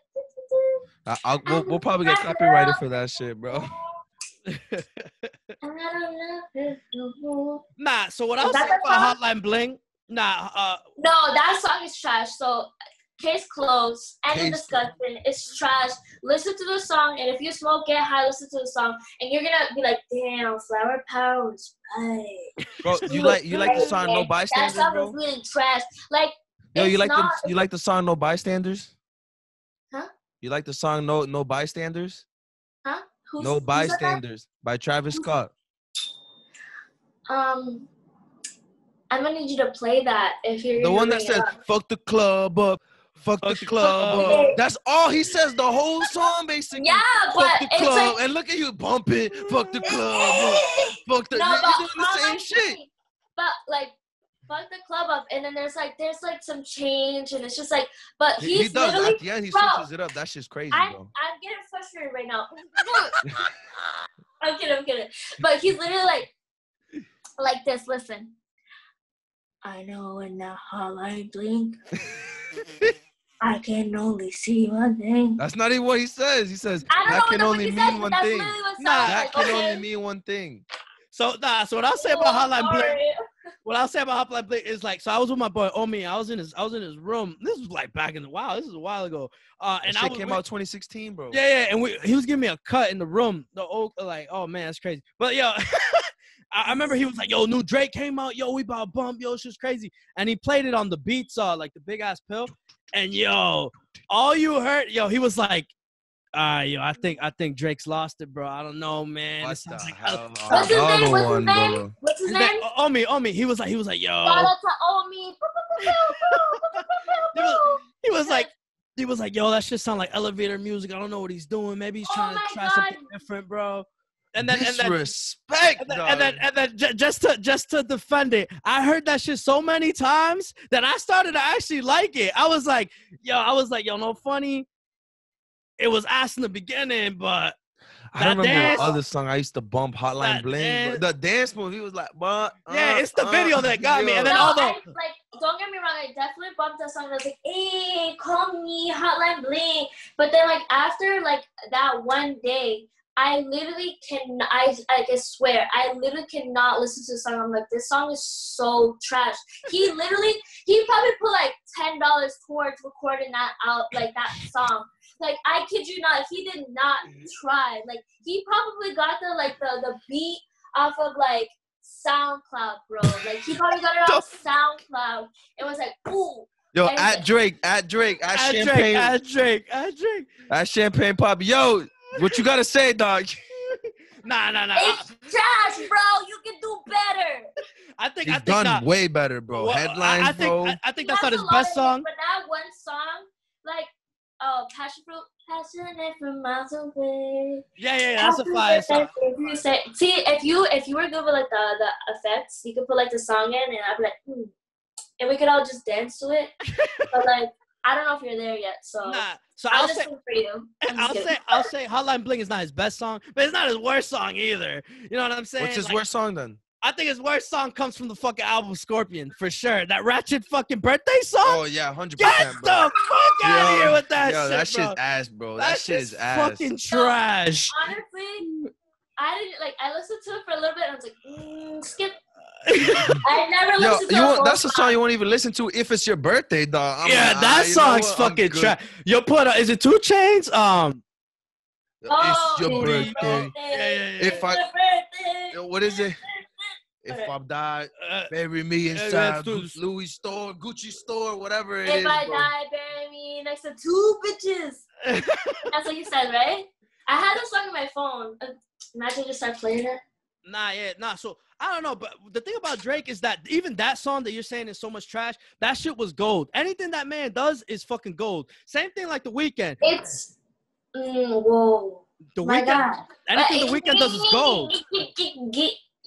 We'll probably get copyrighted for that shit, bro. Nah, so what I'll Is that say the about Hotline Bling, nah, No, that song is trash. So case closed. End of Case discussion. It's trash. Listen to the song, and if you smoke, get high. Listen to the song, and you're gonna be like, "Damn, Flower Power was right." Bro, you like the song No That Bystanders, song bro? was really trash. Like, Yo, you it's like not, the song No Bystanders? Huh? You like the song No Bystanders? Huh? Who's No who said that? Bystanders by Travis Scott. I'm gonna need you to play that if you're The gonna one that bring it says up. "fuck the club up, fuck the club club up." That's all he says the whole song, basically. Yeah, but Fuck the it's club, like and look at you bumping. Fuck the club up, fuck the. no, You're but doing the same shit. But like, fuck the club up, and then there's like some change, and it's just like, but He he's does literally. at the end. He Bro, switches it up. That shit's crazy, I'm bro. getting frustrated right now. I'm kidding. But he's literally like this. Listen. I know when the hotline blink, I can only see one thing. That's not even what he says. He says I don't that know can what the only fuck he mean says, but one that's thing. literally what it Nah, sounds That like, can okay? only mean one thing. so what I'll say about Oh, Hotline Bling, sorry. what I'll say about Hotline Bling is like, so I was with my boy Omi. I was in his room. This was like back in this is a while ago. And And shit I was came out 2016, bro. Yeah, and he was giving me a cut in the room. The old oh man, that's crazy. But yo, I remember he was like, yo, new Drake came out. Yo, we about to bump. Yo, it's just crazy. And he played it on the Beats, like the big ass pill. And yo, all you heard, he was like, yo, I think Drake's lost it, bro. I don't know, man. What It sounds the like hell? What's his name? Another What's his one, name? bro. What's his his name? name, Omi. He was like, Shout yo. out to Omi. He was like, yo, that shit sound like elevator music. I don't know what he's doing. Maybe he's Oh trying to my try God. something different, bro. And then Disrespect, just to defend it, I heard that shit so many times that I started to actually like it. I was like, yo, no funny. It was ass in the beginning, but I don't remember dance- what other song I used to bump. Hotline that Bling. dance- The dance move, he was like, but yeah, it's the video that got me. And then No, all the like, don't get me wrong, I definitely bumped that song. I was like, hey, call me Hotline Bling. But then, like, after, like, that one day, I literally I swear, I literally cannot listen to the song. I'm like, this song is so trash. He probably put, like, $10 towards recording that out, like, that song. Like, I kid you not, he did not try. Like, he probably got the beat off of, like, SoundCloud, bro. Like, he probably got it off SoundCloud. It was like, ooh. Yo, And at Drake, at Champagne, at Champagne Pop. Yo, what you gotta say, dog? Nah. It's trash, bro. You can do better. I think He's done way better, bro. Well, Headlines, I think, bro. I think He that's has not his a lot best of song. hits, but that one song, like, Passion Fruit, Passionate from miles away. Yeah, that's a fire song. See, if you were good with like the effects, you could put like the song in, and I'd be like, and we could all just dance to it. But like, I don't know if you're there yet, so Nah. So I'll I'll listen say for you. I'll say Hotline Bling is not his best song, but it's not his worst song either. You know what I'm saying? What's his Like, worst song then? I think his worst song comes from the fucking album Scorpion for sure. That ratchet fucking birthday song. Oh yeah, 100%. Get bro. the fuck out of here with that Yo, shit, that bro. shit's ass, bro. That shit is ass. Fucking trash. Honestly, I didn't like. I listened to it for a little bit, and I was like, skip. I never listened to it. That's a song you won't even listen to if it's your birthday, dog. That song's fucking trash. Yo, is it 2 Chainz? It's your birthday. Yeah. If I, what is it? If I die, bury me inside Louis store, Gucci store, whatever it is. If I bro. die, bury me next to 2 bitches. That's what you said, right? I had this song on my phone. Imagine just start playing it. Nah. So I don't know, but the thing about Drake is that even that song that you're saying is so much trash. That shit was gold. Anything that man does is fucking gold. Same thing like The Weeknd. It's whoa. The My Weeknd. God. Anything The Weeknd does is gold.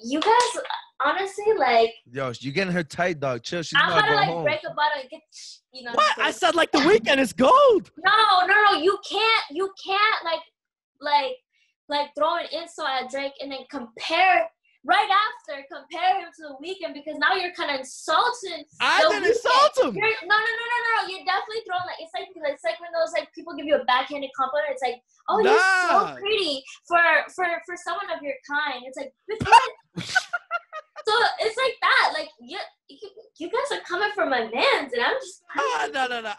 You guys, honestly, like. Yo, you getting her tight, dog. Chill. She's I'm about to gonna go like home. break a bottle and get, you know. What? I said like The Weeknd is gold. No. You can't like throw an insult at Drake and then compare him to The Weeknd, because now you're kind of insulting. I didn't insult him. No. You're definitely throwing like it's like when those like people give you a backhanded compliment. It's like, oh, you're so pretty for someone of your kind. It's like, so it's like that. Like you guys are coming for my mans, and I'm just. No.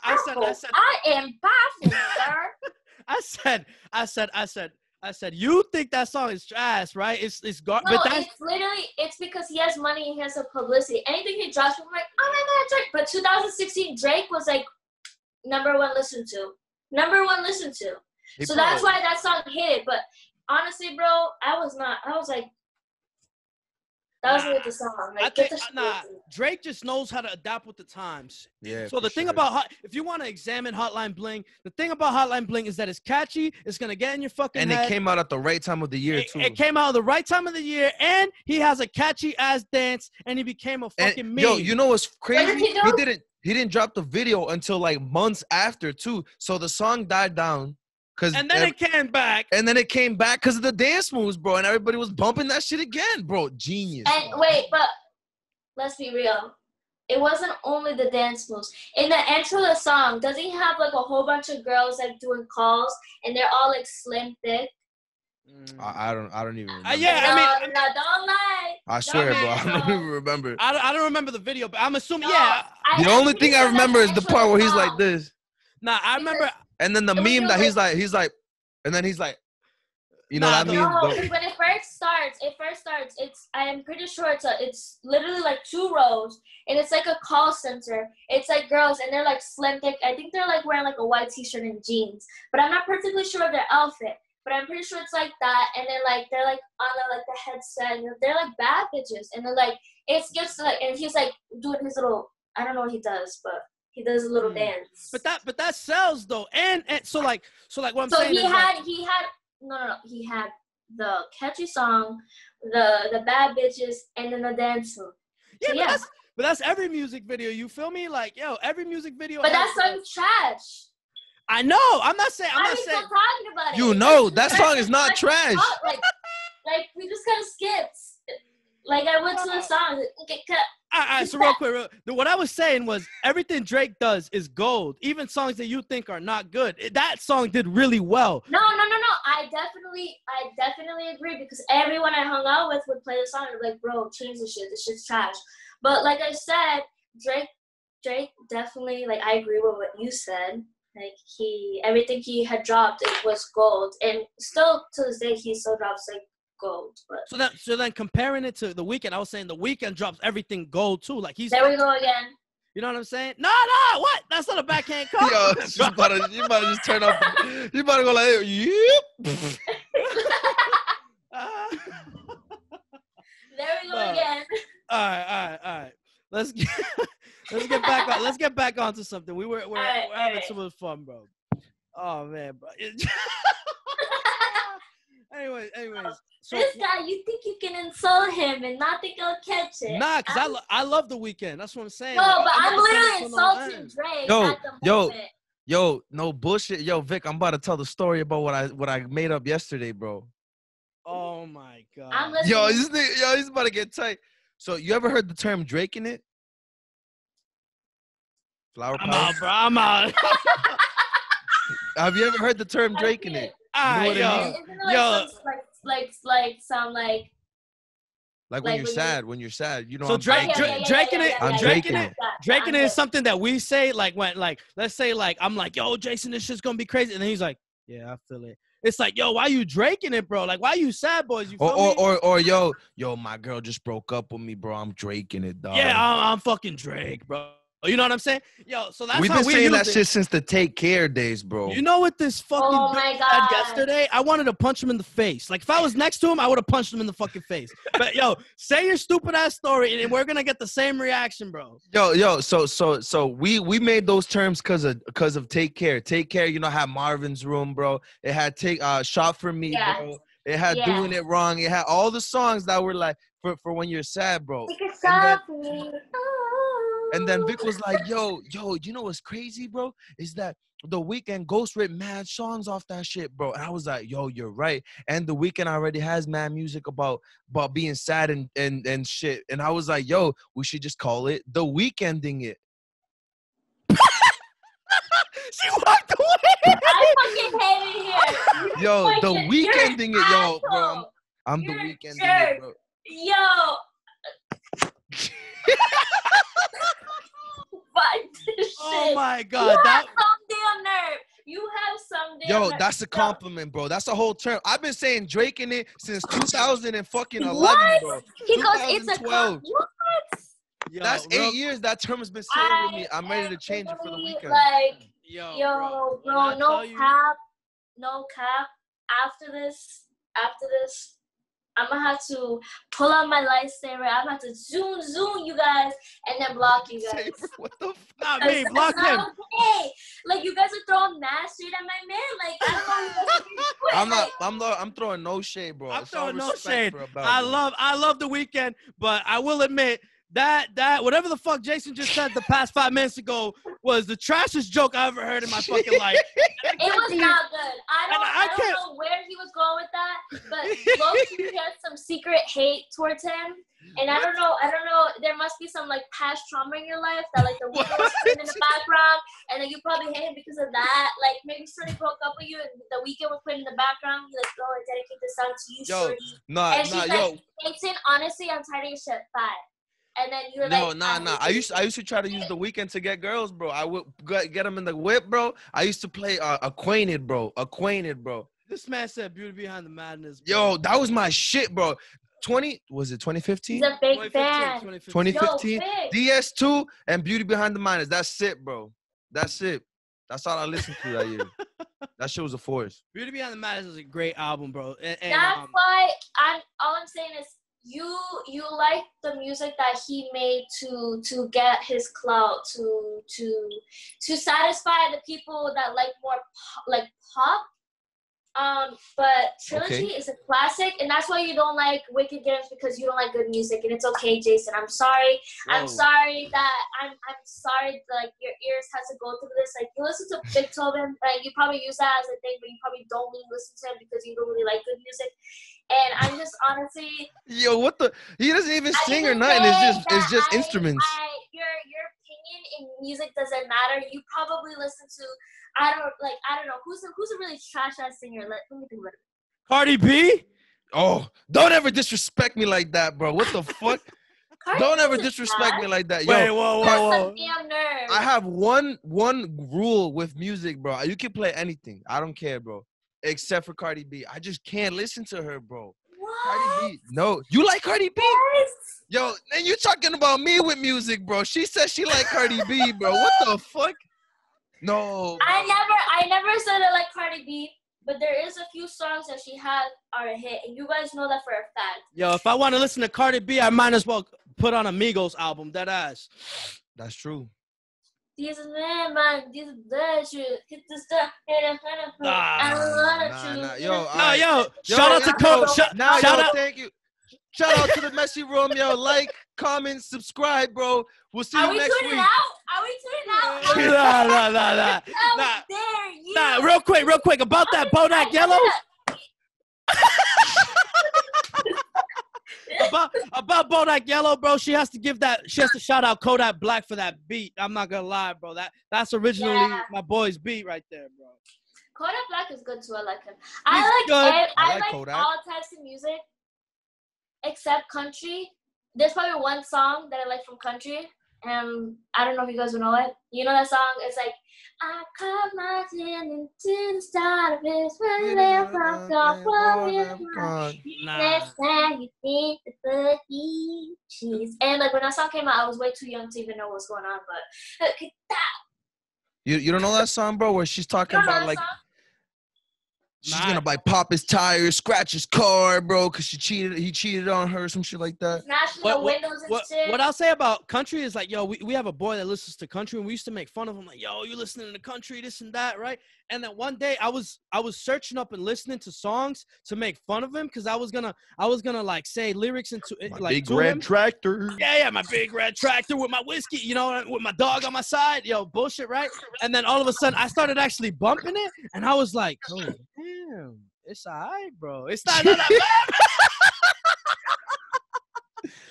I said. I am baffled, sir. I said, you think that song is trash, right? It's garbage. No, it's literally, it's because he has money, he has the publicity. Anything he drops, I'm like, oh my God, Drake. But 2016, Drake was like number one listened to. So that's why that song hit it. But honestly, bro, I was like, that was with the song. Like, Drake just knows how to adapt with the times. Yeah. So the thing about if you want to examine Hotline Bling, the thing about Hotline Bling is that it's catchy. It's gonna get in your fucking head. And it came out at the right time of the year too. It came out at the right time of the year, and he has a catchy ass dance, and he became a fucking meme. Yo, you know what's crazy? He didn't drop the video until like months after too. So the song died down. And then it came back. And then it came back because of the dance moves, bro. And everybody was bumping that shit again, bro. Genius. And wait, but let's be real. It wasn't only the dance moves. In the intro of the song, does he have like a whole bunch of girls like doing calls, and they're all like slim thick? I don't even remember. No, don't lie. I swear, bro. I don't even remember. I don't remember the video, but I'm assuming, The only thing I remember is the part where he's like this. Nah, I remember. And then the meme that he's like, and then he's like, you know what I mean? No, because when it first starts, I'm pretty sure it's literally like 2 rows, and it's like a call center. It's like girls, and they're like slim thick. I think they're like wearing like a white t-shirt and jeans, but I'm not perfectly sure of their outfit. But I'm pretty sure it's like that, and then like they're like on the headset, and they're like bad bitches, and they're like it's just like, and he's like doing his little, I don't know what he does, but he does a little dance. But that sells though, and so like what I'm saying. So he had the catchy song, the bad bitches, and then the dance move. Yeah, so but that's every music video. You feel me? Like, yo, every music video. But that song's trash. I know. I'm not saying. I'm still talking about it. You know that song is not trash. Like we just kind of skipped. Like I went to the song. All right, so real quick, what I was saying was everything Drake does is gold. Even songs that you think are not good. That song did really well. No. I definitely agree, because everyone I hung out with would play the song and be like, bro, change this shit. This shit's trash. But like I said, Drake definitely, like, I agree with what you said. Like everything he had dropped, it was gold. And still to this day, he still drops like gold. But so then comparing it to The Weeknd, I was saying The Weeknd drops everything gold too. Like there we go again. You know what I'm saying? No, what? That's not a backhand call. Yo, you about to just turn off. You about to go like, yep. There we go again. All right. Let's get back onto something. We're having so much fun, bro. Oh man, bro. Anyways. So This guy, you think you can insult him and not think he'll catch it? nah, cause I love The Weeknd. That's what I'm saying. No, Like, but I'm not literally defending no insulting ends. Drake Yo, at the yo. moment. Yo, no bullshit. Yo, Vic, I'm about to tell the story about what I made up yesterday, bro. Oh my god. I'm Yo, listening. he's about to get tight. So you ever heard the term Drake in it? Flower I'm power. out, bro. I'm out. Have you ever heard the term Drake in it? You know what yo. I mean? Isn't it like some Like when Like you're when sad, when you're sad, you know. So I'm Drake, Draking it. Drake in it, I'm Drake in Draking it. it. Drake in it is something that we say like when like let's say like I'm like, yo, Jason, this shit's gonna be crazy, and then he's like, yeah, I feel it. It's like, yo, why you draking it, bro? Like, why you sad, boys? You feel me? Or yo, my girl just broke up with me, bro. I'm draking it, dog. Yeah, I'm fucking Drake, bro. You know what I'm saying? Yo, so that's We've how been we saying use that it. shit since the Take Care days, bro. You know what this fucking Oh bitch my said God. yesterday? I wanted to punch him in the face. Like if I was next to him, I would have punched him in the fucking face. But yo, say your stupid ass story, and we're gonna get the same reaction, bro. Yo, so we made those terms because of Take Care. Take Care, you know, had Marvin's Room, bro. It had Shot for Me, Yeah. bro. It had Yeah. Doing It Wrong. It had all the songs that were like for when you're sad, bro. Take a And shot for me. And then Vic was like, yo, you know what's crazy, bro? Is that The Weeknd Ghost wrote mad songs off that shit, bro. And I was like, yo, you're right. And The Weeknd already has mad music about being sad and shit. And I was like, yo, we should just call it The Weeknding It. She walked away. I fucking hate it here. You Yo, The fucking- Weeknding you're It, an yo, bro. asshole. I'm The You're a Weeknding jerk. It, bro. Yo. Fuck this shit. Oh my You god, have that some damn nerve. You have some damn Yo, nerve. that's a compliment, bro. That's a whole term. I've been saying Drake in it since 2011, What? bro. He goes, it's a 2012. what? yo, That's real- 8 years that term has been sitting with me. I'm ready to change it for The literally, Weeknd. Like, Yo, when bro, I no tell you- cap, no cap. After this, I'm gonna have to pull out my lightsaber. I'm gonna have to zoom you guys and then block you guys. What the fuck? Not Because me, that's block not him. okay. Like you guys are throwing mad shit at my man. Like I don't know what you guys are doing. I'm throwing no shade, bro. I'm It's all throwing no respect shade. for a belt, I bro. love The Weeknd, but I will admit that whatever the fuck Jason just said the past 5 minutes ago was the trashiest joke I ever heard in my fucking life. It was not good. I don't can't- know where he was going with that, but low-key he has some secret hate towards him. And I don't know. There must be some like past trauma in your life that like the Weeknd was playing in the background, and then you probably hate him because of that. Like maybe Shorty broke up with you, and the Weeknd was playing in the background. You're like, oh, I dedicate this song to you, Yo, Shorty. Nah, And she's yo. like, Jason, honestly, I'm tired of your shit. Bye. And then you're No, like, nah. I used to try to use The Weeknd to get girls, bro. I would get them in the whip, bro. I used to play Acquainted, bro. This man said beauty behind the madness. Bro. Yo, that was my shit, bro. 2015? he's a big fan. 2015? Yo, big. DS2 and Beauty Behind the Madness. That's it, bro. That's it. That's all I listened to that year. That shit was a force. Beauty Behind the Madness is a great album, bro. And That's why all I'm saying is you like the music that he made to get his clout to satisfy the people that like more like pop. But Trilogy is a classic, and that's why you don't like Wicked Games, because you don't like good music, and it's okay, Jason. I'm sorry. I'm sorry that I'm sorry like your ears has to go through this. Like you listen to Beethoven, like you probably use that as a thing, but you probably don't really listen to him because you don't really like good music. And I'm just honestly, Yo, what the? He doesn't even I sing or just nothing. say It's just that instruments. Your opinion in music doesn't matter. You probably listen to I don't know who's a really trash ass singer. Let me think about it. Cardi B? Oh, don't ever disrespect me like that, bro. What the fuck? Cardi Don't B ever isn't disrespect bad. me like that. Wait, Yo, whoa. Some damn nerve. I have one rule with music, bro. You can play anything. I don't care, bro. Except for Cardi B. I just can't listen to her, bro. What? Cardi B. No. You like Cardi B? Yes. Yo, and you talking about me with music, bro. She said she like Cardi B, bro. What the fuck? No. I never said I like Cardi B, but there is a few songs that she had are a hit, and you guys know that for a fact. Yo, if I want to listen to Cardi B, I might as well put on a Migos album, that ass. That's true. These men, man, these blood shoes. Hit the stuff. I don't wanna choose. Yo, shout out to Coach. Shout out. Thank you. Shout out to the Messy Room, yo. Like, comment, subscribe, bro. We'll see you next week. Are we tuning out? Nah. How dare you? Nah, real quick about that Bodak Yellow. about Bodak Yellow, bro. She has to shout out Kodak Black for that beat. I'm not gonna lie, bro. That's originally my boy's beat right there, bro. Kodak Black is good too. I like him. I like Kodak. all types of music except country. There's probably one song that I like from country, and I don't know if you guys will know it. You know that song? It's like, I cut my chin into the start of this when they're from next time you think the boogie cheese. And like when that song came out, I was way too young to even know what's going on. But look at that. You don't know that song, bro, where she's talking about like she's gonna pop his tires, scratch his car, bro, because he cheated on her, some shit like that. Smashing the windows and shit. What I'll say about country is like, yo, we have a boy that listens to country, and we used to make fun of him, like, yo, you listening to country, this and that, right? And then one day I was searching up and listening to songs to make fun of him because I was gonna like say lyrics into My like big to red him. tractor. Yeah, my big red tractor with my whiskey, you know, with my dog on my side, yo, bullshit, right? And then all of a sudden I started actually bumping it, and I was like, oh damn, it's alright, bro. It's not that bad.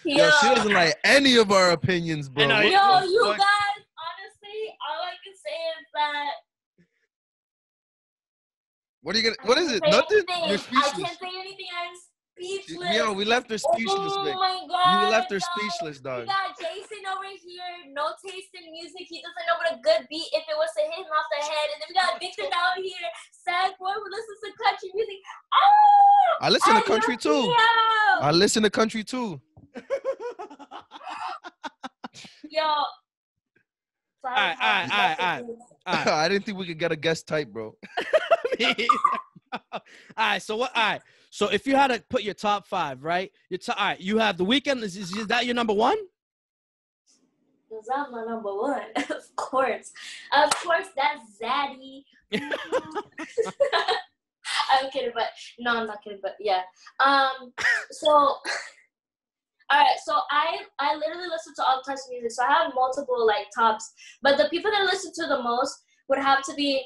Yo, she doesn't like any of our opinions, bro. I know, Yo, you guys, honestly, all I can say is that. What is it? Nothing? You're I speechless. can't say anything. I'm speechless. Yo, we left her speechless, Oh Vic. my God. You left her dog. speechless, dog. We got Jason over here, no taste in music. He doesn't know what a good beat if it was to hit him off the head. And then we got Victor down here, sad boy who listens to country music. Oh! I listen to country too. I listen to country too. Yo. All right. I didn't think we could get a guest type, bro. All right, so if you had to put your top 5, right? All right, you have The Weeknd. Is that your number 1? Is that my number 1? Of course, that's Zaddy. I'm kidding, but no, I'm not kidding, but yeah. So. All right, so I literally listen to all types of music, so I have multiple like tops. But the people that I listen to the most would have to be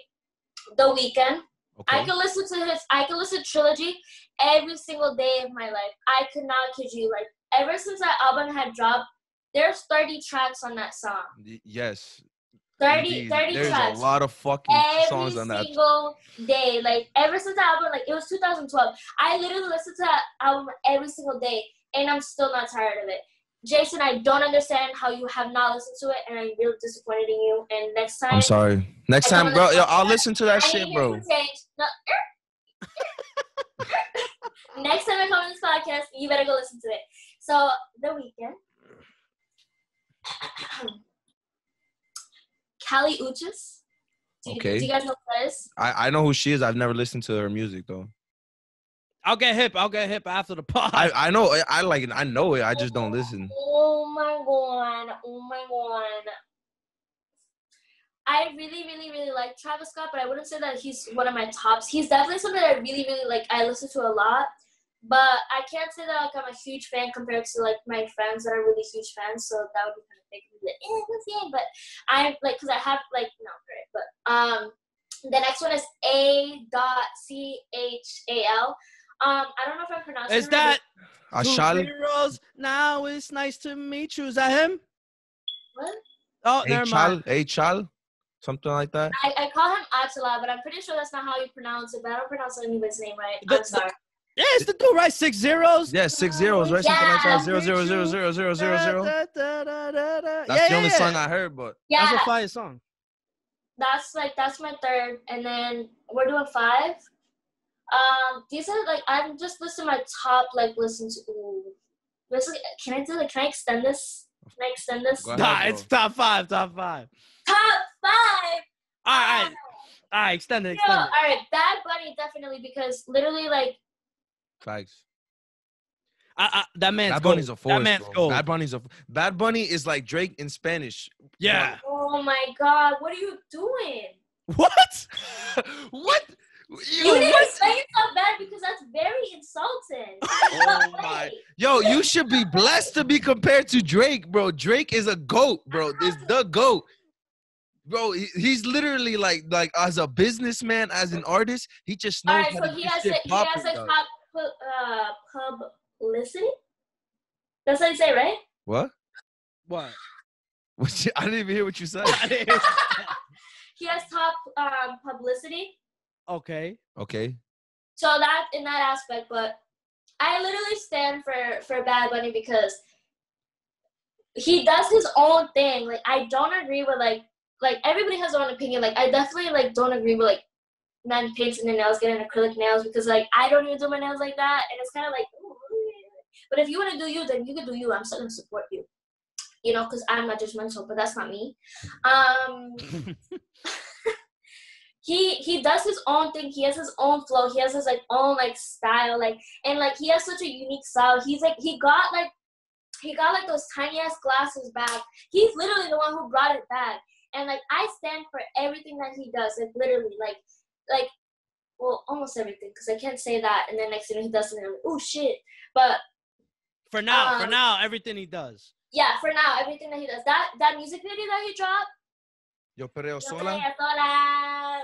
The Weeknd. Okay. I can listen to Trilogy every single day of my life. I could not kid you. Like ever since that album had dropped, there's 30 tracks on that song. Yes. 30 There's tracks. a lot of fucking songs on that. Every single day. Like ever since the album, like it was 2012. I literally listened to that album every single day. And I'm still not tired of it. Jason, I don't understand how you have not listened to it, and I'm really disappointed in you. And next time, I'm sorry. Next time, bro, I'll listen to that shit, bro. No. Next time I come on this podcast, you better go listen to it. So, The Weeknd. Kali Uchis. Do you guys know who that is? I know who she is. I've never listened to her music, though. I'll get hip after the pod. I know it. I like it. I know it. I just don't listen. Oh my god. I really, really, really like Travis Scott, but I wouldn't say that he's one of my tops. He's definitely something that I really, really like. I listen to a lot, but I can't say that like I'm a huge fan compared to like my friends that are really huge fans. So that would be kind of big. But I'm like, because I have like no, right? But the next one is A.Chal. I don't know if I'm pronouncing it. Is that Ashal? Heroes? Now it's nice to meet you. Is that him? What? Oh, never mind. A.Chal? Something like that? I call him Atala, but I'm pretty sure that's not how you pronounce it. But I don't pronounce anybody's name right. I'm sorry. Yeah, it's the dude, right? 6 zeros? Yeah, 6 zeros, right? Something like that. 0000000. That's the only song I heard, but. Yeah. That's a fire song. That's my third. And then we're doing 5. These are like I'm just listing my top listen to. Can I extend this? Nah, it's top 5. Top 5. All right, extend it. All right, Bad Bunny definitely because literally like. Facts. That man's Bad gold. Bunny's a force. That man's gold. Bad Bunny is like Drake in Spanish. Yeah. Oh my God, what are you doing? What? What? You need to say so bad because that's very insulting. Oh my. Yo, you should be blessed to be compared to Drake, bro. Drake is a GOAT, bro. Is the GOAT. Bro, he's literally like as a businessman, as an artist, he just knows All right, how so to he get has shit like popping, dog. publicity. That's what you say, right? What? What? I didn't even hear what you said. He has top publicity. Okay. Okay. So that in that aspect, but I literally stand for Bad Bunny because he does his own thing. Like I don't agree with like everybody has their own opinion. Like I definitely like don't agree with like men painting their nails, getting acrylic nails because like I don't even do my nails like that, and it's kind of like. Ooh. But if you want to do you, then you can do you. I'm still gonna support you. You know, because I'm not judgmental, but that's not me. He does his own thing. He has his own flow. He has his like own like style. Like and like he has such a unique style. He's like he got like those tiny ass glasses back. He's literally the one who brought it back. And like I stand for everything that he does. Like literally like well almost everything because I can't say that. And then next thing he does something like oh shit. But for now, everything he does. Yeah, for now, everything that he does. That music video that he dropped. Yo Perreo Yo Sola. Perreo Sola.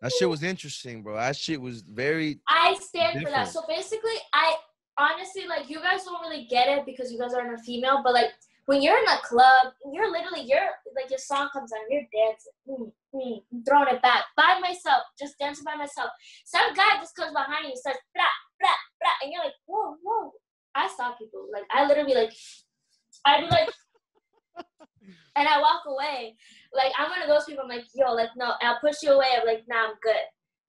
That shit was interesting, bro. That shit was very. I stand for that. different. So basically, I honestly like you guys don't really get it because you guys aren't a female, but like when you're in a club, you're like your song comes on, you're dancing, throwing it back by myself, just dancing by myself. Some guy just comes behind you, starts blah blah blah, and you're like, whoa. I stop people. Like I literally like. I'd be like, and I walk away. Like, I'm one of those people, I'm like, yo, like, no, I'll push you away. I'm like, nah, I'm good.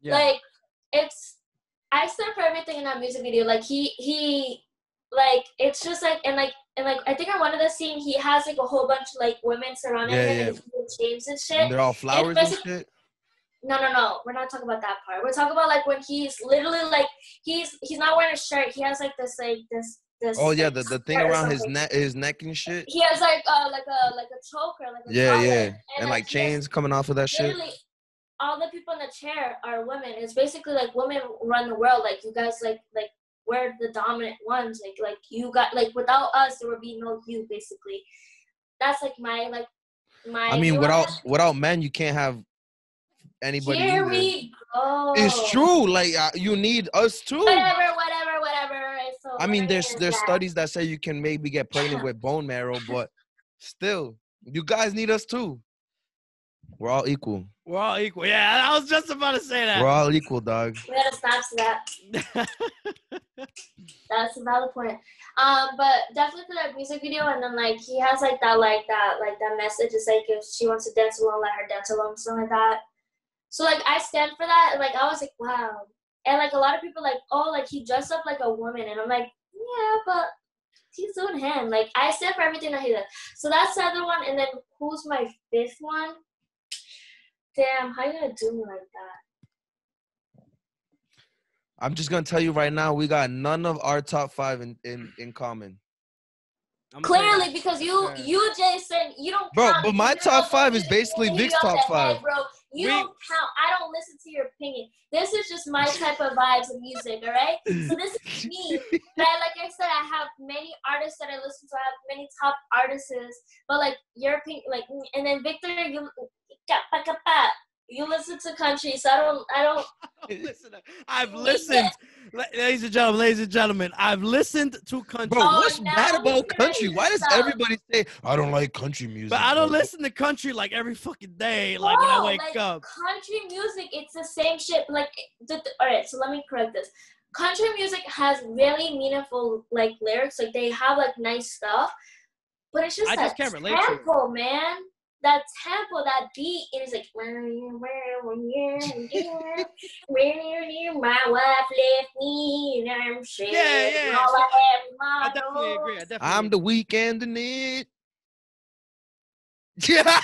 Yeah. Like, I stand for everything in that music video. Like, he, like, it's just like, and I think I wanted to scene, he has, like, a whole bunch of, like, women surrounding him and he's James and shit. And they're all flowers and shit? No. We're not talking about that part. We're talking about, like, when he's literally, like, he's not wearing a shirt. He has, like, this. Oh yeah, the thing around his neck and shit. He has like a choker, like a yeah, and like chains coming off of that shit. All the people in the chair are women. It's basically like women run the world. Like you guys, like we're the dominant ones. Like you got like without us, there would be no you. Basically, that's like my. I mean, without men, you can't have anybody. Here either. we go. It's true. Like you need us too. Whatever. So I mean, there's studies that say you can maybe get pregnant with bone marrow, but still, you guys need us too. We're all equal. We're all equal. Yeah, I was just about to say that. We're all equal, dog. We gotta stop to that. That's a valid point. But definitely for that music video, and then like he has like that message. It's like if she wants to dance alone, let her dance alone, something like that. So like I stand for that, and like I was like, wow. And, like, a lot of people, like, oh, like, he dressed up like a woman. And I'm like, yeah, but he's doing him. Like, I stand for everything that he does. So that's the other one. And then who's my fifth one? Damn, how you going to do me like that? I'm just going to tell you right now, we got none of our top 5 in common. Clearly, because you, Jason, you don't bro, count. But my top 5 is basically Vic's top 5. Bro. You don't count. I don't listen to your opinion. This is just my type of vibes of music, all right? So this is me. But like I said, I have many artists that I listen to. I have many top artists. But like your opinion, like, and then Victor, you listen to country, so I don't. I've listened, ladies and gentlemen. I've listened to country. Bro, what's bad about country? Why does everybody say I don't like country music? But I don't listen to country like every fucking day, like when I wake up. Country music, it's the same shit. Like, all right, so let me correct this. Country music has really meaningful like lyrics. Like they have like nice stuff, but it's just that tempo, man. That tempo, that beat, it is like when my wife left me, and I'm shaking. Yeah. I definitely agree. I'm the weekend in it. Yeah.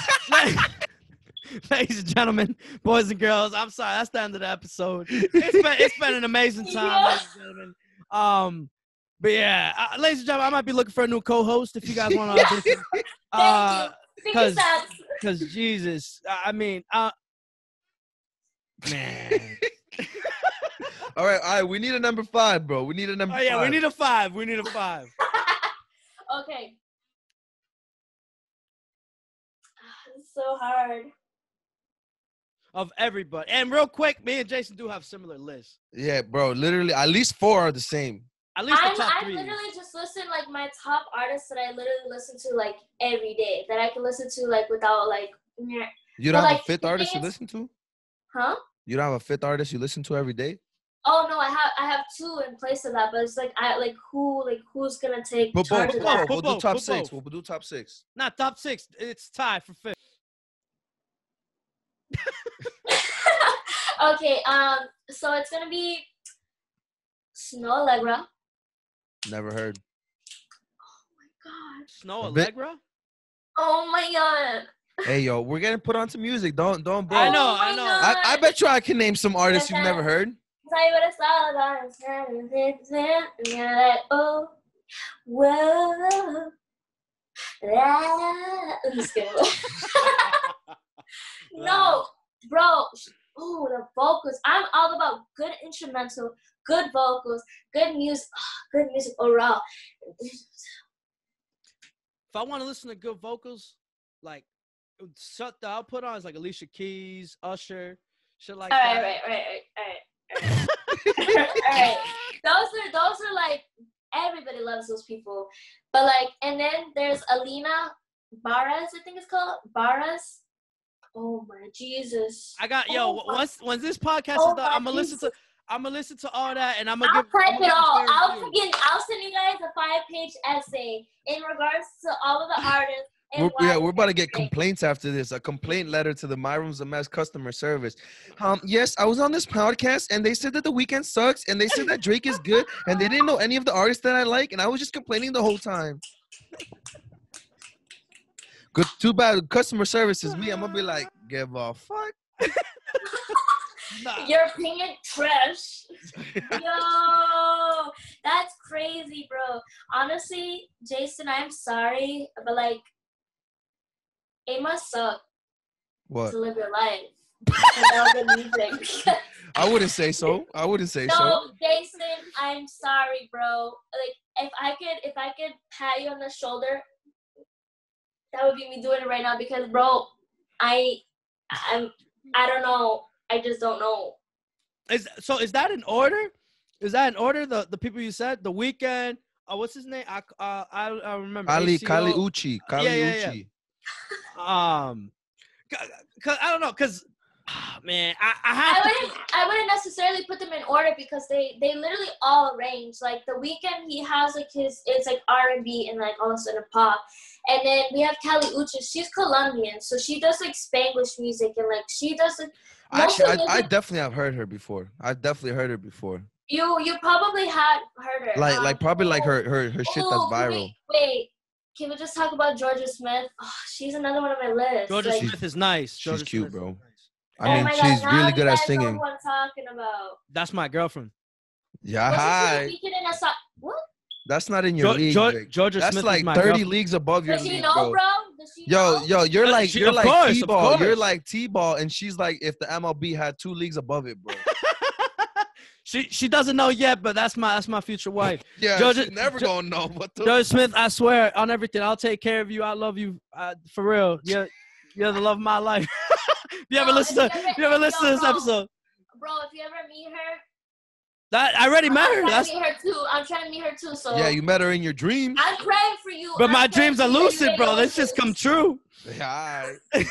Ladies and gentlemen, boys and girls, I'm sorry. That's the end of the episode. It's been an amazing time, ladies and gentlemen. But yeah, ladies and gentlemen, I might be looking for a new co-host if you guys want to audition. Thank you. Cause, sense. cause Jesus, I mean, man. All right. We need a number 5, bro. We need a number Oh yeah, 5. we need a 5. We need a 5 Okay. This is so hard. of everybody. And real quick, me and Jason do have similar lists. Yeah, bro. Literally, at least 4 are the same. At least the top I 3. literally just listen like my top artists that I literally listen to like every day that I can listen to like without like. You But, don't have like, a 5th the artist thing you is- listen to? Huh? You don't have a 5th artist you listen to every day? Oh no, I have 2 in place of that, but it's like who's gonna take charge of that? We'll do Both, top put 6. both. We'll do top 6. Not top 6. It's tied for 5th. Okay, so it's gonna be Snow Allegra. Never heard. God. Snow A bit. Allegra? Oh my god. Hey, yo, we're getting put onto music. Don't, bro. I know, Oh my I know. God. I bet you I can name some artists you've never heard. Tell you what it's all about. And you're like, oh, whoa. I'm just kidding. No, bro. Oh, the vocals. I'm all about good instrumental, good vocals, good music overall. If I want to listen to good vocals, like shut the output on is like Alicia Keys, Usher, shit like All that. right. All right. Those are like everybody loves those people, but like, and then there's Alina Baraz, I think it's called Baraz. Oh my Jesus! I got once this podcast Oh is done, my I'm gonna listen to all that, and I'm gonna I'll give. type I'm gonna it give all. fair review. I'll send you guys a 5-page essay in regards to all of the artists. And We're about to get complaints after this. A complaint letter to the My Room's a Mess customer service. Yes, I was on this podcast and they said that The Weeknd sucks and they said that Drake is good and they didn't know any of the artists that I like and I was just complaining the whole time. Good, too bad. Customer service is me. I'm gonna be like, give a fuck. Nah. Your opinion trash. Yo, that's crazy, bro. Honestly, Jason, I'm sorry, but like, it must suck What? to live your life without the music. I wouldn't say so. No, Jason, I'm sorry, bro. Like, if I could pat you on the shoulder, that would be me doing it right now because, bro, I don't know. I just don't know. Is that in order? Is that in order? The people you said, The Weeknd. What's his name? I remember. Kali ACO. Uchi. Yeah. Cause I don't know. Cause man, I wouldn't necessarily put them in order because they literally all range. Like The Weeknd, he has like it's like R&B and like also in a pop. And then we have Kali Uchi. She's Colombian, so she does like Spanglish music and like she does like. Actually, I definitely have heard her before. You probably had heard her. Like probably like her shit that's viral. Wait. Can we just talk about Georgia Smith? Oh, she's another one on my list. Georgia like, Smith is nice. She's Georgia cute, Smith bro. is nice. I mean, my she's God, really now good you at guys know singing. who I'm talking about. That's my girlfriend. Yeah, Wasn't she hi. featured in a song? What? That's not in your league. Vic. Georgia That's Smith like is my 30 girlfriend. league above your Does she league, know, bro? Does she know? Yo, you're like Of course, of T-ball. You're course. like T-ball, and she's like if the MLB had 2 leagues above it, bro. She doesn't know yet, but that's my future wife. Yeah, Georgia- she's never gonna know what the. Georgia Smith, I swear on everything, I'll take care of you. I love you, for real. You're the love of my life. you ever listen to this bro. episode? Bro, if you ever meet her, That I already met her. I'm That's trying to meet her too. I'm trying to meet her too. So Yeah, you met her in your dreams. I'm praying for you. but I'm my praying dreams are for you. lucid, bro. This just come true. Yeah, alright.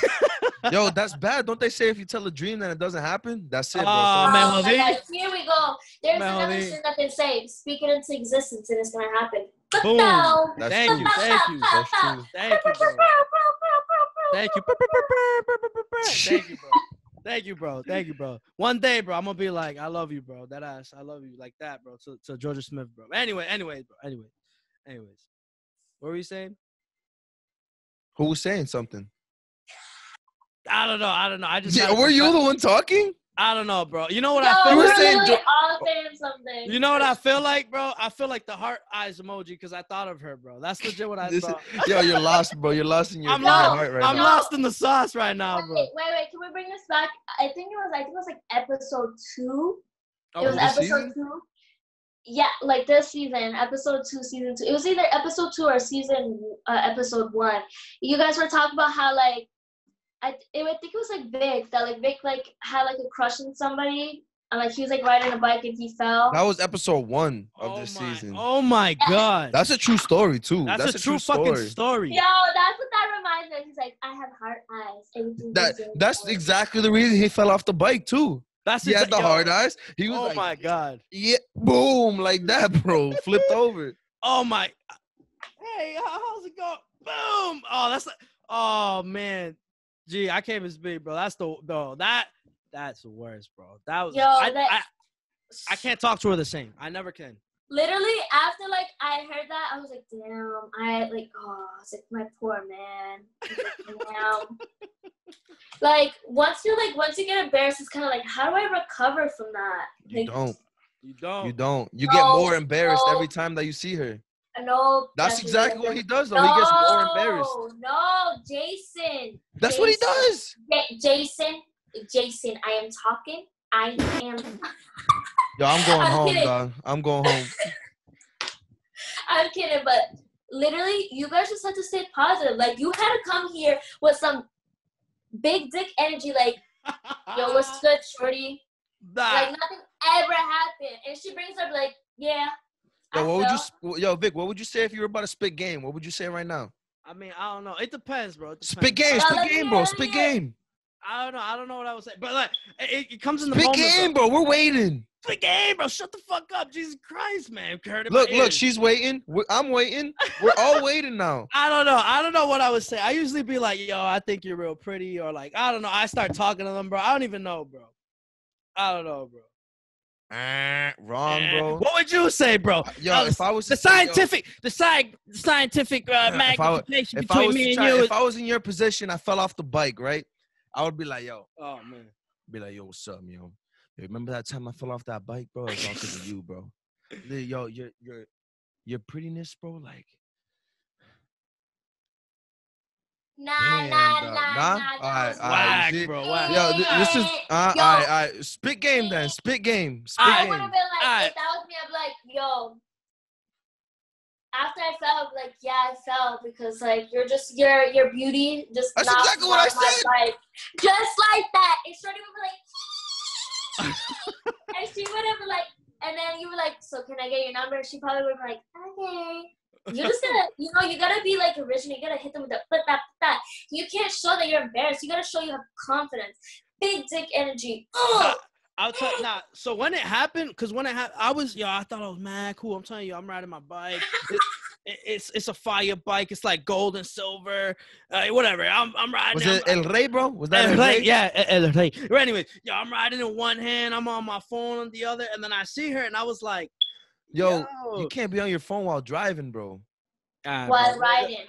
Yo, that's bad. Don't they say if you tell a dream that it doesn't happen? That's it, bro. Oh, So- man, Oh my Jose. God, here we go. There's Man, another Jose. shit that can say, speak it into existence and it's gonna happen. But Boom. no. That's Thank true. you, thank you, That's true. thank you, bro. Thank you. Thank you, bro. Thank you, bro. Thank you, bro. One day, bro, I'm gonna be like, I love you, bro. That ass, I love you, like that, bro. To Georgia Smith, bro. Anyways, bro. Anyways. What were you saying? Who was saying something? I don't know. I just. Yeah, were you the one talking? I don't know, bro. You know what Yo, I feel we're like? literally all saying something. You know what I feel like, bro? I feel like the heart eyes emoji because I thought of her, bro. That's legit what I thought. Yo, you're lost, bro. You're lost in your I'm heart lost. right I'm now. lost in the sauce right now, bro. Wait. Can we bring this back? I think it was like episode 2. Oh, It was this episode season? 2. Yeah, like this season, episode 2, season 2. It was either episode 2 or episode 1. You guys were talking about how like I think it was like Vic that like Vic like had like a crush on somebody and like he was like riding a bike and he fell. That was episode 1 of this season. Oh my god. That's a true story too. That's a true fucking story. Yo, that's what that reminds me of. He's like, I have heart eyes. That's exactly the reason he fell off the bike too. He had the hard eyes. He was Oh my god. Yeah, boom, like that, bro. Flipped over. Oh my. Hey, how's it going? Boom. Oh man. Gee, I can't even speak, bro. That's the worst, bro. That was. I can't talk to her the same. I never can. Literally, after like I heard that, I was like, damn. I was like, my poor man. Damn. Like once you get embarrassed, it's kind of like, how do I recover from that? You Like, don't. You don't. You get more embarrassed every time that you see her. No. That's exactly what he does, though. He gets more embarrassed. No, Jason. That's what he does. Jason, I am talking. I am. Yo, I'm going home, kidding. dog. I'm going home. I'm kidding, but literally, you guys just had to stay positive. Like, you had to come here with some big dick energy. Like, yo, what's good, shorty? Like, nothing ever happened. And she brings up, like, yeah. Yo, Vic, what would you say if you were about to spit game? What would you say right now? I mean, I don't know. It depends, bro. Spit game, bro. Spit game. I don't know what I would say. But like, it comes in the moment. Spit game, bro. We're waiting. Spit game, bro. Shut the fuck up. Jesus Christ, man. Look, she's waiting. I'm waiting. We're all waiting now. I don't know what I would say. I usually be like, yo, I think you're real pretty. Or like, I don't know. I start talking to them, bro. I don't even know, bro. I don't know, bro. Wrong, bro. What would you say, bro? Yo, if I was the scientific magnification between me and you. If I was in your position, I fell off the bike, right? I would be like, yo. Oh man. Be like, yo, what's up, yo? Yo, remember that time I fell off that bike, bro? It's all because of you, bro. Yo, your prettiness, bro, like. Nah. All right, bro. Yo, this is all right. Spit game then. Spit game. I would have been like, if that was me, I'd be like, yo. After I fell, I'd be like, yeah, I fell because like your beauty just. That's exactly what I said. Life. Just like that, and Shorty would be like, and she would have been like, and then you were like, so can I get your number? And she probably would be like, okay. You're just gonna, you gotta be like original. You gotta hit them with that. You can't show that you're embarrassed. You gotta show you have confidence. Big dick energy. I'll tell you now. So when it happened, because when it happened, I thought I was mad cool. I'm telling you, I'm riding my bike. It's a fire bike. It's like gold and silver, whatever. I'm riding. Was it El Rey, bro? Was that El Rey? Yeah, El Rey. But anyways, I'm riding in one hand. I'm on my phone on the other, and then I see her, and I was like. Yo, you can't be on your phone while driving, bro. While riding.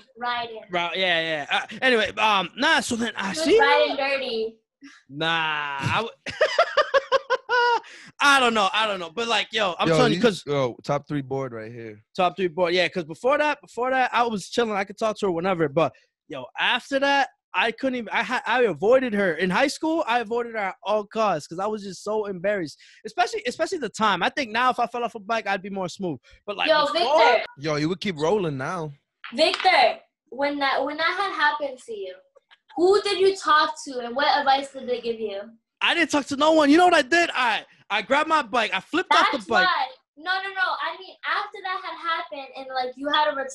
Yeah. Anyway, so then I see riding dirty. Nah, I don't know. But like, I'm telling you, because top 3 board right here. Top 3 board, yeah. Because before that, I was chilling. I could talk to her whenever. But after that, I couldn't even. I avoided her in high school. I avoided her at all costs because I was just so embarrassed, especially the time. I think now if I fell off a bike, I'd be more smooth. But like, Victor. Yo, you would keep rolling now. Victor, when that had happened to you, who did you talk to and what advice did they give you? I didn't talk to no one. You know what I did? I grabbed my bike. I flipped off the bike. Why. No. I mean, after that had happened and like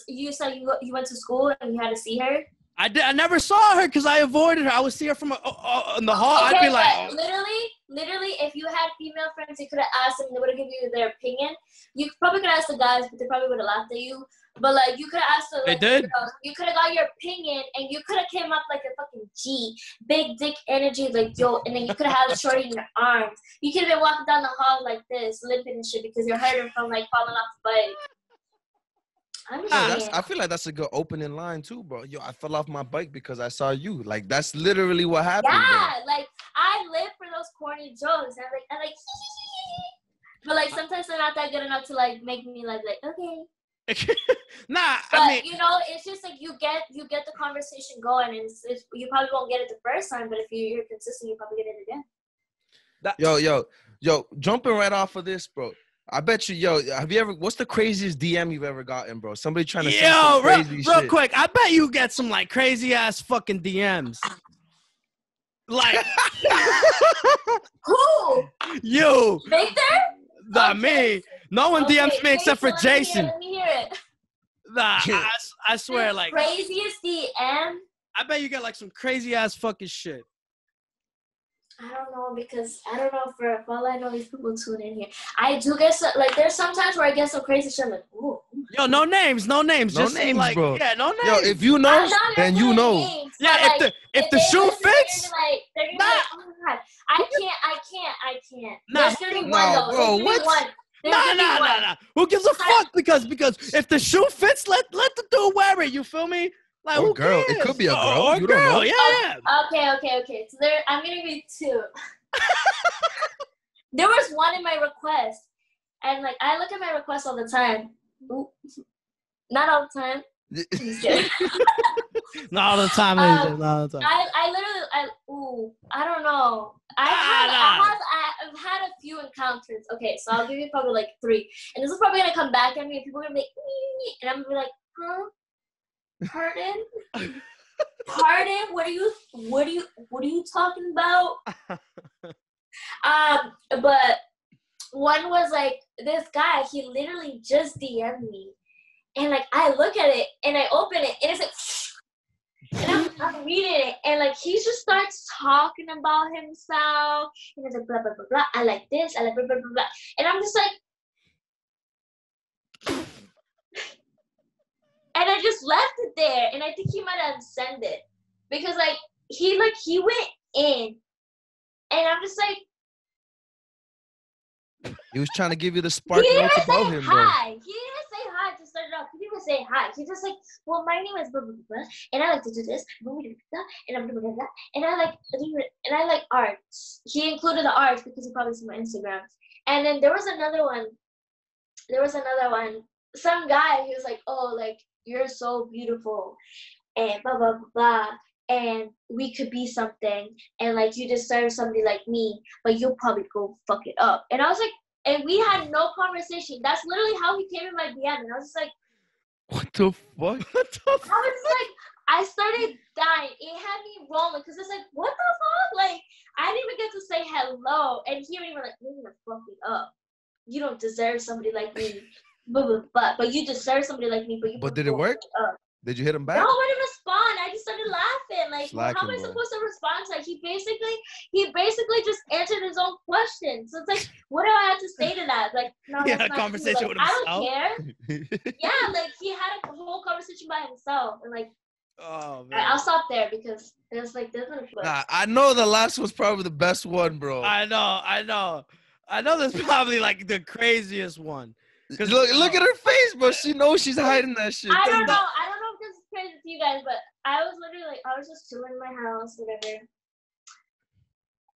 you said you went to school and you had to see her. I never saw her because I avoided her. I would see her from in the hall. Okay, I'd be like, literally, if you had female friends, you could have asked them. They would have given you their opinion. You probably could ask the guys, but they probably would have laughed at you. But like, you could have asked them. Like, they did. You could have got your opinion, and you could have came up like a fucking G, big dick energy, like yo, and then you could have had a shorty in your arms. You could have been walking down the hall like this, limping and shit, because you're hurting from like falling off the bike. I feel like that's a good opening line too, bro. Yo, I fell off my bike because I saw you. Like that's literally what happened. Yeah, bro. Like I live for those corny corny jokes. And I'm like, but like sometimes they're not that good enough to like make me like okay. Nah, But I mean, you know, it's just like you get the conversation going, and it's you probably won't get it the first time, but if you're consistent, you probably get it again. Yo, jumping right off of this, bro. I bet you, have you ever? What's the craziest DM you've ever gotten, bro? Somebody trying to say some crazy real shit. quick, I bet you get some like crazy ass fucking DMs. Like Who? you, Victor? not me. No one DMs me except for Jason. Let me hear it. Nah, I swear, like Craziest DM. I bet you get like some crazy ass fucking shit. I don't know because I don't know for all I know these people tune in here. I do get some, like there's sometimes where I get some crazy shit like ooh. Yo, no names, just names, like, bro. Yeah, no names. Yo, if you know, then you know. Names, yeah, like, if the shoe fits. They're gonna be like, oh my god, I can't. Nah, There's gonna be one though. bro, There's what? gonna be one. Nah. Who gives a fuck? Because if the shoe fits, let the dude wear it. You feel me? Like, Or who girl. cares? It could be a girl. Or You don't girl. know. Yeah. Okay. So I'm gonna give you two. There was one in my request, and like I look at my requests all the time. Ooh. Not all the time. I'm just kidding. Not all the time. Not all the time. I don't know. I've had a few encounters. Okay, so I'll give you probably like 3, and this is probably gonna come back at me, and people are gonna be like, and I'm gonna be like, huh? Pardon? Pardon? What are you talking about? But one was like this guy. He literally just DM'd me, and like I look at it and I open it, and it's like, and I'm reading it, and like he just starts talking about himself, and it's like blah blah blah blah. I like this. I like blah blah blah blah, and I'm just like. And I just left it there, and I think he might have sent it because he went in, and I'm just like. He was trying to give you the spark He didn't notes even about say him, bro. hi. He didn't even say hi to start it off. He didn't even say hi. He just like, well, my name is blah blah blah, and I like to do this, and I'm blah blah blah, and I like arts. He included the arts because he probably saw my Instagram. And then there was another one. Some guy. He was like, oh, like you're so beautiful, and blah blah blah blah. And we could be something, and like you deserve somebody like me, but you'll probably go fuck it up. And I was like, and we had no conversation. That's literally how he came in my DM, and I was just like, What the fuck? I was like, I started dying. It had me rolling because it's like, what the fuck? Like, I didn't even get to say hello, and he even like, you're gonna fuck me up. You don't deserve somebody like me, but you deserve somebody like me. But did it work? Did you hit him back? No, I didn't respond. I just started laughing. Like, Slacking, how am I bro. supposed to respond to that? He basically just answered his own question. So it's like, what do I have to say to that? Like, no, He that's had a not conversation true. with Like, I himself? don't care. Yeah, like he had a whole conversation by himself, and like, Oh man. I'll stop there because there's been a Nah, I know the last was probably the best one, bro. I know. That's probably like the craziest one. Look at her face, bro. She knows she's hiding that shit. I don't know if this is crazy to you guys, but I was literally like, I was just chilling in my house, whatever.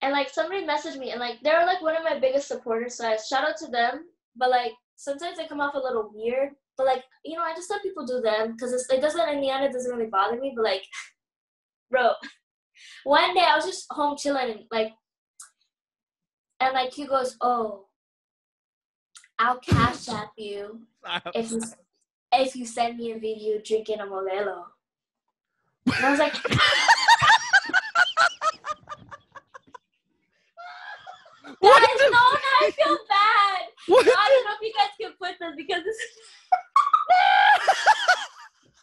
And like somebody messaged me, and like they were like one of my biggest supporters, so I shout out to them. But like sometimes they come off a little weird. But like, you know, I just let people do them because it doesn't, in the end, it doesn't really bother me. But like, bro, one day I was just home chilling, and like he goes, oh, I'll cash app you if you send me a video drinking a Modelo. And I was like, guys, no, I feel bad. What? No, I don't know if you guys can put this because this is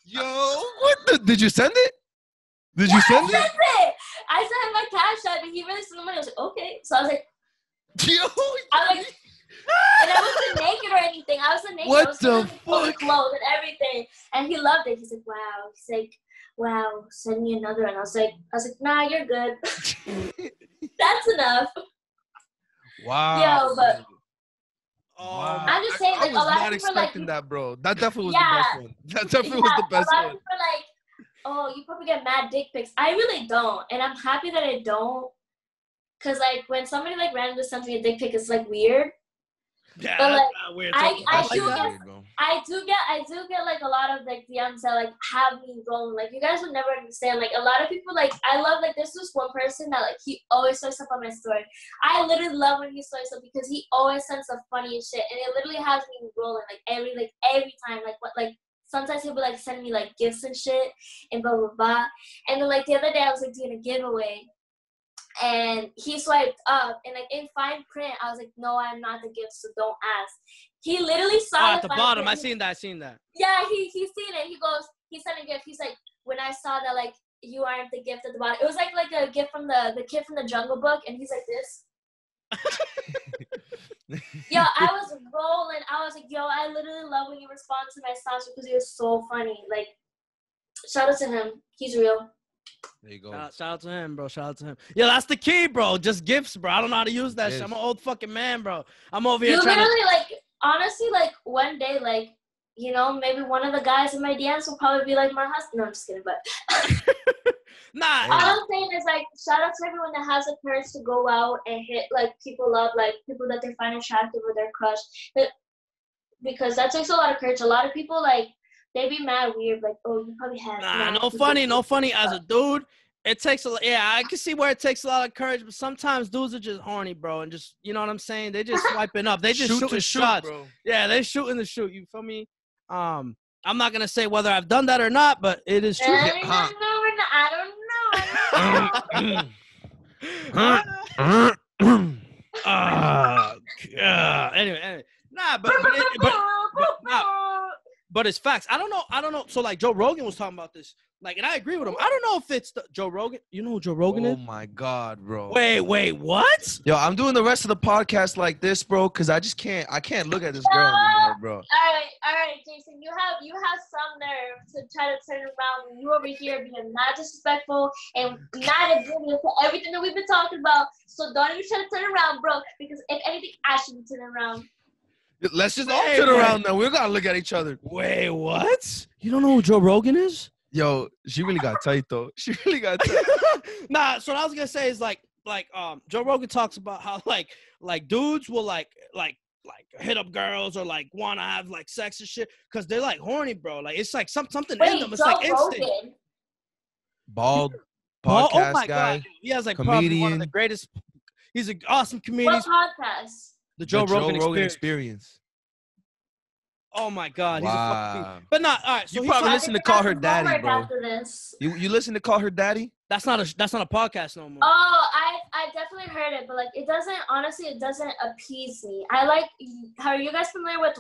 Yo, did you send it? Did you send I it? sent it. I sent him my cash app, and he really sent the money. I was like, okay. So I was like, Yo, and I wasn't naked or anything. I wasn't naked. What I was the fully fuck? clothed and everything. And he loved it. He's like, wow. He's like, wow, send me another. And I was like, nah, you're good. That's enough. Wow. Yo, but Wow. I'm just saying, I like, was a lot not of people are like, expecting that, bro. That definitely was Yeah. the best one. That definitely was the best a lot of one. people are like, oh, you probably get mad dick pics. I really don't. And I'm happy that I don't. Cause like when somebody like randomly sends me a dick pic, it's like weird. Yeah, But, that's like, not weird. I That do shit is get weird, bro. I do get like a lot of like DMs that like have me rolling. Like you guys would never understand. Like a lot of people like I love like there's this one person that like he always swipes up on my story. I literally love when he swipes up because he always sends the funniest shit and it literally has me rolling every time. Like what like sometimes he'll be like sending me like gifts and shit and blah blah blah. And then like the other day I was like doing a giveaway. And he swiped up, and like in fine print, I was like, "No, I'm not the gift, so don't ask." He literally saw at the fine bottom. print. I seen that. Yeah, he's seen it. He goes, he sent a gift. He's like, when I saw that, like, you aren't the gift at the bottom. It was like a gift from the kid from the Jungle Book, and he's like this. Yo, I was rolling. I was like, yo, I literally love when you respond to my songs because he was so funny. Like, shout out to him. He's real. There you go. Shout out to him, bro. Shout out to him. Yeah, that's the key, bro. Just gifts, bro. I don't know how to use that shit. I'm an old fucking man, bro. I'm over here You trying literally, like, honestly, like, one day, like, you know, maybe one of the guys in my DMs will probably be like my husband. No, I'm just kidding, but. Nah. All I'm saying is, like, shout out to everyone that has the courage to go out and hit, like, people up, like, people that they find attractive or their crush. Because that takes a lot of courage. A lot of people, like, they be mad weird, like, oh, you probably have. Nah, no funny. As a dude, it takes I can see where it takes a lot of courage, but sometimes dudes are just horny, bro, and just, you know what I'm saying? They just swiping up. They just shooting shots. Bro. Yeah, they shooting the shoot. You feel me? I'm not gonna say whether I've done that or not, but it is true. I don't know. Anyway, nah, but it's facts. I don't know. So like Joe Rogan was talking about this, like, and I agree with him. I don't know if it's Joe Rogan. You know who Joe Rogan is? Oh my God, bro. Wait, what? Yo, I'm doing the rest of the podcast like this, bro, because I can't look at this girl anymore, bro. All right, Jason. You have some nerve to try to turn around when you over here being not disrespectful and not oblivious to everything that we've been talking about. So don't even try to turn around, bro. Because if anything, I should be turning around. Let's just all turn around now. We're gonna look at each other. Wait, what? You don't know who Joe Rogan is? Yo, she really got tight though. She really got tight. Nah, so what I was gonna say is like Joe Rogan talks about how like dudes will like hit up girls or like wanna have like sex and shit because they're like horny, bro. Like it's like something in them. It's Joe like instant. Rogan. Bald Oh podcast my guy. God, he has like probably one of the comedian. greatest. He's an awesome comedian. What podcast? The Joe Rogan Experience. Oh my God, he's a fucking. Wow. But not all right. So You he probably talks- listen to Call Her Daddy, Homework bro. after this. You listen to Call Her Daddy? That's not a podcast no more. Oh, I definitely heard it, but like it doesn't appease me. I like. Are you guys familiar with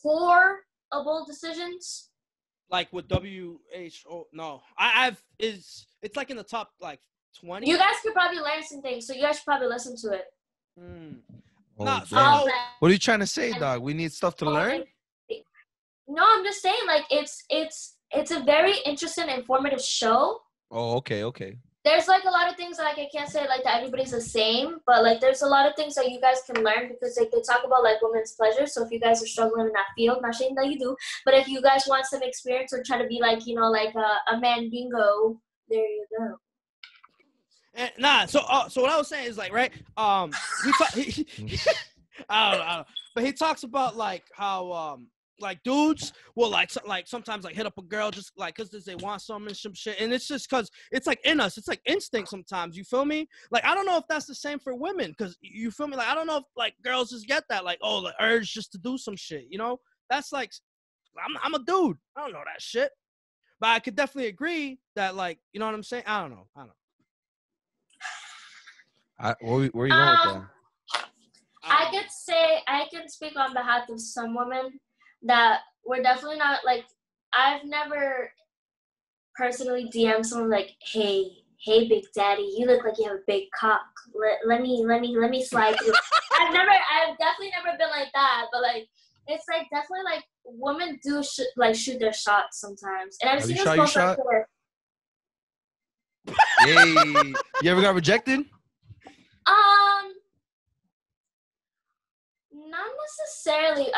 horrible decisions? Like with WHO? No, it's like in the top like 20. You guys could probably learn some things, so you guys should probably listen to it. Oh, Nah, damn. so- What are you trying to say, dog? We need stuff to learn? No, I'm just saying, like it's a very interesting, informative show. Oh, okay. There's like a lot of things like I can't say like that everybody's the same, but like there's a lot of things that you guys can learn because like they talk about like women's pleasure. So if you guys are struggling in that field, not saying that you do, but if you guys want some experience or try to be like, you know, like a man bingo, there you go. Nah, so what I was saying is like, right? I don't know, but he talks about like how like dudes will like sometimes like hit up a girl just like because they want something and some shit, and it's just because it's like in us, it's like instinct sometimes. You feel me? Like I don't know if that's the same for women, because you feel me? Like I don't know if like girls just get that like the urge just to do some shit. You know? That's like I'm a dude. I don't know that shit, but I could definitely agree that like you know what I'm saying. I don't know. Where are you going with that? I can speak on behalf of some women that we're definitely not like. I've never personally DM'd someone like, hey big daddy, you look like you have a big cock. Let me slide through. I've definitely never been like that, but like it's like definitely like women do shoot their shots sometimes, and I've Have seen you this shot your both shot? like Hey, you ever got rejected? Not necessarily.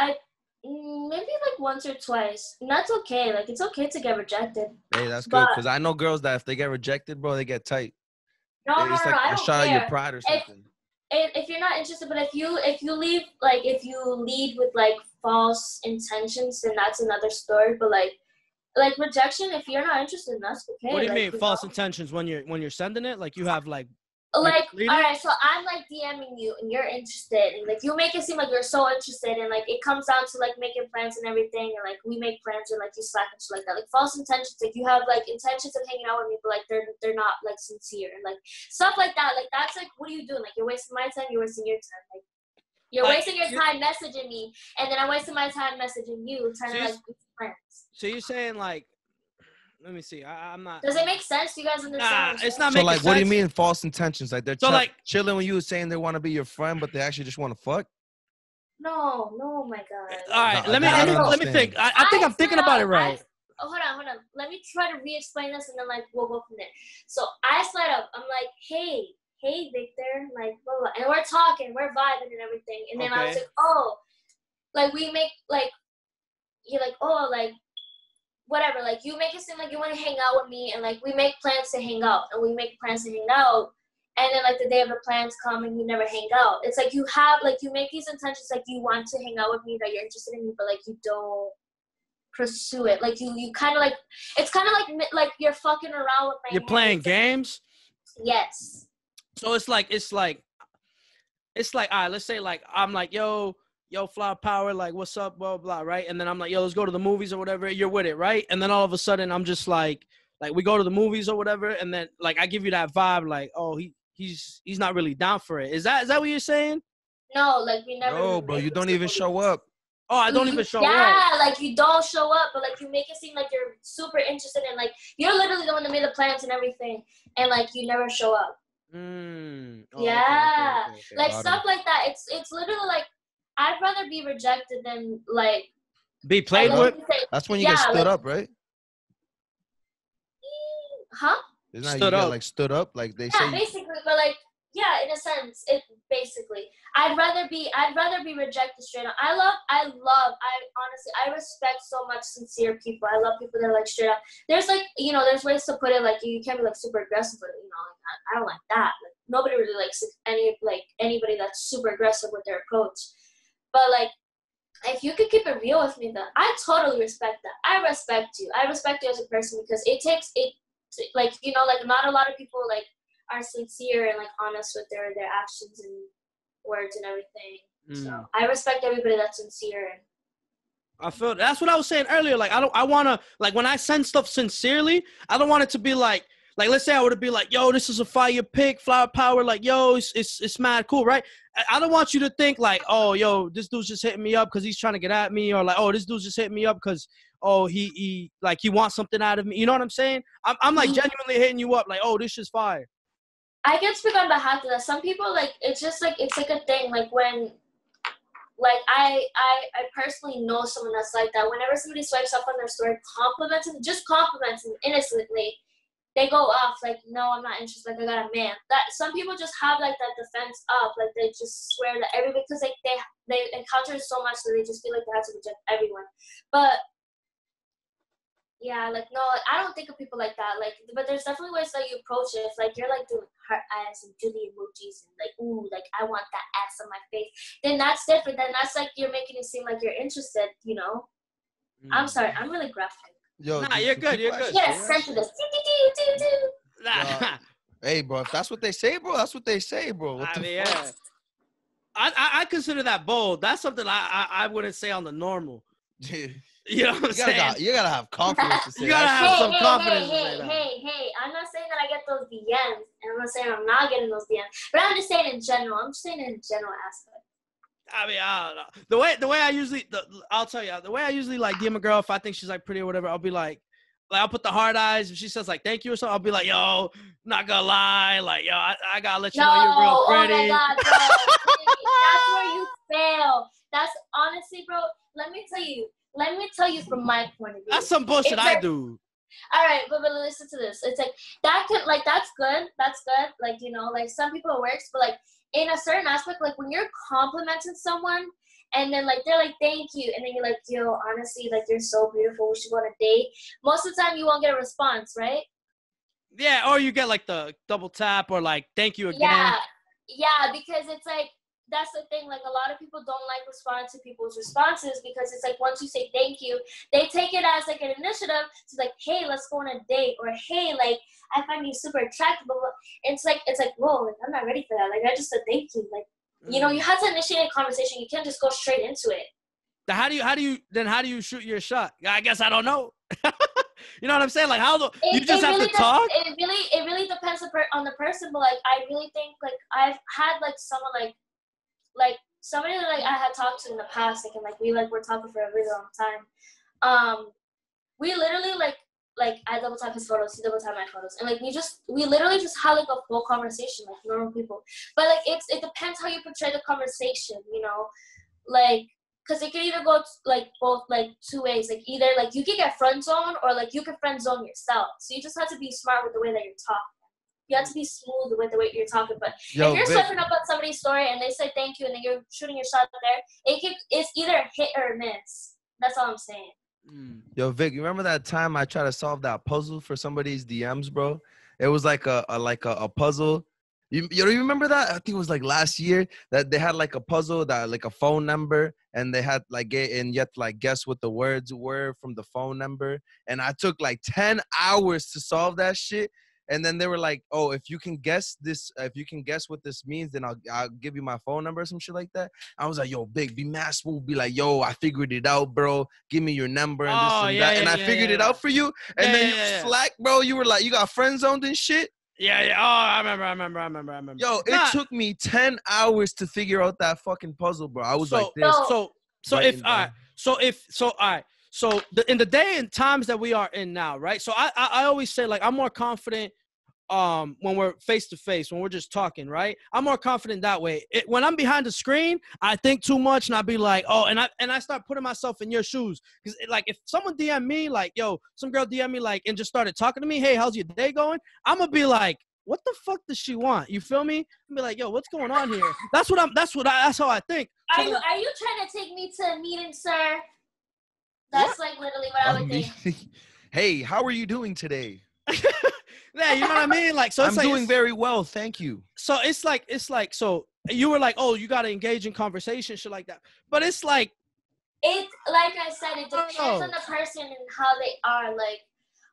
Maybe like once or twice. And that's okay. Like it's okay to get rejected. Hey, that's good But- because I know girls that if they get rejected, bro, they get tight. No, It's like I a don't shot at your care. pride or something. If you're not interested, but if you lead with like false intentions, then that's another story. But like rejection, if you're not interested, that's okay. What do you like, mean false intentions when you're sending it? Like you have like like reading? all right, so I'm like DMing you and you're interested, and like you make it seem like you're so interested, and like it comes down to like making plans and everything, and like we make plans and like you slack and shit like that. Like false intentions, like you have like intentions of hanging out with me, but like they're not like sincere, and like stuff like that. Like that's like, what are you doing? Like you're wasting my time, you're wasting your time. Like you're wasting your time messaging me, and then I'm wasting my time messaging you, trying to like be friends. So you're saying like, let me see. I'm not. Does it make sense? Do you guys understand? Nah, it's not So making like, sense. what do you mean false intentions? Like they're So, like- chilling with you, saying they want to be your friend, but they actually just want to fuck. No, my God. All right, No, let I don't me understand. think. I think I'm thinking about it right. Hold on. Let me try to re-explain this, and then like we'll go from there. So I slide up. I'm like, hey, Victor, like blah, blah, and we're talking, we're vibing and everything. And then I was Okay. like, oh, like we make like, you're like, oh, like whatever. Like you make it seem like you want to hang out with me, and like we make plans to hang out, and we make plans to hang out. And then like the day of the plans come and you never hang out. It's like you make these intentions, like you want to hang out with me, that you're interested in me, but like you don't pursue it. Like you kind of like, it's kind of like you're fucking around with my You're playing games. Yes. So it's like, all right, let's say like, I'm like, yo, Flower Power, like, what's up, blah, blah, right? And then I'm like, yo, let's go to the movies or whatever. You're with it, right? And then all of a sudden I'm just like we go to the movies or whatever. And then like, I give you that vibe, like, oh, he's not really down for it. Is that what you're saying? No, like we never. No, bro, you don't even show up. Oh, I don't even show up. Yeah, like you don't show up, but like you make it seem like you're super interested in, like you're literally the one that made the plans and everything, and like you never show up. Oh, Yeah, okay. like stuff like that. It's literally like I'd rather be rejected than like be played with. That's when you get stood up, right? Huh? Isn't that you get like stood up, like they say? Yeah, basically, but like, yeah, in a sense, it basically. I'd rather be rejected straight up. I honestly, I respect so much sincere people. I love people that are like straight up. There's like, there's ways to put it, like you can't be like super aggressive, but like, I don't like that. Like nobody really likes anybody that's super aggressive with their approach. But like, if you could keep it real with me, then I totally respect that. I respect you. I respect you as a person, because it takes it. Like, like not a lot of people like are sincere and like honest with their actions and words and everything. So I respect everybody that's sincere. And I feel that's what I was saying earlier. Like I want to, like when I send stuff sincerely, I don't want it to be like let's say I would be like, yo, this is a fire pick, Flower Power, like, yo, it's mad cool, right? I don't want you to think like, oh, yo, this dude's just hitting me up because he's trying to get at me, or like, oh, this dude's just hitting me up because he wants something out of me. You know what I'm saying? I'm like genuinely hitting you up like, oh, this is fire. I can speak on behalf of that. Some people like it's just like it's like a thing. Like when like I personally know someone that's like that. Whenever somebody swipes up on their story, compliments them innocently, they go off like, no, I'm not interested. Like I got a man. That some people just have like that defense up. Like they just swear that everybody, because like they encounter so much that they just feel like they have to reject everyone. But yeah, like no, I don't think of people like that. Like, but there's definitely ways that you approach it. If like you're like doing heart eyes and do the emojis and like, ooh, like I want that ass on my face, then that's different. Then that's like you're making it seem like you're interested. I'm sorry, I'm really graphic. Yo, nah, you're good. You're good. Yeah, sensitive. Hey, bro, if that's what they say, bro, that's what they say, bro. What the fuck? Yeah. I consider that bold. That's something I wouldn't say on the normal. You know what I'm saying? You gotta have confidence to say You gotta that. have some confidence to say that. Hey, I'm not saying that I get those DMs, and I'm not saying I'm not getting those DMs, but I'm just saying in general. I'm just saying in general aspect. I mean, I don't know. The way I usually, I'll tell you, the way I usually like DM a girl, if I think she's like pretty or whatever, I'll be like I'll put the hard eyes. If she says like thank you or something, I'll be like, yo, not gonna lie, like yo, I gotta let you know you're real pretty. Oh my God, bro. That's where you fail. That's honestly, bro. Let me tell you from my point of view. That's some bullshit I do. All right, but listen to this. It's like that's good. Like like some people it works, but like in a certain aspect, like when you're complimenting someone and then like they're like thank you, and then you're like, yo, honestly, like you're so beautiful, we should go on a date. Most of the time you won't get a response, right? Yeah, or you get like the double tap or like thank you again. Yeah, because it's like that's the thing. Like a lot of people don't like responding to people's responses because it's like once you say thank you, they take it as like an initiative to like, hey, let's go on a date, or hey, like I find you super attractive. Blah, blah. It's like whoa, like I'm not ready for that. Like I just said thank you. Like you know, you have to initiate a conversation. You can't just go straight into it. How do you shoot your shot? I guess I don't know. You know what I'm saying? Like you just have to talk. It really depends on the person, but like I really think like I've had like someone like somebody that like I had talked to in the past, like and like we like were talking for a really long time. We literally like I double tap his photos, he double tap my photos, and like we literally just had like a full conversation like normal people. But like it depends how you portray the conversation, you know, like. Because it can either go like both like two ways. Like either like you can get friend zoned or like you can friend zone yourself. So you just have to be smart with the way that you're talking. You have to be smooth with the way you're talking. But if you're swiping up on somebody's story and they say thank you and then you're shooting your shot there, it's either a hit or a miss. That's all I'm saying. Yo, Vic, you remember that time I tried to solve that puzzle for somebody's DMs, bro? It was like a puzzle. You remember that? I think it was like last year that they had like a puzzle that like a phone number and they had like and you had to like guess what the words were from the phone number. And I took like 10 hours to solve that shit. And then they were like, oh, if you can guess what this means, then I'll give you my phone number or some shit like that. I was like, yo, Big, be mad smooth. Be like, yo, I figured it out, bro. Give me your number and this and that. And I figured it out for you. And then you slack, bro. You were like, you got friend zoned and shit. Yeah. Oh, I remember. Yo, it took me 10 hours to figure out that fucking puzzle, bro. I was like this. So in the day and times that we are in now, right? So I always say like I'm more confident when we're face to face, when we're just talking, right? I'm more confident that way. When I'm behind the screen, I think too much and I be like, oh, and I start putting myself in your shoes. Because like if someone DM me like, yo, some girl DM me like and just started talking to me, hey, how's your day going? I'm gonna be like, what the fuck does she want? You feel me? I'm be like, yo, what's going on here? That's how I think. Are you trying to take me to a meeting, sir? That's like literally what I would think. Hey, how are you doing today? Yeah, you know what I mean? Like, so it's I'm doing very well, thank you. So it's like, so you were like, oh, you got to engage in conversation, shit like that. But it's like. Like I said, it depends on the person and how they are. Like,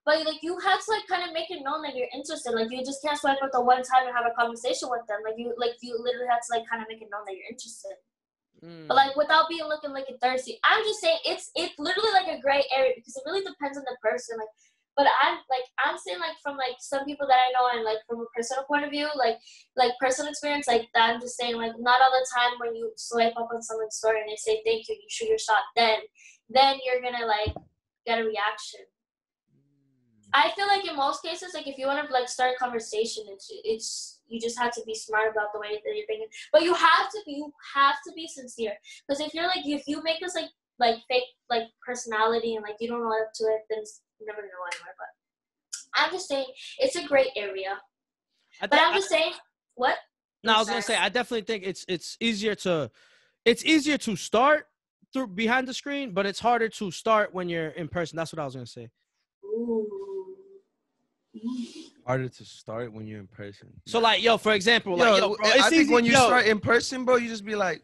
but like you have to like kind of make it known that you're interested. Like you just can't swipe up the one time and have a conversation with them. Like you literally have to like kind of make it known that you're interested. But like without being looking like a thirsty. I'm just saying it's literally like a gray area because it really depends on the person. Like, but I'm saying like from like some people that I know and like from a personal point of view, like personal experience, like that, I'm just saying like not all the time when you swipe up on someone's story and they say thank you, you shoot your shot, then you're gonna like get a reaction. I feel like in most cases, like if you want to like start a conversation, it's you just have to be smart about the way that you're thinking. But you have to be sincere. Because if you make this like fake like personality and like you don't know up to it, then you're never gonna go anywhere. But I'm just saying it's a great area. I'm just saying what? No, I was gonna say I definitely think it's easier to start through behind the screen, but it's harder to start when you're in person. That's what I was gonna say. Ooh. Harder to start when you're in person. So like, yo, for example, like, yo, bro, I think when you start in person, bro, you just be like,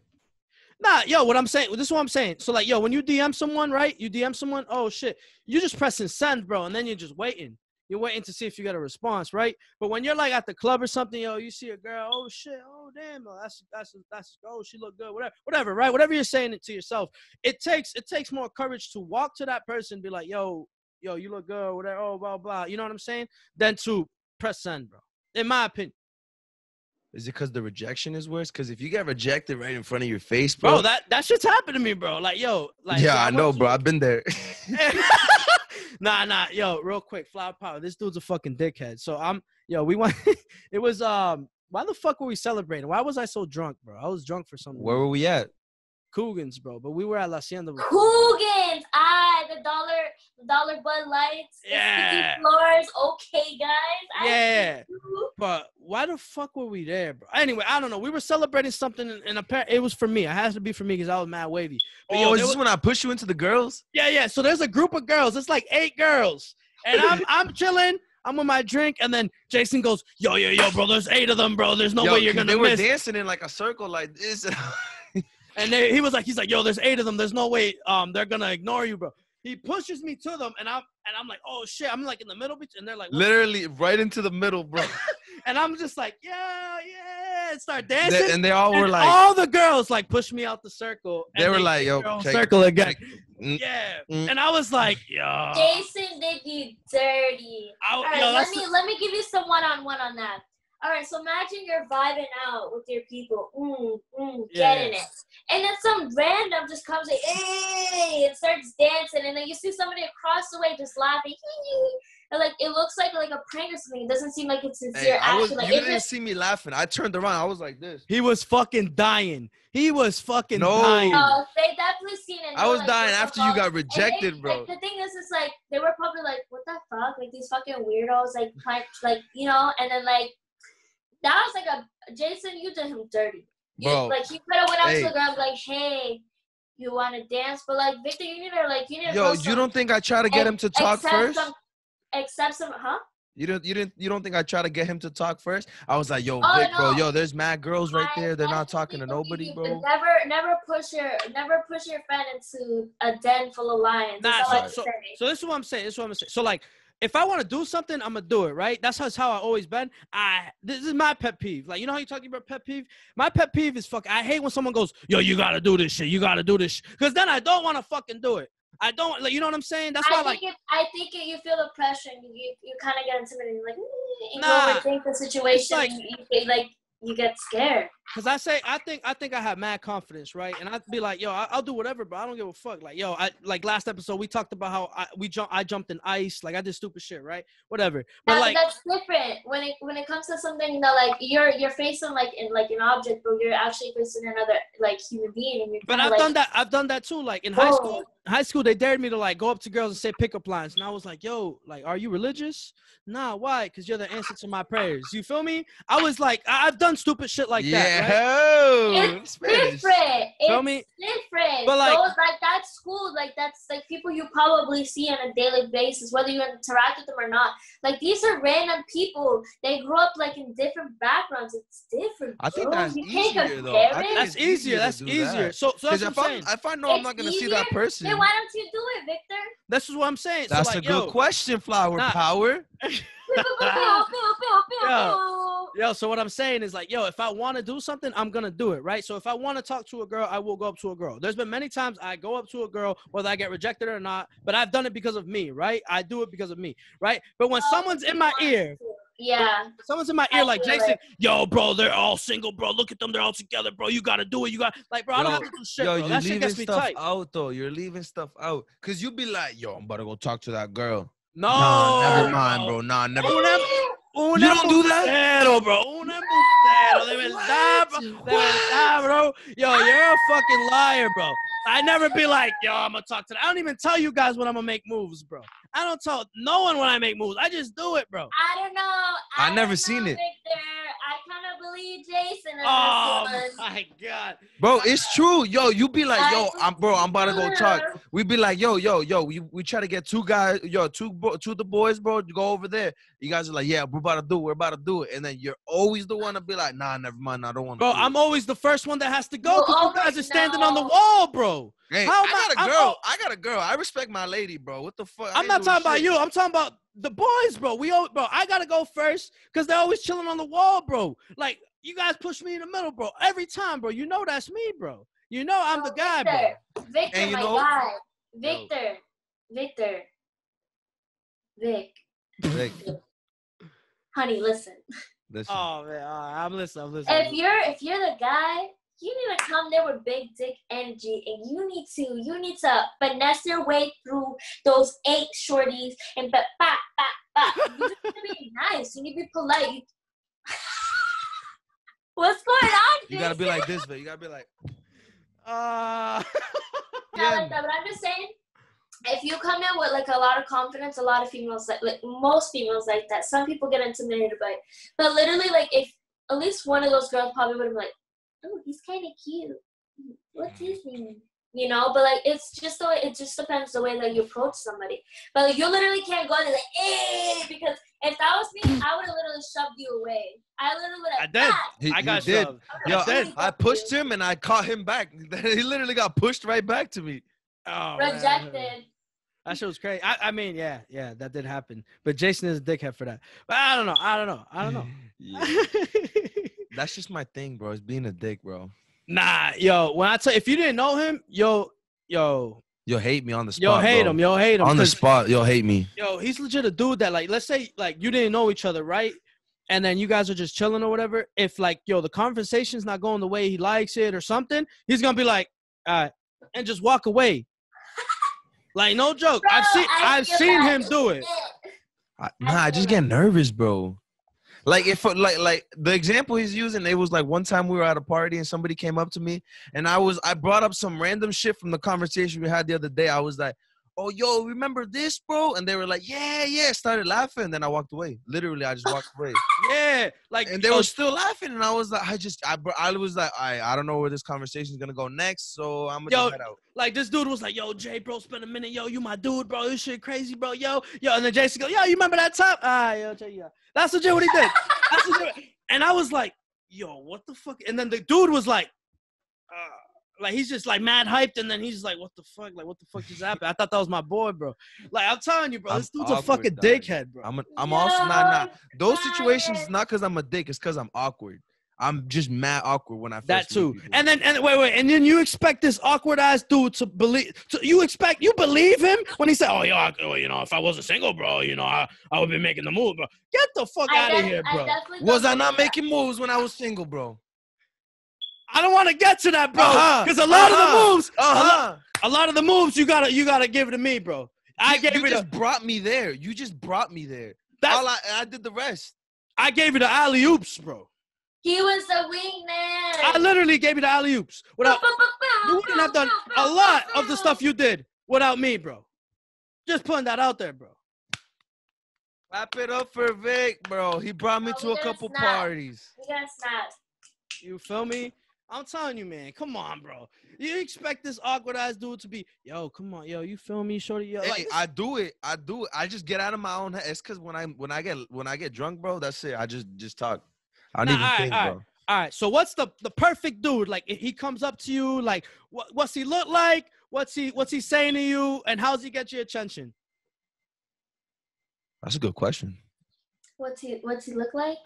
nah, yo, what I'm saying, this is what I'm saying. So like, yo, when you DM someone, right? You DM someone, oh shit, you just pressing send, bro, and then you're just waiting. You're waiting to see if you get a response, right? But when you're like at the club or something, yo, you see a girl, oh shit, oh damn, oh, that's oh, she look good, whatever, right? Whatever you're saying it to yourself, it takes more courage to walk to that person and be like, yo, you look good, whatever, oh, blah, blah. You know what I'm saying? Than to press send, bro. In my opinion. Is it because the rejection is worse? Because if you get rejected right in front of your face, bro. Bro, that shit's happened to me, bro. Like, yo. Like, yeah, I know, bro. I've been there. Nah. Yo, real quick, flower power. This dude's a fucking dickhead. So we went, it was, why the fuck were we celebrating? Why was I so drunk, bro? I was drunk for something. Where were we at? Coogan's, bro. But we were at La Hacienda. Coogan's! The dollar Bud Lights. Yeah. The floors. Okay, guys. Yeah. But why the fuck were we there, bro? Anyway, I don't know. We were celebrating something, and apparently it was for me. It has to be for me because I was mad wavy. But, is this when I push you into the girls? Yeah. So there's a group of girls. It's like 8 girls. And I'm chilling. I'm with my drink, and then Jason goes, yo, bro, there's 8 of them, bro. There's no way you're gonna miss. They were dancing in like a circle like this. And he's like, yo, there's 8 of them. There's no way they're gonna ignore you, bro. He pushes me to them, and I'm like, oh shit, I'm like in the middle, and they're like, literally right into the middle, bro. And I'm just like, yeah, and start dancing. And they all were like, all the girls like push me out the circle. They were like, yo, circle again. Yeah. And I was like, yo. Jason did you dirty. All right, let me give you some one-on-one on that. All right, so imagine you're vibing out with your people, getting it. And then some random just comes like, hey, and starts dancing. And then you see somebody across the way just laughing. And like, it looks like a prank or something. It doesn't seem like it's sincere action. You didn't see me laughing. I turned around. I was like this. He was fucking dying. Dying. Oh, they definitely seen it. I was dying after you got rejected, bro. Like, the thing is, it's like, they were probably like, what the fuck? Like, these fucking weirdos, like, you know? And then, like, that was like Jason, you did him dirty. Bro, like, he could have went up to the girl and be like, hey, you want to dance? But, like, Victor, you need to yo, you don't think I try to get him to talk first? Huh? You don't think I try to get him to talk first? I was like, yo, Vic, bro, yo, there's mad girls right there. They're not talking to nobody, bro. Never push your friend into a den full of lions. So this is what I'm saying. So like, if I want to do something, I'm gonna do it, right? That's how I always been. This is my pet peeve. Like, you know how you talking about pet peeve? My pet peeve is I hate when someone goes, yo, you gotta do this shit. You gotta do this, because then I don't want to fucking do it. I don't, like, you know what I'm saying? That's why, I think you feel the pressure, and you kind of get intimidated, like, you overthink the situation, like, you get scared. Cause I think I have mad confidence, right? And I'd be like, yo, I'll do whatever, bro. I don't give a fuck. Like, yo, like last episode we talked about how I jumped in ice, like I did stupid shit, right? Whatever. But that's different when it comes to something that like you're facing like an object, but you're actually facing another like human being. And you're but I've done that too. Like in high school, they dared me to like go up to girls and say pickup lines, and I was like, yo, like, are you religious? Nah, why? Because you're the answer to my prayers. You feel me? I was like, I've done stupid shit like that. Right? It's different. It's different. But like, that's school. Like that's like people you probably see on a daily basis, whether you interact with them or not. Like these are random people. They grew up like in different backgrounds. It's different. I think that's easier though. That's easier. That's easier. So that's what I'm saying. If I know I'm not gonna see that person, then why don't you do it, Victor? This is what I'm saying. That's so like, a good question, Flower Power. Yo, so what I'm saying is like, yo, if I want to do something, I'm going to do it, right? So if I want to talk to a girl, I will go up to a girl. There's been many times I go up to a girl, whether I get rejected or not, but I've done it because of me, right? I do it because of me, right? But when someone's in my ear, someone's in my ear like, Jason, yo, bro, they're all single, bro. Look at them. They're all together, bro. You got to do it. You got like, bro, I don't have to do shit, bro. That shit gets me tight. You're leaving stuff out. Because you be like, yo, I'm about to go talk to that girl. No, never mind, bro. Nah, never mind. You don't do that? Bro. De verdad, bro. Yo, you're a fucking liar, bro. I never be like, yo, I'm going to talk to them. I don't even tell you guys when I'm going to make moves, bro. I don't tell no one when I make moves. I just do it, bro. I don't know. I never seen it. Victor. I kind of believe Jason. My God. Bro, it's true. Yo, you be like, yo, I'm about to go talk. We be like, yo, we try to get two guys, two of the boys, bro, to go over there. You guys are like, yeah, we're about to do it. And then you're always the one to be like, nah, never mind. I don't want to. Bro, I'm always the first one that has to go because you guys are standing on the wall, bro. Hey, I got a girl. I respect my lady, bro. What the fuck? I'm not talking about you. I'm talking about the boys, bro. Bro, I gotta go first because they're always chilling on the wall, bro. Like, you guys push me in the middle, bro. Every time, bro. You know that's me, bro. You know I'm the guy, bro. Victor, my guy. Victor. Vic. Honey, listen. Oh man, I'm listening. If you're the guy, you need to come there with big dick energy, and you need to finesse your way through those 8 shorties and You need to be nice. You need to be polite. What's going on, Jason? You gotta be like this, but you gotta be like. Yeah, like that. But I'm just saying, if you come in with like a lot of confidence, a lot of females like most females like that. Some people get intimidated by it, but literally, like if at least one of those girls probably would have been like, oh, he's kind of cute. What's his name? you know. But like it's just the way, it just depends the way that you approach somebody. But like, you literally can't go there like, hey, because if that was me, I would have literally shoved you away. I literally would have. I did. I got did. shoved. Yo, I pushed him and I caught him back. He literally got pushed right back to me. Oh, Rejected. man. That shit was crazy. I mean, yeah, that did happen. But Jason is a dickhead for that. But I don't know. Yeah. That's just my thing, bro. It's being a dick, bro. Nah, yo, when I tell, if you didn't know him, you'll hate me on the spot. You'll hate him on the spot. You'll hate me. Yo, he's legit a dude that, like, let's say like you didn't know each other, right? And then you guys are just chilling or whatever. If like, yo, the conversation's not going the way he likes it or something, he's gonna be like, all right, and just walk away. Like, no joke. Bro, I've seen him do it. I just get nervous, bro. Like if like the example he's using, it was like one time we were at a party and somebody came up to me and I brought up some random shit from the conversation we had the other day. I was like, oh, yo, remember this, bro? And they were like, yeah. Started laughing. Then I walked away. Literally, I just walked away. Yeah, like, and they were still laughing. And I was like, I was like, I don't know where this conversation is gonna go next. So I'm gonna just head out. Like this dude was like, yo, Jay, bro, spend a minute. Yo, you my dude, bro. This shit crazy, bro. Yo. And then Jason goes, yo, you remember that time? Yo, Jay, yeah. That's legit what he did. And I was like, yo, what the fuck? And then the dude was like he's just like mad hyped, and then he's just like, what the fuck? Like, what the fuck just happened? I thought that was my boy, bro. Like, I'm telling you, bro, this dude's a fucking dickhead, bro. I'm also not. Those situations, not because I'm a dick, it's because I'm awkward. I'm just mad awkward when I first that too. meet people. And wait, and then you expect this awkward ass dude to believe? You believe him when he said, "Oh, yo, you know, if I wasn't single, bro, you know, I would be making the move, bro." Get the fuck out of here, bro. Was I not making moves when I was single, bro? I don't want to get to that, bro, because a lot of the moves, you gotta give it to me, bro. You just brought me there. You just brought me there. I did the rest. I gave you the alley oops, bro. He was the wingman. I literally gave you the alley oops. You wouldn't have done a lot of the stuff you did without me, bro. Just putting that out there, bro. Clap it up for Vic, bro. He brought me to a couple parties. We gotta snap. You feel me? I'm telling you, man. Come on, bro. You expect this awkward ass dude to be, yo, come on, yo, you feel me, shorty? Yo, hey, I do it. I just get out of my own head. It's because when I get drunk, bro, that's it. I just talk. I don't even think, bro. All right. So what's the perfect dude? Like, if he comes up to you, like, what's he look like? What's he saying to you? And how's he get your attention? That's a good question. What's he look like?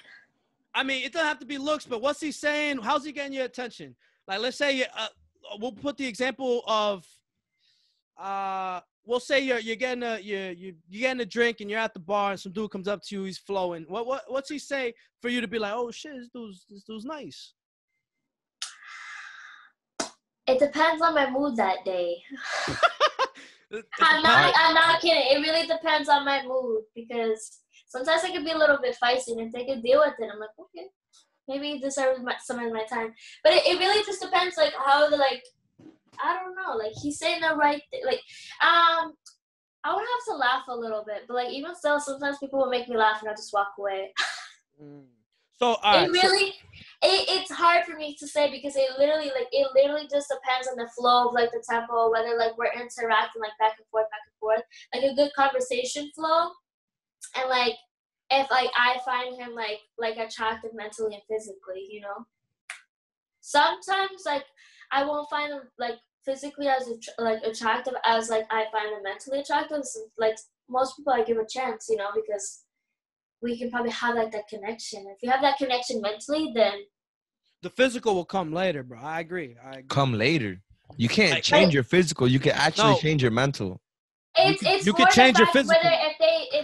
I mean, it doesn't have to be looks, but what's he saying? How's he getting your attention? Like, let's say we'll put the example of we'll say you're getting a drink and you're at the bar and some dude comes up to you, he's flowing. What's he say for you to be like, oh shit, this dude's nice? It depends on my mood that day. I'm not kidding. It really depends on my mood, because sometimes I could be a little bit feisty, and if they could deal with it, I'm like, okay, maybe you deserve some of my time. But it really just depends, like, how the, like, I don't know, like, he's saying the right thing. Like, I would have to laugh a little bit, but, like, even still, sometimes people will make me laugh and I just walk away. So it's hard for me to say, because it literally just depends on the flow of, like, the tempo, whether, like, we're interacting, like, back and forth, like a good conversation flow, and, like, if, like, I find him like attractive mentally and physically, you know. Sometimes, like, I won't find him, like, physically as attractive as, like, I find him mentally attractive. So, like, most people I give a chance, you know, because we can probably have, like, that connection. If you have that connection mentally, then the physical will come later, bro. I agree. Come later. You can't change your physical. You can actually change your mental. It's you can change your physical.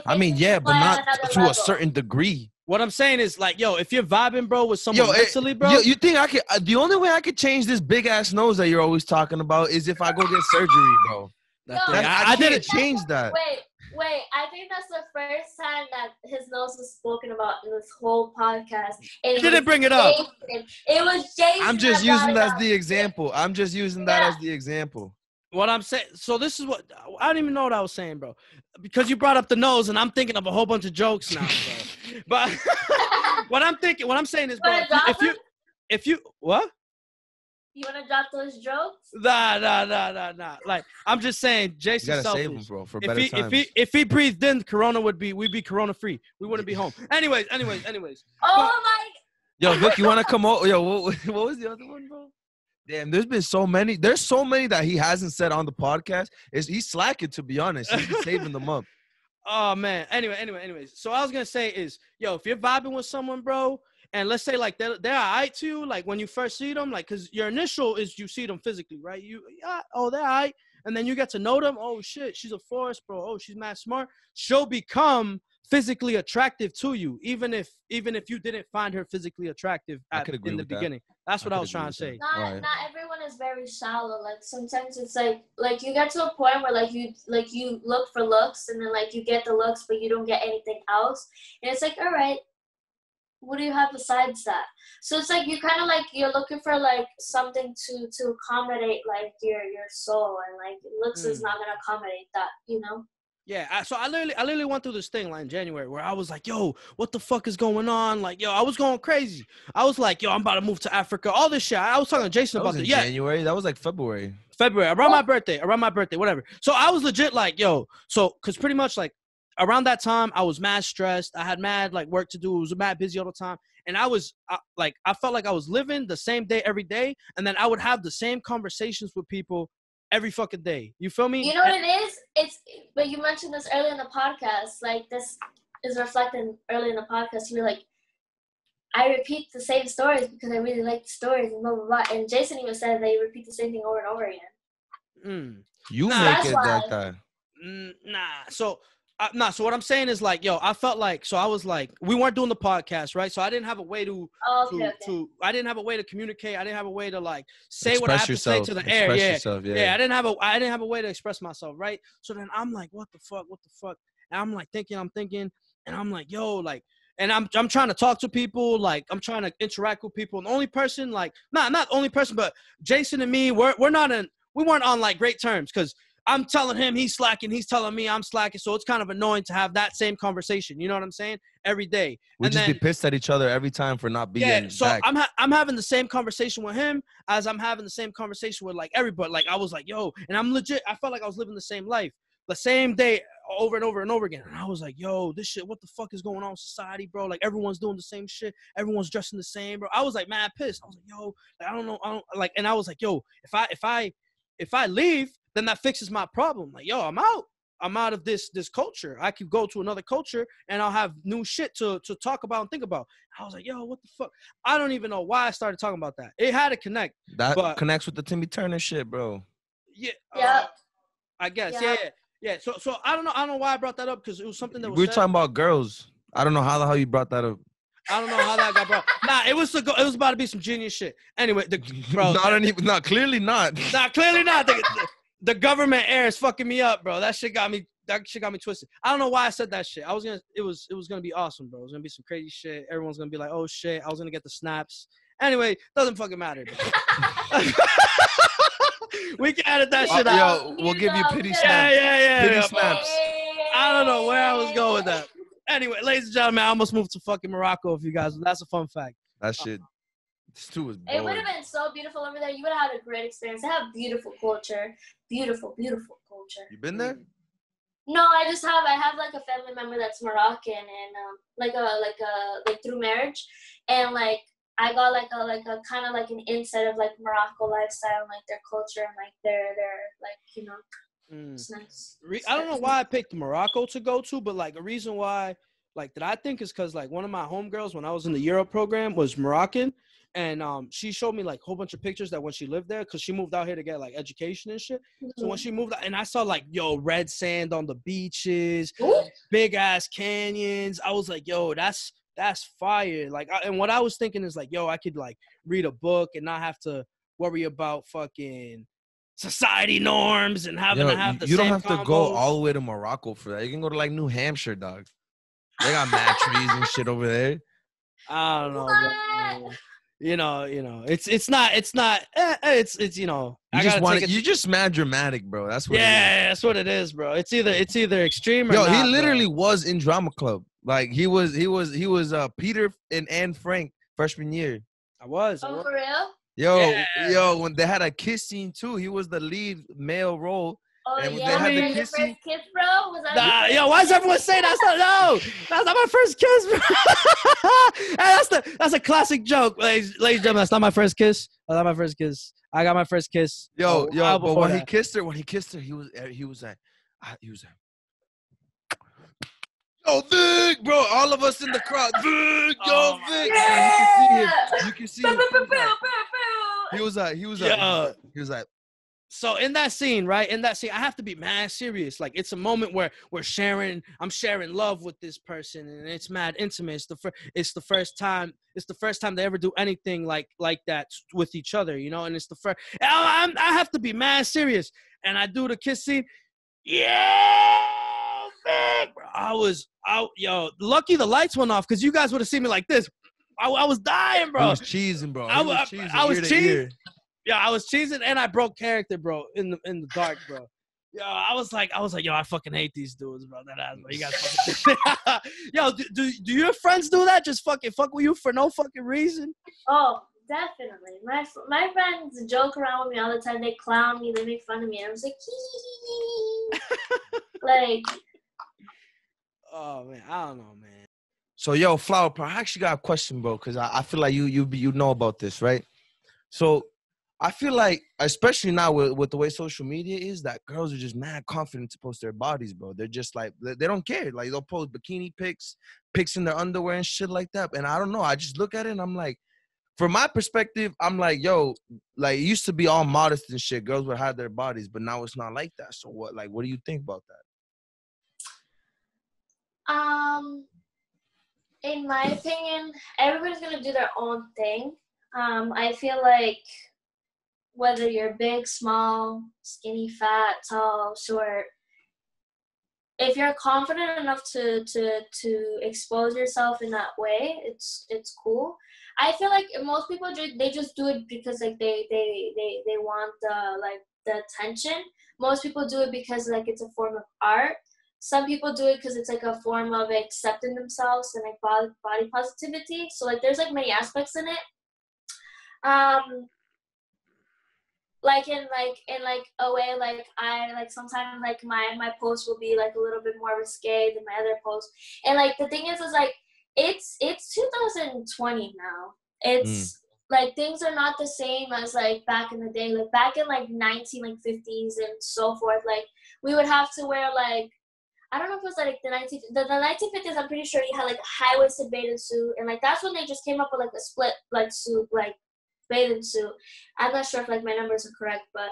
I mean, yeah, but not to a certain degree. What I'm saying is, like, yo, if you're vibing, bro, with someone mentally, bro. You think I could? The only way I could change this big ass nose that you're always talking about is if I go get surgery, bro. I didn't change that. Wait, I think that's the first time that his nose was spoken about in this whole podcast. You didn't bring it up. It was Jason. I'm just using that as the example. I'm just using that as the example. What I'm saying, so this is what I don't even know what I was saying, bro, because you brought up the nose, and I'm thinking of a whole bunch of jokes now, bro. But what I'm saying is, bro, if you what? You wanna drop those jokes? Nah. Like, I'm just saying, You Jason's gotta save selfish. him, bro, for If better he, times. if he breathed in, Corona we'd be Corona free. We wouldn't be home. Anyways. Oh my. Yo, Vic, you wanna come over? Yo, what was the other one, bro? Damn, there's been so many. There's so many that he hasn't said on the podcast. He's slacking, to be honest. He's been saving them up. Oh man. Anyways. So what I was gonna say is, yo, if you're vibing with someone, bro, and let's say like they're alright to you, like when you first see them, like, cause your initial is you see them physically, right? They're alright, and then you get to know them. Oh shit, she's a force, bro. Oh, she's mad smart. She'll become physically attractive to you, even if you didn't find her physically attractive in the beginning. That's what I was trying to say. Not everyone is very shallow. Like sometimes it's like you get to a point where you look for looks, and then like you get the looks, but you don't get anything else, and it's like, all right, what do you have besides that? So it's like you're looking for like something to accommodate like your soul, and like looks is not gonna accommodate that, you know. Yeah, so I literally went through this thing like in January where I was like, yo, what the fuck is going on? Like, yo, I was going crazy. I was like, yo, I'm about to move to Africa. All this shit. I was talking to Jason about That was it. in January. That was like February, around my birthday, whatever. So I was legit like, yo, because pretty much like around that time I was mad stressed. I had mad like work to do. I was mad busy all the time. And I was I felt like I was living the same day every day. And then I would have the same conversations with people every fucking day. You feel me? You know what it is? But you mentioned this earlier in the podcast. Like, this is reflected early in the podcast. You were like, I repeat the same stories because I really like the stories and blah, blah, blah. And Jason even said that you repeat the same thing over and over again. You make that's it why. like that. So what I'm saying is like, yo, I felt like, so I was like, we weren't doing the podcast, right? So I didn't have a way I didn't have a way to communicate. I didn't have a way to like say what I have to say to the air. Yeah. I didn't have a way to express myself, right? So then I'm like, what the fuck? And I'm like thinking, and I'm like, yo, like, and I'm trying to talk to people, like I'm trying to interact with people. And the only person, like, not the only person, but Jason and me, we weren't on like great terms because I'm telling him he's slacking. He's telling me I'm slacking. So it's kind of annoying to have that same conversation. You know what I'm saying? Every day. We just be pissed at each other every time for not being back. I'm having the same conversation with him as I'm having the same conversation with like everybody. Like I was like, yo, and I'm legit. I felt like I was living the same life, the same day over and over and over again. And I was like, yo, this shit, what the fuck is going on in society, bro? Like everyone's doing the same shit. Everyone's dressing the same, bro. I was like mad pissed. I was like, yo, like, I don't know. And I was like, yo, if I leave, then that fixes my problem. Like, yo, I'm out of this culture. I could go to another culture and I'll have new shit to talk about and think about. I was like, yo, what the fuck? I don't even know why I started talking about that. It had to connect. That connects with the Timmy Turner shit, bro. Yeah. I guess. Yeah. So I don't know why I brought that up because it was something that was we were talking about girls. I don't know how the hell you brought that up. I don't know how that got brought. Nah, it was about to be some genius shit. Anyway, clearly not. Nah, clearly not. The government air is fucking me up, bro. That shit got me twisted. I don't know why I said that shit. It was gonna be awesome, bro. It was gonna be some crazy shit. Everyone's gonna be like, oh shit, I was gonna get the snaps. Anyway, doesn't fucking matter. We can edit that shit out. Yo, we'll give you pity snaps. Yeah. Pity snaps. I don't know where I was going with that. Anyway, ladies and gentlemen, I almost moved to fucking Morocco. If you guys, that's a fun fact. That shit. This too was boring. It would have been so beautiful over there. You would have had a great experience. They have beautiful culture. Beautiful culture. You been there? No, I have like a family member that's Moroccan and like through marriage, and like I got like a kind of like an insight of like Morocco lifestyle and like their culture and like their like, you know. It's nice. I don't know why I picked Morocco to go to, but like a reason why like that I think is because like one of my homegirls when I was in the Euro program was Moroccan, and she showed me like a whole bunch of pictures that when she lived there, because she moved out here to get like education and shit. So when she moved out, and I saw like, yo, red sand on the beaches, big ass canyons. I was like, yo, that's fire. Like, and what I was thinking is like, yo, I could like read a book and not have to worry about fucking society norms and having to have the same You don't have to go combos. all the way to Morocco for that. You can go to like New Hampshire, dog. They got mad trees and shit over there. I don't know. But, you know, it's not, you know, you just mad dramatic, bro. That's what. Yeah, that's what it is, bro. It's either extreme or yo, not, he literally bro. was in drama club. Like he was Peter and Anne Frank freshman year. I was. Oh, for real? Yo, when they had a kiss scene too, he was the lead male role. Oh And when yeah, they had the your kiss first scene, kiss, bro? Was that your Yo, first why does kiss? everyone say that's not that's not my first kiss, bro? Hey, that's a classic joke, ladies and gentlemen. That's not my first kiss. That's not my first kiss. I got my first kiss. yo, a while but before when he that. kissed her, he was like, yo, Vic, bro, all of us in the crowd, Vic, yo, Oh my Vic. Yeah! You can see Pew, him. pew, pew, pew, pew. He was Yo. like, So in that scene, right? In that scene, I have to be mad serious. Like it's a moment where I'm sharing love with this person, and it's mad intimate. It's the first time they ever do anything like that with each other, you know. And it's the first. I have to be mad serious, and I do the kiss scene. Yeah, Vic. Yo, lucky the lights went off because you guys would have seen me like this. I was dying, he bro. was cheesing, bro. I He was was cheesing ear to cheesing. ear. Yeah, I was cheesing and I broke character, bro, in the dark, bro. Yo, I was like, yo, I fucking hate these dudes, bro. That ass, bro. You guys fucking yo, do your friends do that? Just fuck with you for no fucking reason? Oh, definitely. My friends joke around with me all the time. They clown me. They make fun of me. And I'm just like, hee hee hee. Like, Oh man, I don't know, man. So, yo, Flower Power, I actually got a question, bro, because I feel like you know about this, right? So, I feel like, especially now with the way social media is, that girls are just mad confident to post their bodies, bro. They're just like, they don't care. Like, they'll post bikini pics in their underwear and shit like that. And I don't know. I just look at it and I'm like, from my perspective, I'm like, yo, like, it used to be all modest and shit. Girls would hide their bodies, but now it's not like that. So what do you think about that? in my opinion, everybody's gonna do their own thing. I feel like whether you're big, small, skinny, fat, tall, short, if you're confident enough to expose yourself in that way, it's cool. I feel like most people they just do it because like they want the attention. Most people do it because like it's a form of art. Some people do it because it's like a form of accepting themselves and like body positivity. So like there's like many aspects in it. Like in a way, like I like sometimes like my post will be like a little bit more risque than my other posts. And like the thing is like it's 2020 now. It's like things are not the same as like back in the day. Like back in like 1950s and so forth. Like we would have to wear like, I don't know if it was like the 1950s. I'm pretty sure you had like a high-waisted bathing suit, and like that's when they just came up with like a split like suit, like bathing suit. I'm not sure if like my numbers are correct, but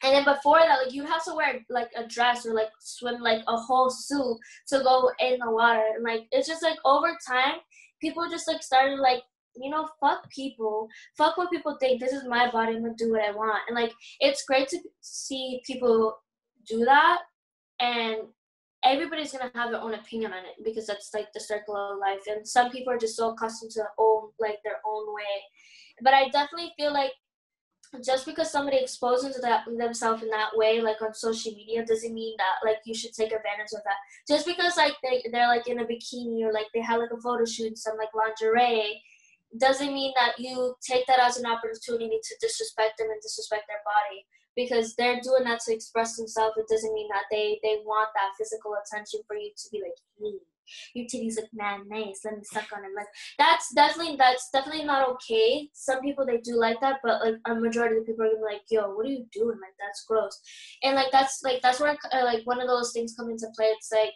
and then before that, like you have to wear like a dress or like swim like a whole suit to go in the water, and like it's just like over time, people just like started like, you know, fuck people, fuck what people think. This is my body. I'm gonna do what I want, and like it's great to see people do that, and everybody's gonna have their own opinion on it because that's like the circle of life, and some people are just so accustomed to their own way. But I definitely feel like just because somebody exposes themselves in that way, like on social media, doesn't mean that like you should take advantage of that. Just because like they're like in a bikini or like they have like a photo shoot in some like lingerie, doesn't mean that you take that as an opportunity to disrespect them and disrespect their body. Because they're doing that to express themselves, it doesn't mean that they want that physical attention for you to be like, hey, your titties look mad nice, let me suck on them. Like that's definitely not okay. Some people they do like that, but like a majority of the people are gonna be like, yo, what are you doing? Like that's gross. And like that's where like one of those things come into play. It's like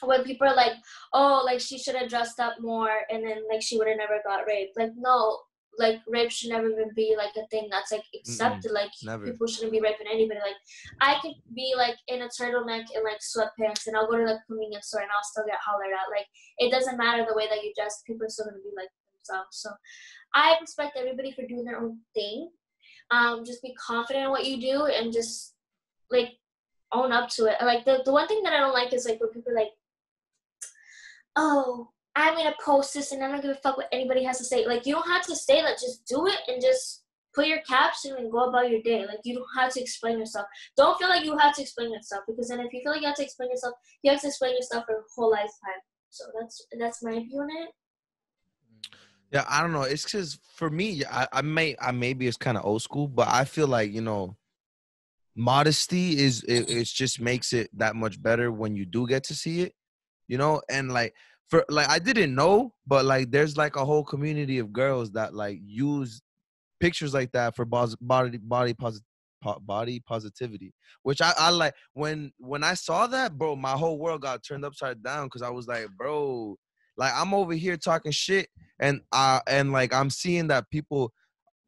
when people are like, oh, like she should have dressed up more and then like she would have never got raped. Like no, like rape should never even be like a thing that's like accepted. Like never. People shouldn't be raping anybody. Like I could be like in a turtleneck and like sweatpants and I'll go to the convenience store and I'll still get hollered at. Like it doesn't matter the way that you dress, people are still gonna be like themselves. So I respect everybody for doing their own thing. Just be confident in what you do and just like own up to it. Like the one thing that I don't like is like when people are like, oh, I'm gonna post this and I'm not gonna fuck what anybody has to say. Like you don't have to say that, just do it and just put your caption and go about your day. Like you don't have to explain yourself. Don't feel like you have to explain yourself, because then if you feel like you have to explain yourself, you have to explain yourself for your whole lifetime. So that's my view on it. Yeah, I don't know. It's because for me, I maybe it's kind of old school, but I feel like, modesty it just makes it that much better when you do get to see it, and like for like I didn't know, but like there's like a whole community of girls that like use pictures like that for body positivity, which I like. When I saw that, bro, my whole world got turned upside down because I was like, bro, like I'm over here talking shit, and like I'm seeing that people,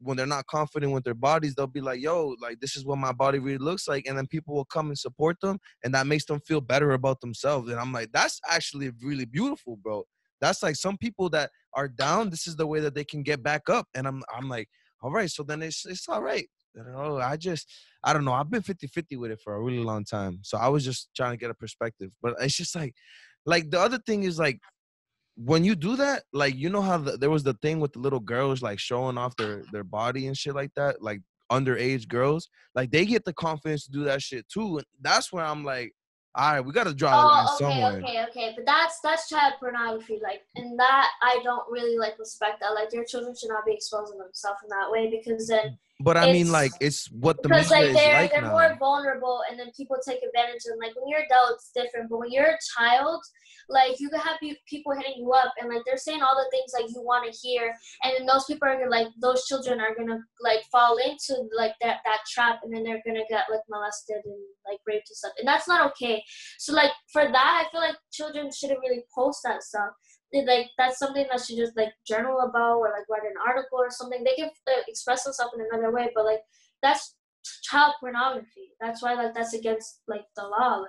when they're not confident with their bodies, they'll be like, yo, like this is what my body really looks like. And then people will come and support them. And that makes them feel better about themselves. And I'm like, that's actually really beautiful, bro. That's like some people that are down, this is the way that they can get back up. And I'm like, all right, so then it's all right. I don't know. I've been 50-50 with it for a really long time. So I was just trying to get a perspective. But it's just like the other thing is like, when you do that, like how there was the thing with the little girls like showing off their body and shit like that, like underage girls, like they get the confidence to do that shit too. And that's where I'm like, all right, we got to draw the line Oh, okay, somewhere. okay. But that's child pornography, like, and that I don't really like respect that. Like, your children should not be exposing themselves in that way because then But I mean, like, it's what the because media like is like they're now. more vulnerable, and then people take advantage of them. Like when you're adult, it's different, but when you're a child, like you can have people hitting you up and like they're saying all the things like you want to hear, and then those people are gonna, like, those children are gonna like fall into like that trap, and then they're gonna get like molested and like raped and stuff, and that's not okay. So like for that, I feel like children shouldn't really post that stuff. Like that's something that should just like journal about or like write an article or something. They can express themselves in another way, but like that's child pornography. That's why like that's against like the law.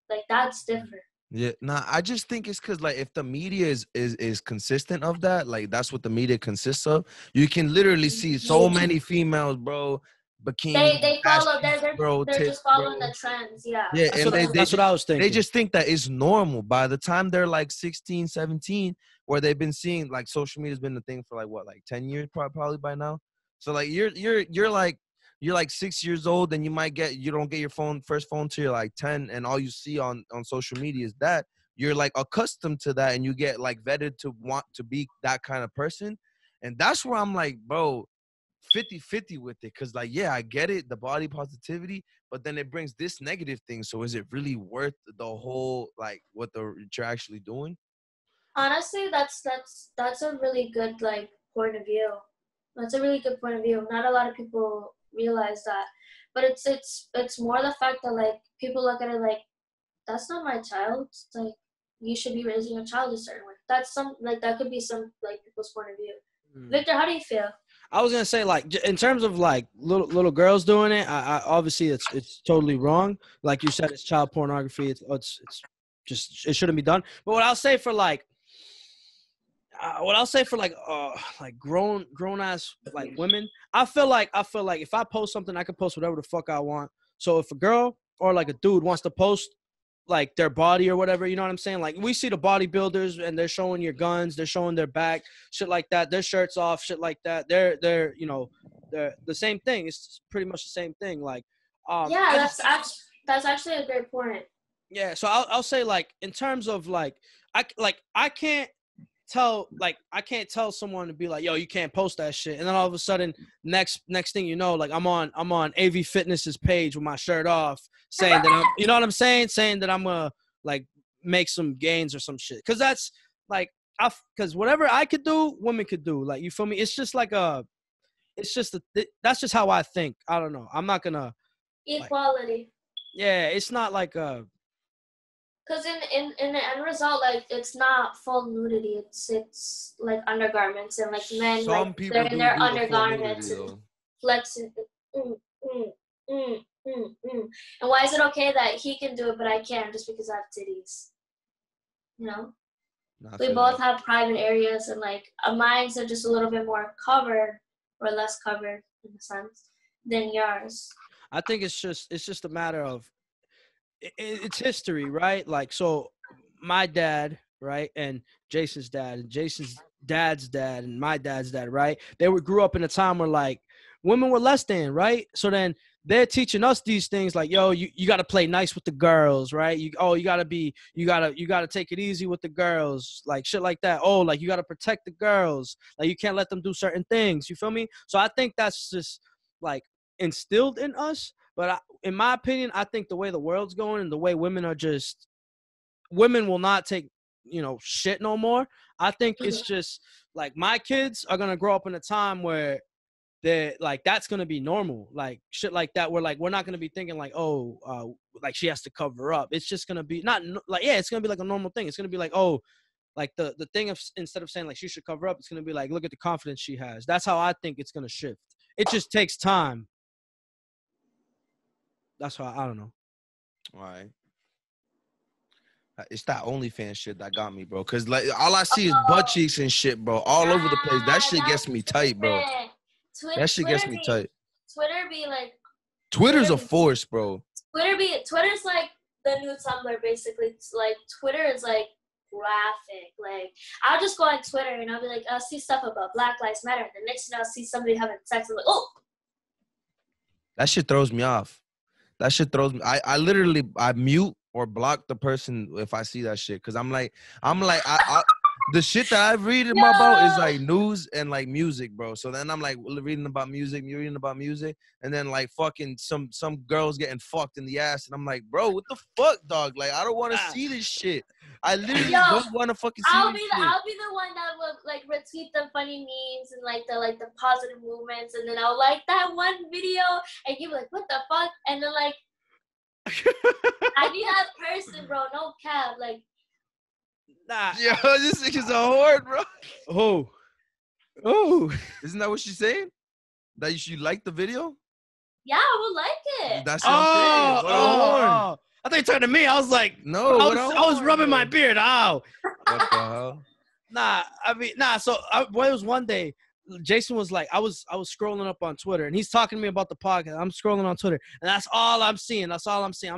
Like that's different. Yeah, nah, I just think it's because like if the media is consistent of that, like that's what the media consists of. You can literally see so many females, bro, bikini, They ass follow. cheeks, bro, They're tits, just following bro. the trends. Yeah. Yeah, That's and what they that's what I was they thinking. just think that it's normal. By the time they're like 16, 17, where they've been seeing like social media's been a thing for like what, like 10 years probably by now. So like you're like 6 years old and you don't get your first phone till you're like 10, and all you see on social media is that. You're like accustomed to that and you get like vetted to want to be that kind of person. And that's where I'm like, bro, 50-50 with it, because like, yeah, I get it, the body positivity, but then it brings this negative thing. So is it really worth the whole, like, what you're actually doing? Honestly, that's a really good like point of view. That's a really good point of view. Not a lot of people realize that, but it's more the fact that like people look at it like that's not my child. It's like you should be raising a child a certain way. That's some like that could be some like people's point of view. Victor, how do you feel? I was gonna say, like, in terms of like little girls doing it, I obviously it's totally wrong. Like you said, it's child pornography. It's just it shouldn't be done. But what I'll say for like grown ass like women, I feel like if I post something, I can post whatever the fuck I want. So if a girl or like a dude wants to post like their body or whatever, you know what I'm saying? Like we see the bodybuilders and they're showing your guns, they're showing their back, shit like that, their shirts off, shit like that. They're they're the same thing. It's pretty much the same thing. Like Yeah, that's actually a great point. yeah, so I'll say like in terms of like I can't tell someone to be like, yo, you can't post that shit, and then all of a sudden next thing you know, like I'm on AV Fitness's page with my shirt off, saying that I'm, you know what I'm saying that I'm gonna like make some gains or some shit, because that's like because whatever I could do, women could do. Like, you feel me? It's just like that's just how I think. I don't know. I'm not gonna like, Equality. yeah, it's not like Because in the end result, like it's not full nudity. It's like undergarments and like men Some like people they're in do their the full undergarments nudity and though. flexing. Mm, mm, mm, And why is it okay that he can do it but I can't just because I have titties? You know, Nah, I we feel both that. have private areas and like our minds are just a little bit more covered or less covered in a sense than yours. I think it's just a matter of it's history, right? Like, so my dad, right, and Jason's dad, and Jason's dad's dad, and my dad's dad, right? They grew up in a time where like women were less than, right? So then they're teaching us these things like, yo, you got to play nice with the girls, right? You gotta take it easy with the girls, like shit like that. Oh, like you got to protect the girls, like you can't let them do certain things. You feel me? So I think that's just like instilled in us. But in my opinion, I think the way the world's going and the way women will not take, shit no more. I think it's just like my kids are gonna grow up in a time where they're like, that's gonna be normal, like shit like that. We're not gonna be thinking like, oh, like she has to cover up. It's just gonna be not like, yeah, it's gonna be like a normal thing. It's gonna be like, oh, like the thing of, instead of saying like she should cover up, it's gonna be like, look at the confidence she has. That's how I think it's gonna shift. It just takes time. That's why I don't know. All right. It's that OnlyFans shit that got me, bro. Cause like all I see is butt cheeks and shit, bro, all over the place. That shit gets me tight, bro. That shit gets me tight. Twitter be like. Twitter's a force, bro. Twitter's like the new Tumblr, basically. It's like Twitter is like graphic. Like I'll just go on Twitter and I'll be like, I'll see stuff about Black Lives Matter. And the next thing I'll see somebody having sex. I'm like, oh. That shit throws me off. That shit throws me. I literally mute or block the person if I see that shit. Cause I'm like, the shit that I've read about is like news and like music, bro. So then I'm like reading about music, and then like fucking some girls getting fucked in the ass, and I'm like, bro, what the fuck, dog? Like I don't want to see this shit. I literally don't want to fucking see I'll this be shit. I'll be the one that will like retweet the funny memes and like the positive movements, and then I'll like that one video, and you be like, what the fuck? And then like, I be that person, bro. No cap, like. Nah. Yo, this nigga's a whore, bro. Oh. Isn't that what she's saying? That you like the video? Yeah, I would like it. That's what I'm saying. What a whore. I thought you turned to me. I was like, no, I was rubbing my beard. Oh. What the hell? So it was one day. Jason was like, I was scrolling up on Twitter, and he's talking to me about the podcast. I'm scrolling on Twitter, and that's all I'm seeing. I'm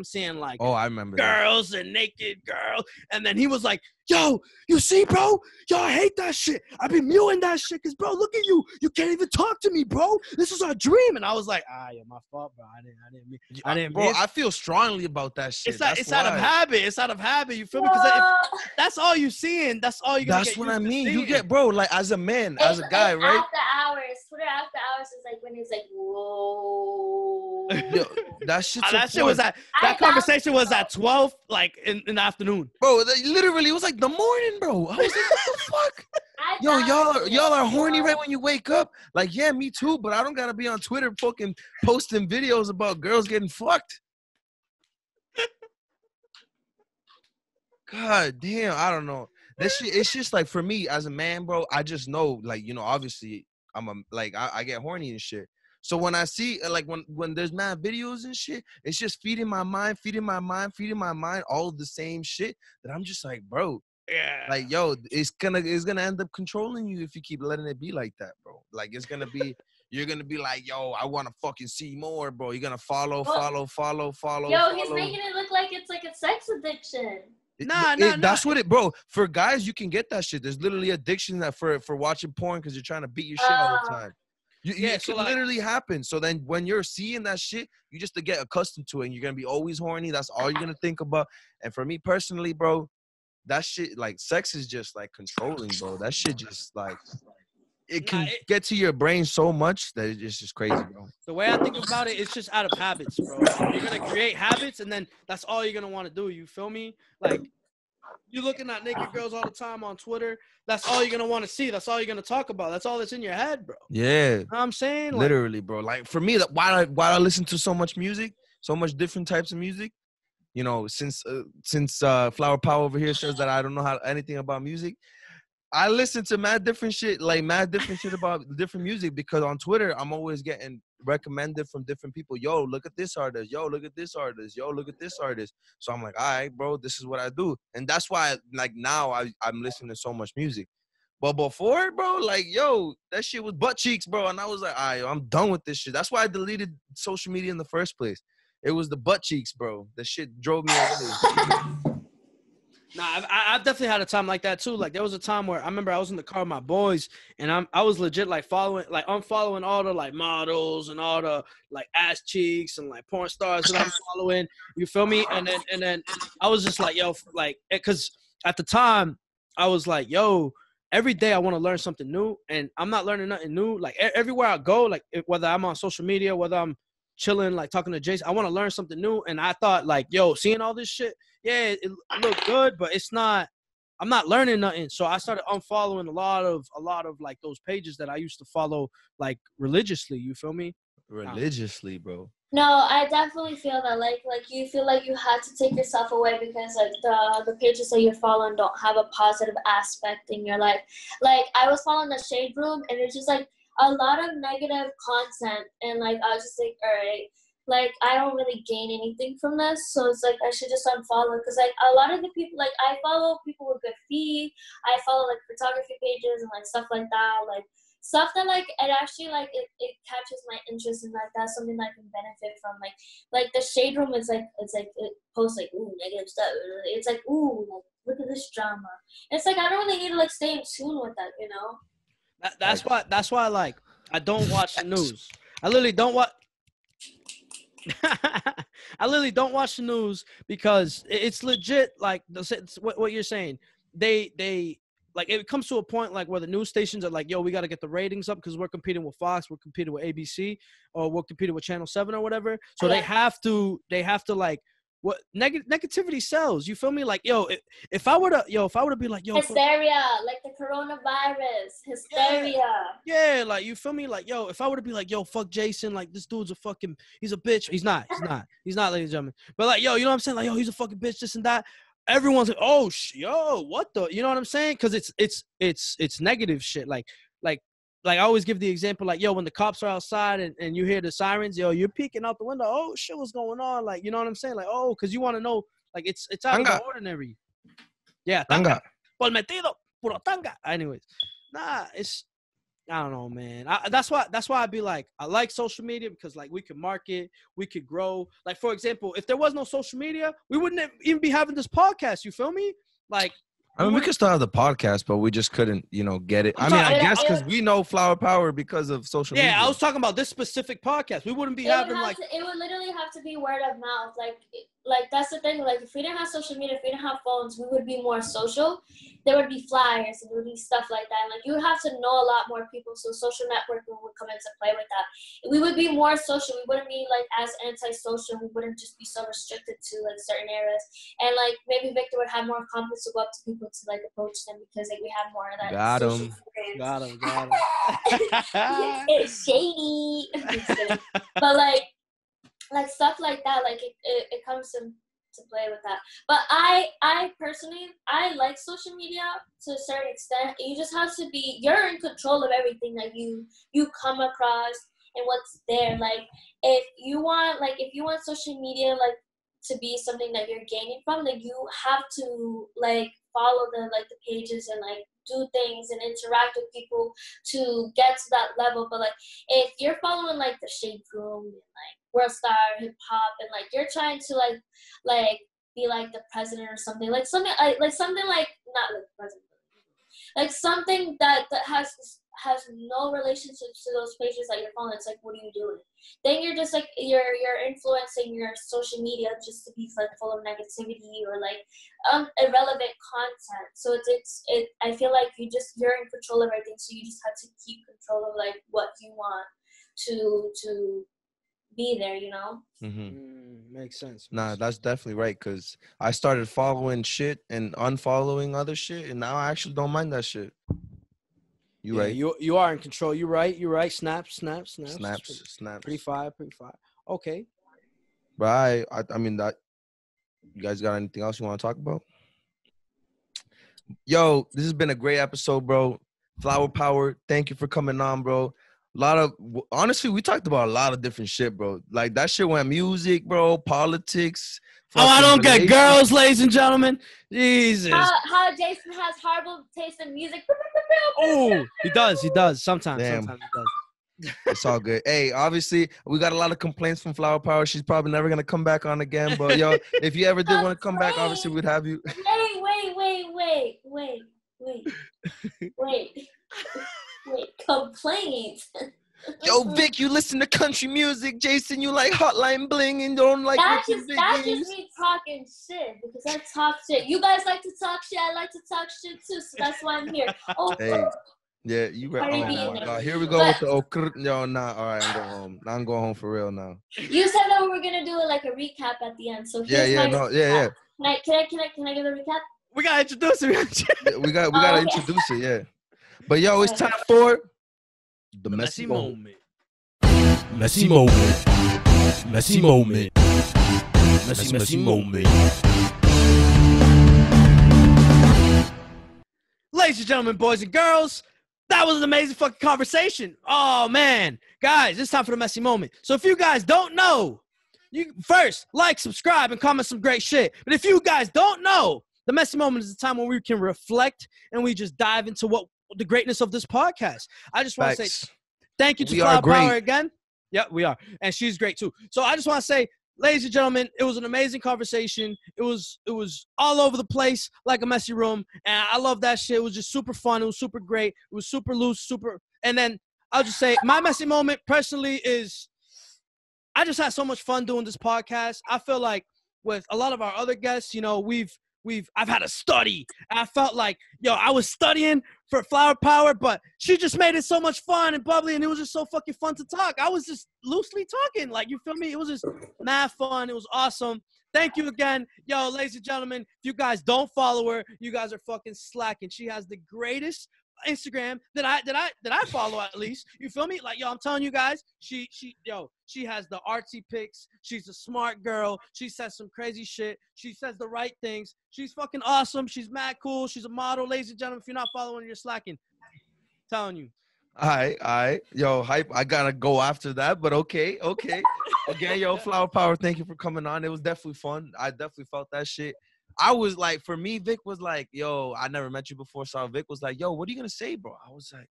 seeing like, oh, I remember girls and naked girls. And then he was like, yo, you see, bro? Yo, I hate that shit. I be muting that shit, cause bro, look at you. You can't even talk to me, bro. This is our dream. And I was like, yeah, my fault, bro. I didn't. Bro, I feel strongly about that shit. It's out of habit. It's out of habit. You feel me? Because that's all you seeing. That's all you're gonna get. That's what I mean. You get, bro, like as a man, as a guy, right? Twitter after hours is like when he's like, whoa. Yo, that conversation was at 12, like in the afternoon. Bro, literally, it was like the morning, bro. I was like, what the fuck? Yo, y'all are horny right when you wake up. Like, yeah, me too, but I don't gotta be on Twitter fucking posting videos about girls getting fucked. God damn, I don't know. That shit, it's just like for me as a man, bro, I just know, like, obviously I get horny and shit. So when I see like when there's mad videos and shit, it's just feeding my mind all the same shit that I'm just like, bro. Yeah. Like, yo, it's gonna end up controlling you if you keep letting it be like that, bro. Like it's gonna be you're gonna be like, yo, I wanna fucking see more, bro. You're gonna follow. Yo, he's making it look like it's like a sex addiction. Nah. That's what it, bro. For guys, you can get that shit. There's literally addiction that for watching porn because you're trying to beat your shit all the time. It can literally happen. So then when you're seeing that shit, you just to get accustomed to it, and you're gonna be always horny. That's all you're gonna think about. And for me personally, bro, that shit, like, sex is just like controlling, bro. That shit just like it can get to your brain so much that it's just crazy, bro. The way I think about it, it's just out of habits, bro. You're gonna create habits, and then that's all you're gonna want to do. You feel me? Like, you're looking at naked girls all the time on Twitter. That's all you're gonna want to see. That's all you're gonna talk about. That's all that's in your head, bro. Yeah. You know what I'm saying? Literally, bro. Like for me, why I listen to so much music, so much different types of music. Since Flower Power over here says that I don't know anything about music, I listen to mad different shit about different music, because on Twitter I'm always getting recommended from different people. Yo, look at this artist. Yo, look at this artist. Yo, look at this artist. So I'm like, all right, bro, this is what I do. And that's why, like, now I'm listening to so much music. But before, bro, like, yo, that shit was butt cheeks, bro. And I was like, all right, I'm done with this shit. That's why I deleted social media in the first place. It was the butt cheeks, bro. The shit drove me away. Nah, I've definitely had a time like that too. Like there was a time where I remember I was in the car with my boys, and I was legit like unfollowing all the like models and all the like ass cheeks and like porn stars that I'm following. You feel me? And then I was just like, yo, like, because at the time I was like, yo, every day I want to learn something new, and I'm not learning nothing new. Like everywhere I go, like whether I'm on social media, whether I'm chilling, like talking to Jason, I want to learn something new. And I thought like, yo, seeing all this shit, yeah, it looked good, but it's not. I'm not learning nothing. So I started unfollowing a lot of like those pages that I used to follow like religiously. You feel me? Religiously, bro. No, I definitely feel that. Like you feel like you had to take yourself away because like the pages that you're following don't have a positive aspect in your life. Like I was following the Shade Room, and it's just like a lot of negative content, and like I was just like, all right, like I don't really gain anything from this, so it's like I should just unfollow, because like a lot of the people, like I follow people with good feed, I follow like photography pages and like stuff like that, like stuff that like it actually like it catches my interest, and like that's something that I can benefit from. Like the Shade Room is like it posts like ooh negative stuff. It's like ooh like look at this drama. It's like I don't really need to like stay in tune with that, you know. That's why like I don't watch the news. I literally don't watch. I literally don't watch the news because it's legit. Like what you're saying, they like it comes to a point like where the news stations are like, yo, we got to get the ratings up because we're competing with Fox, we're competing with ABC, or we're competing with Channel 7 or whatever. So they have to like what negativity sells. You feel me? Like, yo, if I were to be like, yo, hysteria, like the coronavirus, hysteria. Yeah, like you feel me? Like, yo, if I were to be like, yo, fuck Jason, like this dude's he's a bitch. He's not, ladies and gentlemen. But like, yo, you know what I'm saying? Like, yo, he's a fucking bitch, this and that. Everyone's like, oh, yo, what the, you know what I'm saying? Because it's negative shit. Like I always give the example, like, yo, when the cops are outside and you hear the sirens, yo, you're peeking out the window. Oh shit, what's going on? Like, you know what I'm saying? Like, oh, because you want to know, like, it's out of the ordinary. Yeah, tanga. Por metido, puro tanga. Anyways, nah, I don't know, man. That's why I'd be like, I like social media because like we could market, we could grow. Like, for example, if there was no social media, we wouldn't even be having this podcast. You feel me? Like, I mean, we could still have the podcast, but we just couldn't, get it. I guess because we know Flower Power because of social media. Yeah, I was talking about this specific podcast. We wouldn't be having like. It would literally have to be word of mouth. Like that's the thing. Like if we didn't have social media, if we didn't have phones, we would be more social. There would be flyers and there would be stuff like that. Like you would have to know a lot more people. So social networking would come into play with that. We would be more social. We wouldn't be like as antisocial. We wouldn't just be so restricted to like certain areas. And like maybe Victor would have more confidence to go up to people to like approach them because like we have more of that. Got him. It's shady. But like stuff like that, like it comes to play with that. But I personally, I like social media to a certain extent. You just have to be, you're in control of everything that you come across and what's there. Like if you want social media like to be something that you're gaining from, like you have to like follow the pages and like do things and interact with people to get to that level. But like if you're following like the Shade Room and like World Star Hip Hop and like you're trying to like be like the president or something, like something like not like the president, like something that has no relationship to those pages that you're following. It's like, what are you doing? Then you're just like you're influencing your social media just to be like full of negativity or like irrelevant content. So it's I feel like you're in control of everything. So you just have to keep control of like what you want to be there, you know. Makes sense. Nah, that's definitely right. Cause I started following shit and unfollowing other shit, and now I actually don't mind that shit. Right. You are in control. You're right. Snaps. Pretty fire. Okay. Right. I mean that. You guys got anything else you want to talk about? Yo, this has been a great episode, bro. Flower Power, thank you for coming on, bro. Honestly, we talked about a lot of different shit, bro. Like that shit went music, bro, politics. Oh, I don't get girls, ladies and gentlemen. Jesus. How Jason has horrible taste in music. Oh, he does. Sometimes he does. It's all good. Hey, obviously, we got a lot of complaints from Flower Power. She's probably never going to come back on again. But, yo, if you ever did want to come back, obviously, we'd have you. Wait. Complaints. Yo, Vic, you listen to country music. Jason, you like Hotline Bling and don't like That's Wicked just Biggies. me talking shit because I talk shit. You guys like to talk shit. I like to talk shit too, so that's why I'm here. Oh, Hey, yeah, you right. Cardi Oh B my in there. God, here we go with the yo. Nah, all right, I'm going home. I'm going home for real now. you said that we were gonna do like a recap at the end. So here's Yeah, my no, yeah. Can I give a recap? We gotta introduce him. We gotta okay. introduce it, yeah. But yo, it's time for the Messy moment. Messy moment. Messy moment. Messy moment. Ladies and gentlemen, boys and girls, that was an amazing fucking conversation. Oh, man. Guys, it's time for the messy moment. So if you guys don't know, you first like, subscribe, and comment some great shit. But if you guys don't know, the messy moment is the time when we can reflect and we just dive into what the greatness of this podcast. I just want to say thank you to Cloud Power again. Yeah, we are. And she's great too. So I just want to say, ladies and gentlemen, it was an amazing conversation. It was all over the place like a messy room. And I love that shit. It was just super fun. It was super great. It was super loose, and then I'll just say my messy moment personally is I just had so much fun doing this podcast. I feel like with a lot of our other guests, you know, I've had to study. And I felt like, yo, I was studying for Flower Power, but she just made it so much fun and bubbly, and it was just so fucking fun to talk. I was just loosely talking. Like, you feel me? It was just mad fun. It was awesome. Thank you again. Yo, ladies and gentlemen, if you guys don't follow her, you guys are fucking slacking. She has the greatest Instagram that I follow, at least. You feel me? Like, yo, I'm telling you guys, she has the artsy pics. She's a smart girl. She says some crazy shit. She says the right things. She's fucking awesome. She's mad cool. She's a model. Ladies and gentlemen, if you're not following her, you're slacking. I'm telling you. All right. Yo, hype. I gotta go after that, but okay. Again, yo, Flower Power, thank you for coming on. It was definitely fun. I definitely felt that shit. I was like, for me, Vic was like, yo, I never met you before. So Vic was like, yo, what are you gonna say, bro? I was like,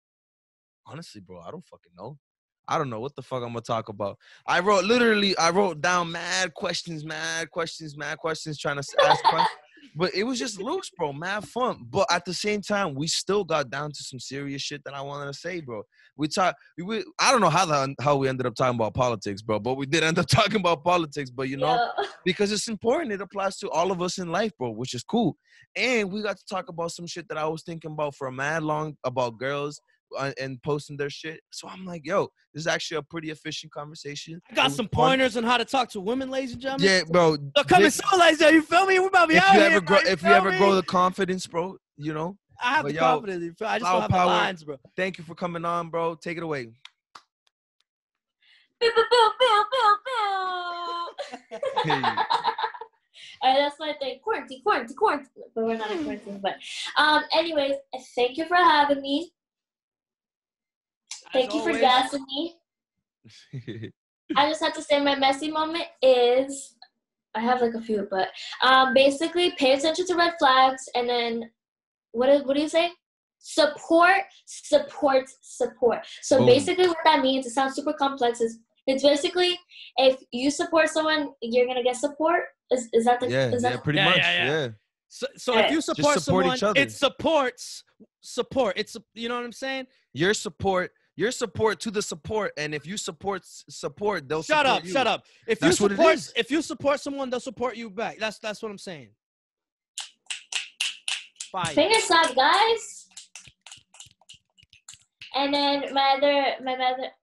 honestly, bro, I don't fucking know. I don't know what the fuck I'm gonna talk about. I wrote down mad questions, trying to ask questions. But it was just loose, bro, mad fun. But at the same time, we still got down to some serious shit that I wanted to say, bro. I don't know how we ended up talking about politics, bro, but we did end up talking about politics. But, you know, because it's important. It applies to all of us in life, bro, which is cool. And we got to talk about some shit that I was thinking about for a mad long about girls and posting their shit. So I'm like, yo, this is actually a pretty efficient conversation. I got some pointers on how to talk to women, ladies and gentlemen. Yeah, bro. So coming soon, ladies and gentlemen. You feel me? We about to be out here. If you ever grow the confidence, bro, you know. I have the confidence. I just don't have the lines, bro. Thank you for coming on, bro. Take it away. That's my thing. Quarantine. But we're not in quarantine. But anyways, thank you for having me. Thank you for gassing me. I just have to say my messy moment is, I have like a few, but basically pay attention to red flags, and then what do you say? Support. So Boom. Basically what that means, it sounds super complex, it's basically if you support someone, you're gonna get support. Is that the pretty much. Yeah. So if you support someone, each other. it supports support. It's, you know what I'm saying? Your support to the support, and if you support, they'll support you. Shut up. If you support someone, they'll support you back. That's what I'm saying. Fire. Finger slap, guys. And then my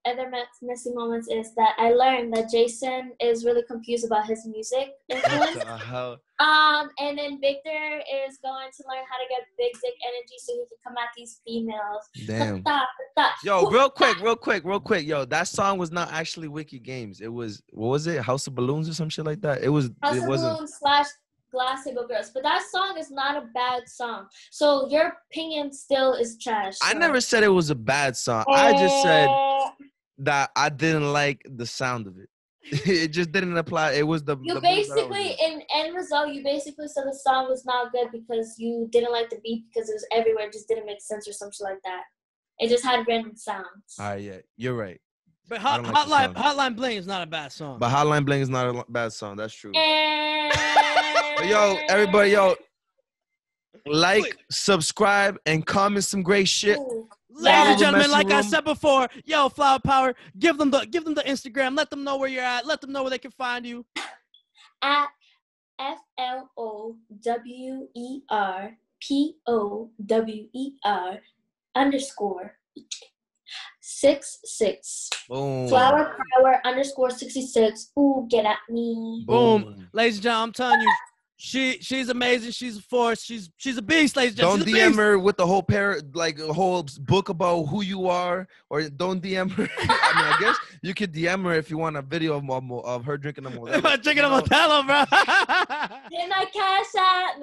other messy moments is that I learned that Jason is really confused about his music influence. And then Victor is going to learn how to get big dick energy so he can come at these females. Damn. Yo, real quick. Yo, that song was not actually Wiki Games. It was, what was it? House of Balloons or some shit like that? House of Balloons / Glass Table Girls. But that song is not a bad song. So your opinion still is trash. So. I never said it was a bad song. I just said that I didn't like the sound of it. It just didn't apply. It was you basically, in end result, you basically said the song was not good because you didn't like the beat because it was everywhere. It just didn't make sense or something like that. It just had random sounds. All right, yeah, you're right. But Hotline Bling is not a bad song. But Hotline Bling is not a bad song. That's true. But yo, everybody, like, subscribe, and comment some great shit. Ooh. Ladies Follow and the gentlemen, Messy like I Room. said before, yo, Flower Power, give them the Instagram. Let them know where you're at. Let them know where they can find you. At FLOWERPOWER_66. Boom. Flower Power _66. Ooh, get at me. Boom. Ladies and gentlemen, I'm telling you, she's amazing. She's a force. She's a beast, ladies and Don't gentlemen. She's a DM beast. her with the whole a whole book about who you are, or don't DM her. I mean, I guess you could DM her if you want a video of her drinking a Modelo. Drinking a Modelo, bro. Hit my cash app.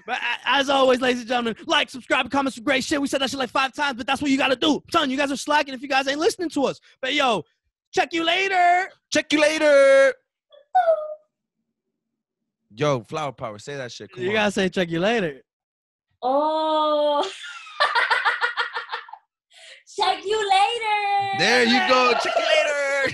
But as always, ladies and gentlemen, like, subscribe, comment some great shit. We said that shit like 5 times, but that's what you got to do. I'm telling you, you guys are slacking if you guys ain't listening to us. But yo, check you later. Check you later. Yo, Flower Power, say that shit. Come You on. got to say check you later. Oh. Check you later. There you go. Check you later.